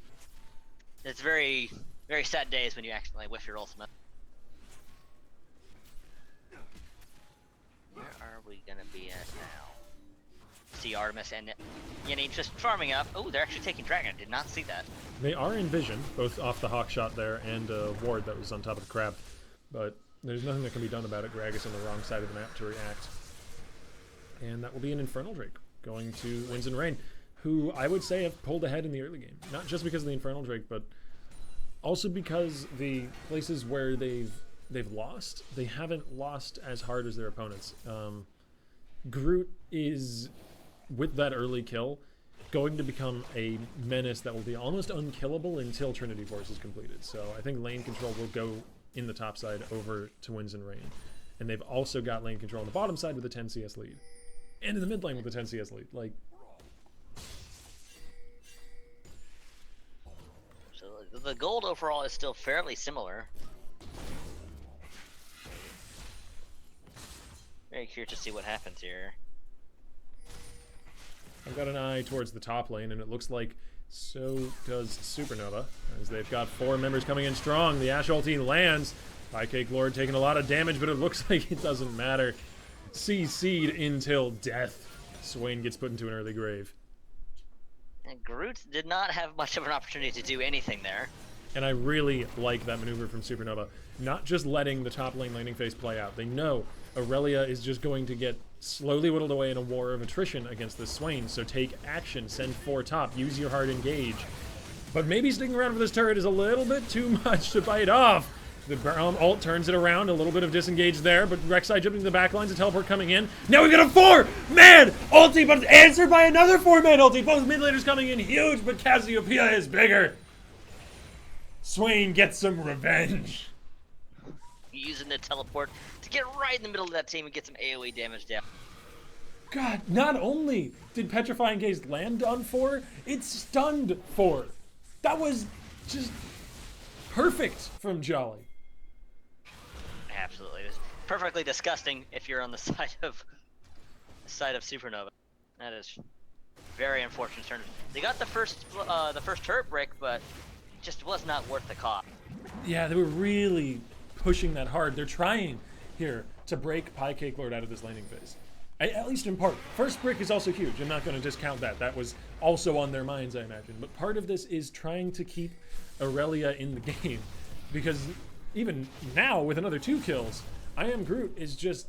It's very, very sad days when you accidentally whiff your ultimate. Where are we going to be at now? See Artemis and Yenny just farming up. Oh, they're actually taking Dragon. Did not see that. They are in vision, both off the Hawk shot there and a ward that was on top of the crab, but there's nothing that can be done about it. Gragas on the wrong side of the map to react. And that will be an Infernal Drake going to Winds and Rain, who I would say have pulled ahead in the early game. Not just because of the Infernal Drake, but also because the places where they've lost, they haven't lost as hard as their opponents. Groot is, with that early kill, going to become a menace that will be almost unkillable until Trinity Force is completed. So I think lane control will go in the top side over to Winds and Rain. And they've also got lane control on the bottom side with a 10 CS lead. And in the mid lane with a 10 CS lead. Like, So the gold overall is still fairly similar. Very curious to see what happens here. I've got an eye towards the top lane, and it looks like so does Supernova, as they've got 4 members coming in strong. The Ashe ulti lands. Piecake Lord taking a lot of damage, but it looks like it doesn't matter. CC'd until death. Swain gets put into an early grave. And Groot did not have much of an opportunity to do anything there. And I really like that maneuver from Supernova. Not just letting the top lane laning phase play out. They know Aurelia is just going to get slowly whittled away in a war of attrition against this Swain, so take action, send 4 top, use your hard engage. But maybe sticking around for this turret is a little bit too much to bite off. The ult turns it around, a little bit of disengage there, but Rek'Sai jumping to the back lines, a teleport coming in. Now we've got a 4-man ulti, but it's answered by another 4-man ulti. Both mid laners coming in huge, but Cassiopeia is bigger. Swain gets some revenge. Using the teleport to get right in the middle of that team and get some AoE damage down. God, not only did Petrifying Gaze land on 4, it stunned 4. That was just perfect from Jolly. Absolutely. It was perfectly disgusting if you're on the side of Supernova. That is very unfortunate turn. They got the first turret break, but it just was not worth the cost. Yeah, they were really pushing that hard. They're trying here to break Piecake Lord out of this laning phase. At least in part. First brick is also huge. I'm not going to discount that. That was also on their minds, I imagine. But part of this is trying to keep Aurelia in the game. Because even now, with another 2 kills, I Am Groot is just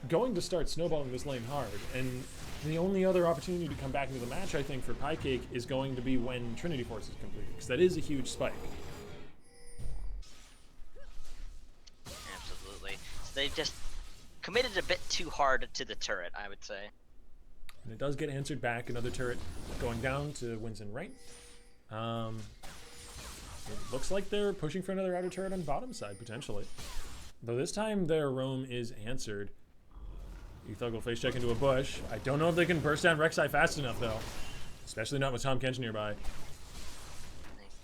going to start snowballing this lane hard. And the only other opportunity to come back into the match, I think, for Piecake is going to be when Trinity Force is completed. Because that is a huge spike. Absolutely. So they just committed a bit too hard to the turret, I would say. And it does get answered back. Another turret going down to Winston Right. It looks like they're pushing for another outer turret on bottom side, potentially. Though this time their roam is answered. Ethug will face check into a bush. I don't know if they can burst down Rek'Sai fast enough, though. Especially not with Tahm Kench nearby.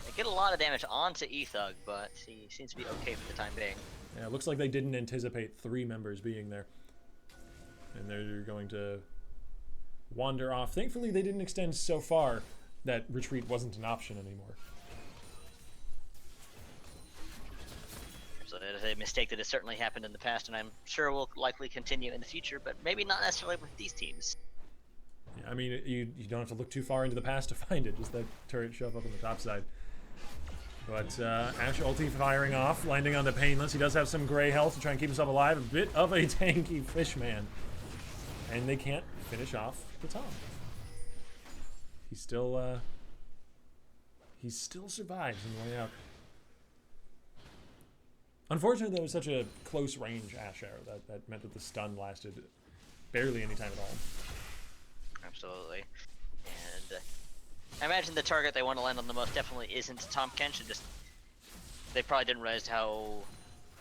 They get a lot of damage onto Ethug, but he seems to be okay for the time being. Yeah, it looks like they didn't anticipate 3 members being there. And they're going to wander off. Thankfully, they didn't extend so far that retreat wasn't an option anymore. So that is a mistake that has certainly happened in the past, and I'm sure will likely continue in the future, but maybe not necessarily with these teams. Yeah, I mean, you don't have to look too far into the past to find it. Just that turret shove up on the top side. But Ashe ulti firing off, landing on the Painless. He does have some gray health to try and keep himself alive. A bit of a tanky fishman. And they can't finish off the Tahm. He still survives on the way out. Unfortunately, that was such a close range Ashe arrow that meant that the stun lasted barely any time at all. Absolutely. And I imagine the target they want to land on the most definitely isn't Tahm Kench, and just they probably didn't realize how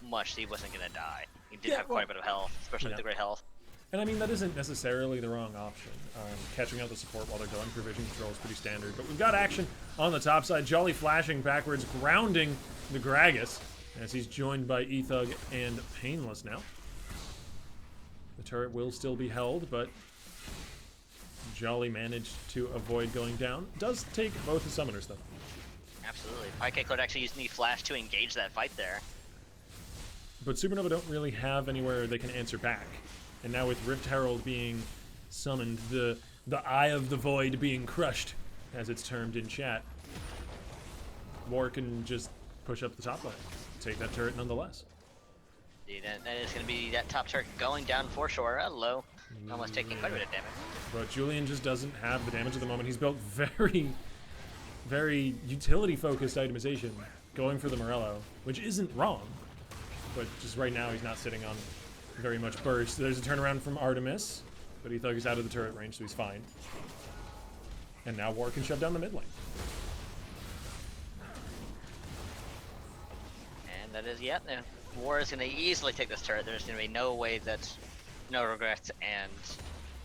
much he wasn't going to die. He did have quite a bit of health, especially with the great health. And I mean, that isn't necessarily the wrong option. Catching out the support while they're going for vision control is pretty standard. But we've got action on the top side. Jolly flashing backwards, grounding the Gragas as he's joined by Ethug and Painless now. The turret will still be held, but Jolly managed to avoid going down. Does take both the summoners, though. Absolutely. Piecake could actually use the flash to engage that fight there. But Supernova don't really have anywhere they can answer back. And now with Rift Herald being summoned, the Eye of the Void being crushed, as it's termed in chat, War can just push up the top line. Take that turret nonetheless. Dude, that is going to be that top turret going down for sure. Hello. Almost taking quite a bit of damage. But Julian just doesn't have the damage at the moment. He's built very, very utility-focused itemization, going for the Morello, which isn't wrong. But just right now, he's not sitting on very much burst. There's a turnaround from Artemis, but Ethug is out of the turret range, so he's fine. And now War can shove down the mid lane. And that is, yeah, War is going to easily take this turret. There's going to be no way that No Regrets and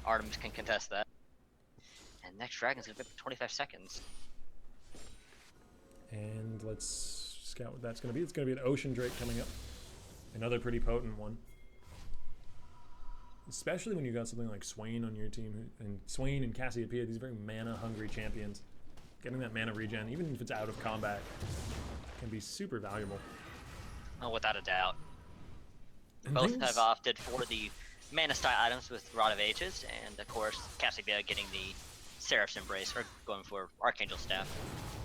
Artemis can contest that. And next Dragon's going to be 25 seconds. And let's scout what that's going to be. It's going to be an Ocean Drake coming up. Another pretty potent one. especially when you got something like Swain on your team, and Swain and Cassiopeia, these very mana-hungry champions. Getting that mana regen, even if it's out of combat, can be super valuable. Oh, without a doubt. And Both things- have opted for the mana style items with Rod of Ages, and of course, Cassiopeia getting the Seraph's Embrace, or going for Archangel Staff.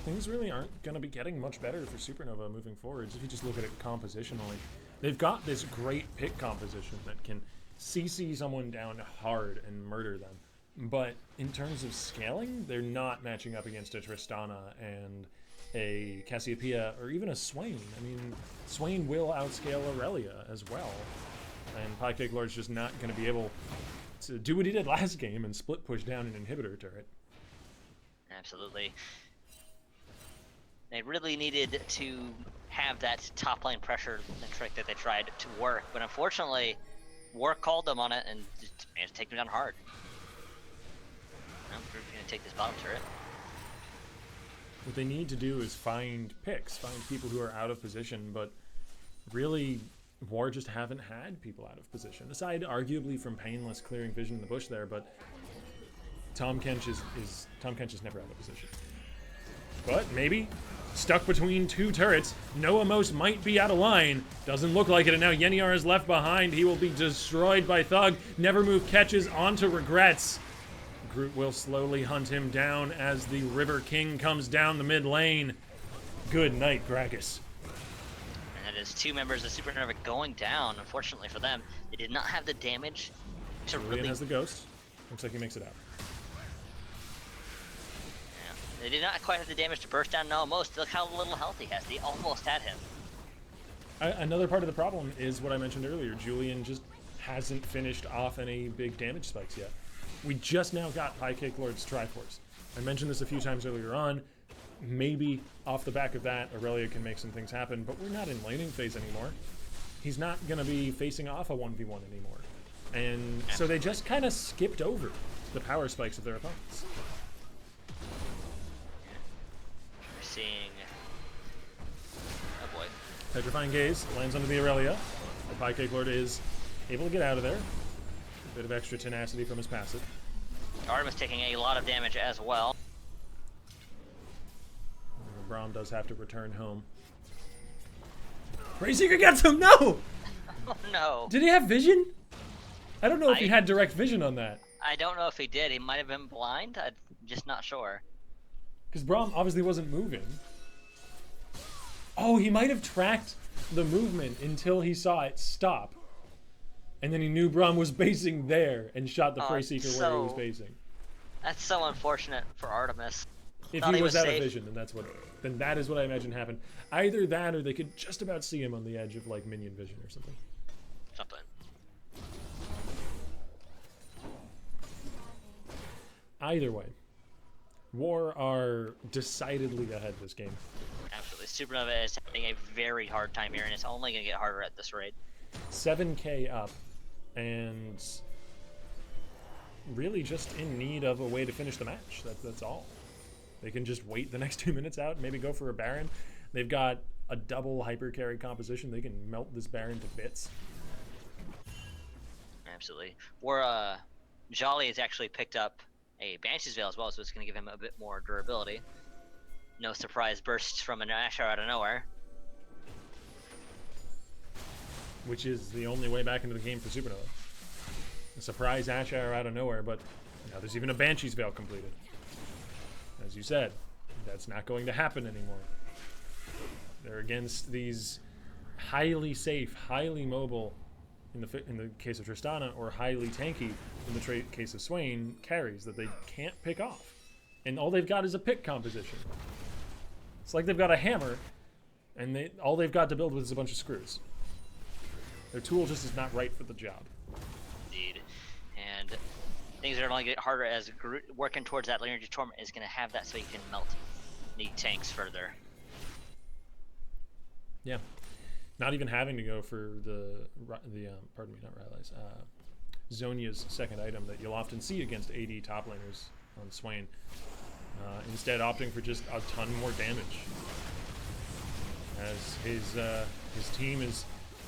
Things really aren't going to be getting much better for Supernova moving forwards if you just look at it compositionally. They've got this great pick composition that can CC someone down hard and murder them. But in terms of scaling, they're not matching up against a Tristana and a Cassiopeia or even a Swain. I mean, Swain will outscale Aurelia as well. And Pie Lord's just not going to be able to do what he did last game and split push down an inhibitor turret. Absolutely. They really needed to have that top lane pressure trick that they tried to work, but unfortunately, War called them on it and just managed to take them down hard. Now, we're going to take this bottom turret. What they need to do is find picks, find people who are out of position, but really, War just haven't had people out of position. Aside, arguably, from Painless clearing vision in the bush there, but Tom Kench is never out of position. But maybe stuck between two turrets. Noah Most might be out of line. Doesn't look like it, and now Yeniar is left behind. He will be destroyed by Thug. Never Move catches onto Regrets. Groot will slowly hunt him down as the River King comes down the mid lane. Good night, Gragas. And it is two members of Supernova going down. Unfortunately for them, they did not have the damage to Julian really... has the ghost. Looks like he makes it out. Yeah. They did not quite have the damage to burst down Noah Most. Look how little health he has. They almost had him. Another part of the problem is what I mentioned earlier. Julian just hasn't finished off any big damage spikes yet. We just now got Pie Cake Lord's Triforce. I mentioned this a few times earlier on. Maybe off the back of that, Aurelia can make some things happen, but we're not in laning phase anymore. He's not going to be facing off a 1v1 anymore. And so they just kind of skipped over the power spikes of their opponents. We're seeing... Oh boy. Petrifying Gaze lands onto the Aurelia. The Pie Cake Lord is able to get out of there. A bit of extra tenacity from his passive. Artemis taking a lot of damage as well. Braum does have to return home. Rayseeker gets him! No! Oh no. Did he have vision? I don't know if he I- had direct vision on that. I don't know if he did. He might have been blind. I'm just not sure. Because Braum obviously wasn't moving. Oh, he might have tracked the movement until he saw it stop. And then he knew Braum was basing there and shot the Freyseeker where he was so- basing. That's so unfortunate for Artemis. If Thought he he was was out safe. of vision, then that is what I imagine happened. Either that, or they could just about see him on the edge of like minion vision or something. Something. Either way, War are decidedly ahead this game. Absolutely. Supernova is having a very hard time here, and it's only going to get harder at this rate. 7k up, and really just in need of a way to finish the match. That's all. They can just wait the next 2 minutes out, maybe go for a Baron. They've got a double hyper carry composition. They can melt this Baron to bits. Absolutely. Jolly has actually picked up a Banshee's Veil as well, so it's going to give him a bit more durability. No surprise bursts from an Asher out of nowhere. Which is the only way back into the game for Supernova. A surprise Ash Arrow out of nowhere, but now there's even a Banshee's Veil completed. As you said, that's not going to happen anymore. They're against these highly safe, highly mobile, in the case of Tristana, or highly tanky, in the case of Swain, carries that they can't pick off. And all they've got is a pick composition. It's like they've got a hammer, and all they've got to build with is a bunch of screws. Their tool just is not right for the job. Indeed. And things are only get harder as Groot working towards that Lineage Torment is going to have that so he can melt the tanks further. Yeah. Not even having to go for the pardon me, not Riley's, Zonia's second item that you'll often see against AD top laners on Swain. Instead opting for just a ton more damage. As his team is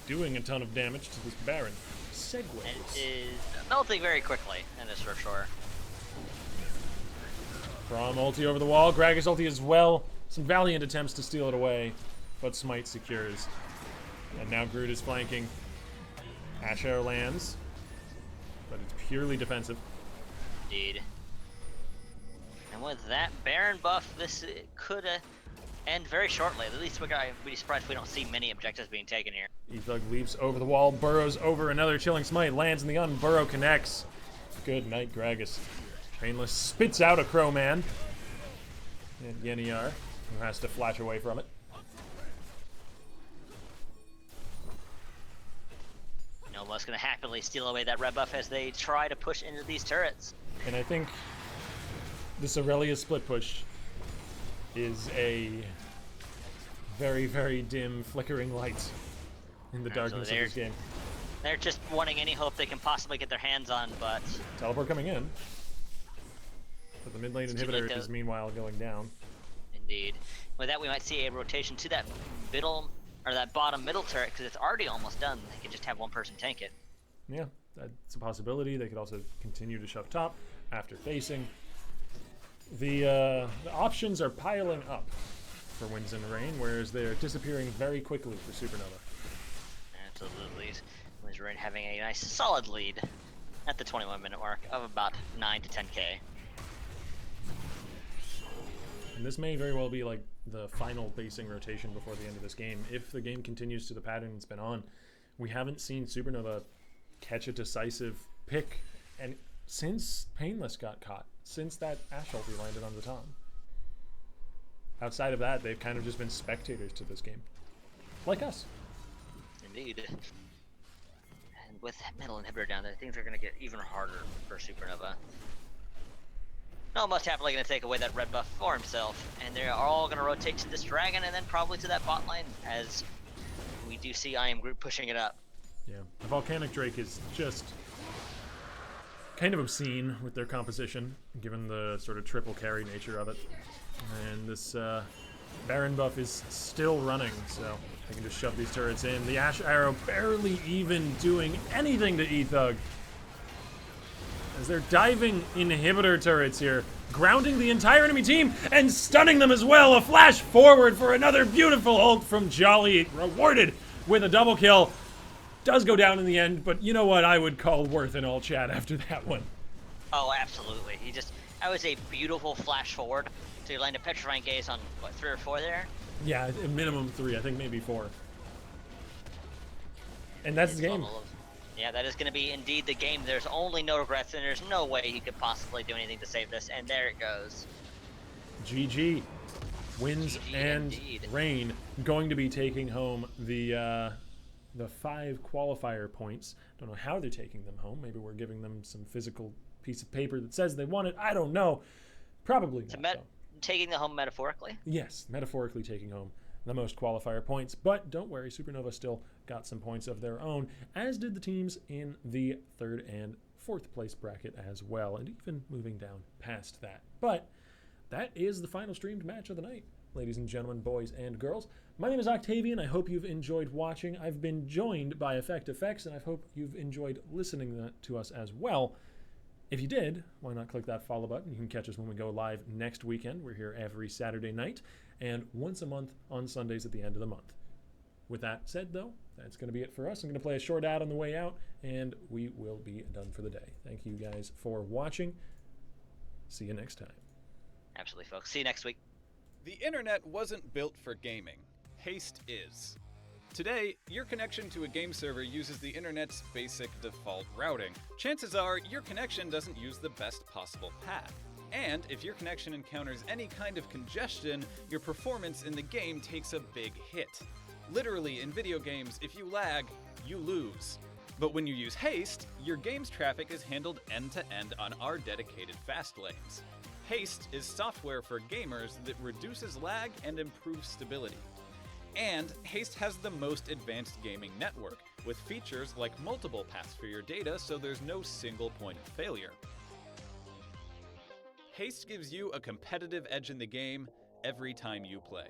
doing a ton of damage to this Baron. Segways. And is melting very quickly, and is for sure. From ulti over the wall, Gragas ulti as well. Some valiant attempts to steal it away, but Smite secures. And now Groot is flanking. Ash Arrow lands, but it's purely defensive. Indeed. And with that Baron buff, this could end very shortly. At least we'd be surprised if we don't see many objectives being taken here. Ethug leaps over the wall, burrows over another Chilling Smite, lands in the gun, burrow connects. Good night, Gragas. Painless spits out a Crow Man. And Yeniar, who has to flash away from it. Noma's going to happily steal away that red buff as they try to push into these turrets. And I think this Aurelia split push is a very, very dim, flickering light in the darkness of this game. They're just wanting any hope they can possibly get their hands on, but... Teleport coming in. But the mid lane inhibitor is meanwhile going down. Indeed. With that, we might see a rotation to that middle, or that bottom middle turret, because it's already almost done. They could just have one person tank it. Yeah, that's a possibility. They could also continue to shove top after facing. The options are piling up for Winds and Rain, whereas they're disappearing very quickly for Supernova. Absolutely. Winds and Rain having a nice solid lead at the 21-minute mark of about 9 to 10k. And this may very well be like the final basing rotation before the end of this game. If the game continues to the pattern it's been on, we haven't seen Supernova catch a decisive pick, and since Painless got caught, since that Ashe ulti landed on the Tom. Outside of that, they've kind of just been spectators to this game. Like us. Indeed. And with that middle inhibitor down there, things are going to get even harder for Supernova. No, most happily going to take away that red buff for himself, and they're all going to rotate to this dragon and then probably to that bot lane, as we do see I Am Group pushing it up. Yeah, the Volcanic Drake is just kind of obscene with their composition, given the sort of triple carry nature of it. And this Baron buff is still running, so they can just shove these turrets in. The Ash Arrow barely even doing anything to Ethug, as they're diving inhibitor turrets here, grounding the entire enemy team and stunning them as well. A flash forward for another beautiful ult from Jolly, rewarded with a double kill. Does go down in the end, but you know what I would call worth an all chat after that one. Oh, absolutely. That was a beautiful flash forward. So you land a Petrifying Gaze on, what, 3 or 4 there? Yeah, a minimum 3, I think maybe 4. And that's the game. Yeah, that is going to be indeed the game. There's only no regrets, and there's no way he could possibly do anything to save this. And there it goes. GG. Winds GG and indeed. Rain going to be taking home the 5 qualifier points. Don't know how they're taking them home. Maybe we're giving them some physical piece of paper that says they won it. I don't know. Probably not. Though. Taking the home metaphorically? Yes, metaphorically taking home the most qualifier points. But don't worry, Supernova still got some points of their own, as did the teams in the 3rd and 4th place bracket as well, and even moving down past that. But that is the final streamed match of the night, ladies and gentlemen, boys and girls. My name is Octavian. I hope you've enjoyed watching. I've been joined by Effect Effects, and I hope you've enjoyed listening to us as well. If you did, why not click that follow button? You can catch us when we go live next weekend. We're here every Saturday night and once a month on Sundays at the end of the month. With that said, though, that's going to be it for us. I'm going to play a short ad on the way out, and we will be done for the day. Thank you guys for watching. See you next time. Absolutely, folks. See you next week. The internet wasn't built for gaming. Haste is. Today, your connection to a game server uses the internet's basic default routing. Chances are, your connection doesn't use the best possible path. And if your connection encounters any kind of congestion, your performance in the game takes a big hit. Literally, in video games, if you lag, you lose. But when you use Haste, your game's traffic is handled end-to-end on our dedicated fast lanes. Haste is software for gamers that reduces lag and improves stability. And Haste has the most advanced gaming network, with features like multiple paths for your data, so there's no single point of failure. Haste gives you a competitive edge in the game every time you play.